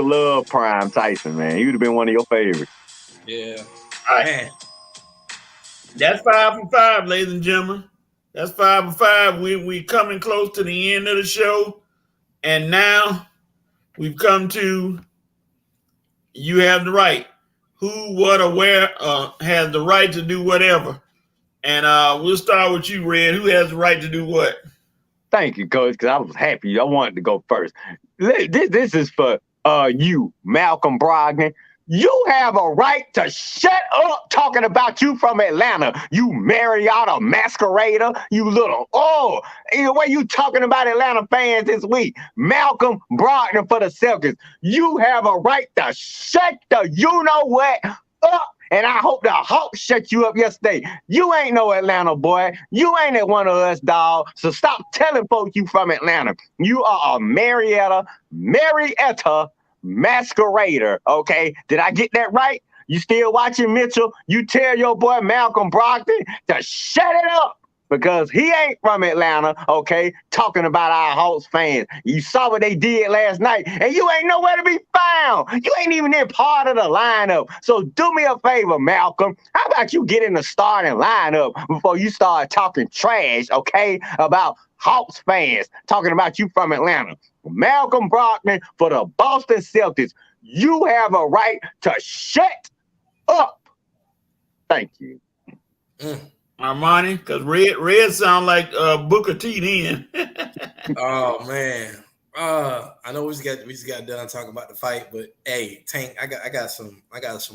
loved Prime Tyson, man. He would have been one of your favorites. Yeah. All right. Man. That's 5 for 5, ladies and gentlemen. That's 5 for 5. We coming close to the end of the show. And now we've come to you have the right. Who, what, or where has the right to do whatever. And we'll start with you, Red. Who has the right to do what? Thank you, Coach, because I was happy. I wanted to go first. This is for you, Malcolm Brogdon. You have a right to shut up talking about you from Atlanta. You Marietta masquerader. You little, the way you talking about Atlanta fans this week. Malcolm Brogdon for the Celtics. You have a right to shut the you-know-what up. And I hope the Hawks shut you up yesterday. You ain't no Atlanta boy. You ain't at one of us, dog. So stop telling folks you from Atlanta. You are a Marietta masquerader, okay? Did I get that right? You still watching Mitchell? You tell your boy Malcolm Brogdon to shut it up because he ain't from Atlanta, okay? Talking about our Hawks fans. You saw what they did last night, and you ain't nowhere to be found. You ain't even in part of the lineup. So do me a favor, Malcolm. How about you get in the starting lineup before you start talking trash, okay, about Hawks fans, talking about you from Atlanta. Malcolm Brogdon for the Boston Celtics. You have a right to shut up. Thank you. Armani, because Red sound like Booker T then. Oh man. I know we just got done talking about the fight, but hey, Tank, I got some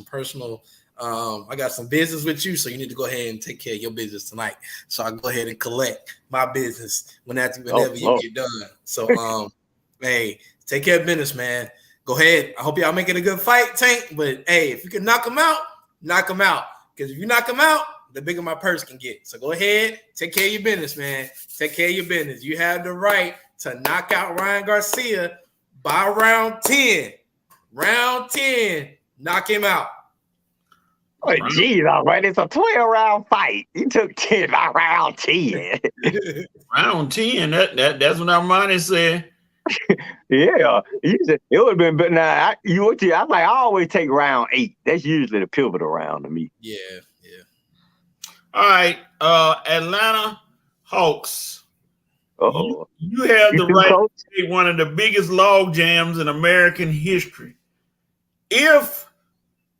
personal I got some business with you, so you need to go ahead and take care of your business tonight. So I'll go ahead and collect my business whenever you get done. So hey, take care of business, man. Go ahead. I hope y'all making a good fight, Tank. But hey, if you can knock him out, knock him out. Because if you knock him out, the bigger my purse can get. So go ahead, take care of your business, man. Take care of your business. You have the right to knock out Ryan Garcia by round 10. Round 10, knock him out. Oh, geez, all right. It's a 12-round fight. You took 10 by round 10. Round 10, that's what Armani said. Yeah, it would have been better. Now, I always take round 8. That's usually the pivotal round to me. Yeah. All right, Atlanta Hawks. Uh-oh. You have the right to take one of the biggest log jams in American history. If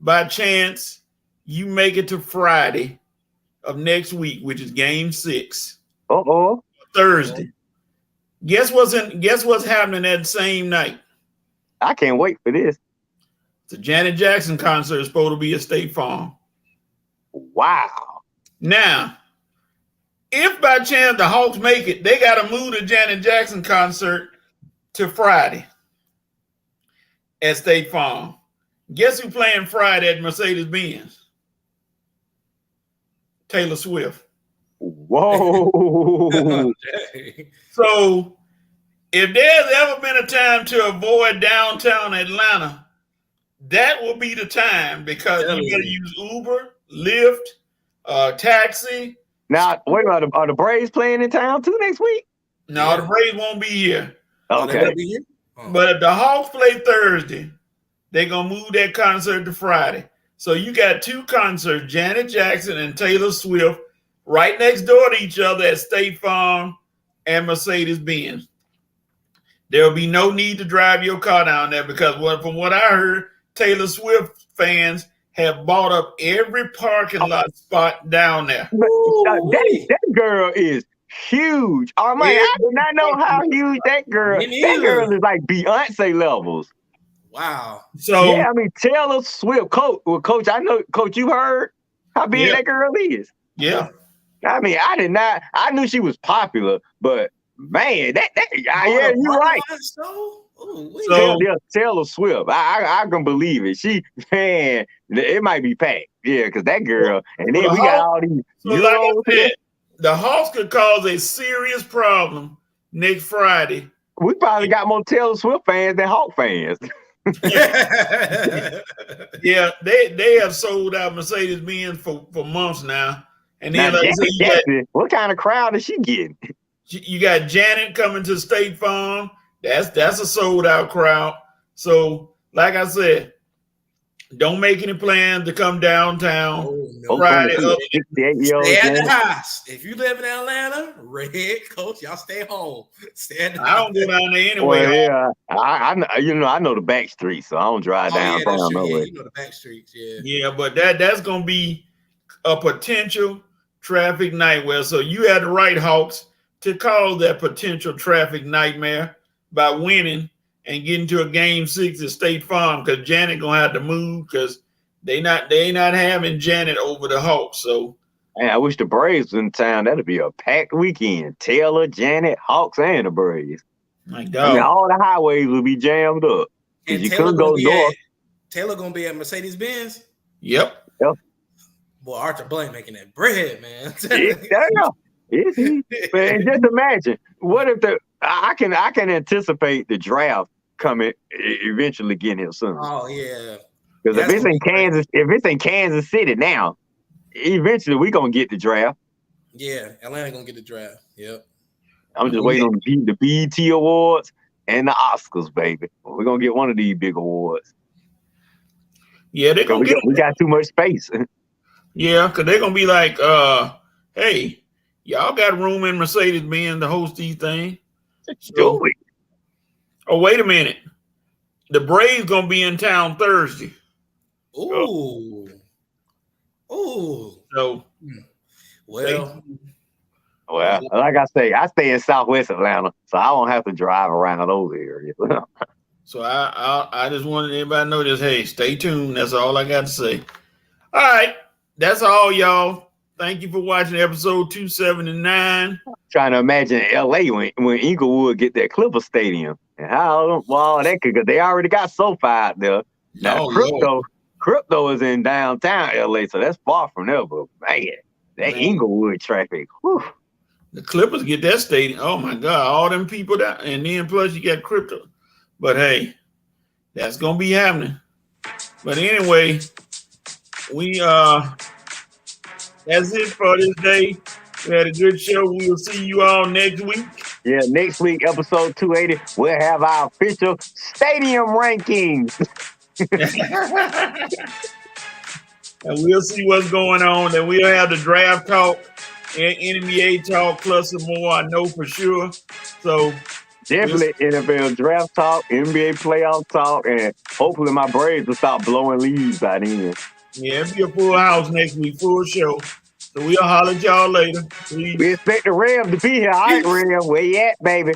by chance you make it to Friday of next week, which is game 6. Thursday. Guess what's happening that same night? I can't wait for this. The Janet Jackson concert is supposed to be at State Farm. Wow. Now, if by chance the Hawks make it, they got to move the Janet Jackson concert to Friday at State Farm. Guess who playing Friday at Mercedes-Benz? Taylor Swift. Whoa. So If there's ever been a time to avoid downtown Atlanta, that will be the time because you got to use Uber, Lyft, taxi. Now, wait a minute. Are the Braves playing in town too next week? No, the Braves won't be here. Okay. But if the Hawks play Thursday, they're going to move that concert to Friday. So you got two concerts, Janet Jackson and Taylor Swift, right next door to each other at State Farm and Mercedes-Benz. There will be no need to drive your car down there because from what I heard, Taylor Swift fans have bought up every parking lot spot down there. That girl is huge. Armani, I do not know how huge that girl is. That girl is like Beyonce levels. Wow. So yeah, I mean Taylor Swift, Coach. I know, Coach. You heard how big that girl is. Yeah. I mean, I knew she was popular, but man, yeah, you're right. So Taylor Swift, I can believe it. It might be packed. Yeah, because that girl, and then we got all these. So like I said, the Hawks could cause a serious problem next Friday. We probably got more Taylor Swift fans than Hawk fans. Yeah, they have sold out Mercedes-Benz for months now. And then what kind of crowd is she getting? You got Janet coming to State Farm. That's a sold out crowd. So, like I said, don't make any plans to come downtown Friday. Stay at the house. If you live in Atlanta, Red Coach, y'all stay home. I don't go down there anyway. Well, yeah, I know the back streets, so I don't drive downtown. Yeah, you know the back streets. Yeah. Yeah, but that's gonna be a potential traffic nightmare. So you had the right, Hawks, to cause that potential traffic nightmare by winning and getting to a game 6 at State Farm because Janet gonna have to move because they not having Janet over the Hawks. So man, I wish the Braves was in town. That'd be a packed weekend. Taylor, Janet, Hawks, and the Braves. My God. I mean, all the highways would be jammed up. And you couldn't go north. Taylor gonna be at Mercedes-Benz. Yep. Boy, Arthur Blank making that bread, man. Man, just imagine what if I can anticipate the draft coming eventually getting here soon. Oh yeah. Because if it's in Kansas City now, eventually we're gonna get the draft. Yeah, Atlanta gonna get the draft. Yep. I'm just waiting on the BET Awards and the Oscars, baby. We're gonna get one of these big awards. Yeah, they're gonna we got too much space. Yeah, because they're gonna be like, hey, y'all got room in Mercedes-Benz to host these things. Do it. Oh, wait a minute. The Braves gonna be in town Thursday. Ooh. So, well, like I say, I stay in Southwest Atlanta, so I don't have to drive around those areas. So I just wanted everybody to know this. Hey, stay tuned. That's all I got to say. All right, that's all, y'all. Thank you for watching episode 279. Trying to imagine LA when Inglewood get that Clipper Stadium and how that could, because they already got SoFi out there. Now crypto is in downtown LA, so that's far from there. But man, that Inglewood traffic. Whew. The Clippers get that stadium. Oh my God, all them people that, and then plus you got crypto. But hey, that's gonna be happening. But anyway, that's it for this day. We had a good show. We will see you all next week. Yeah, next week, episode 280, we'll have our official stadium rankings. And we'll see what's going on. And we'll have the draft talk and NBA talk plus some more, I know for sure. So definitely NFL draft talk, NBA playoff talk, and hopefully my Braves will stop blowing leaves by then. Yeah, it'll be a full house next week, full show. So we'll holler at y'all later. Please. We expect the Rams to be here. All right, Rams, where you at, baby?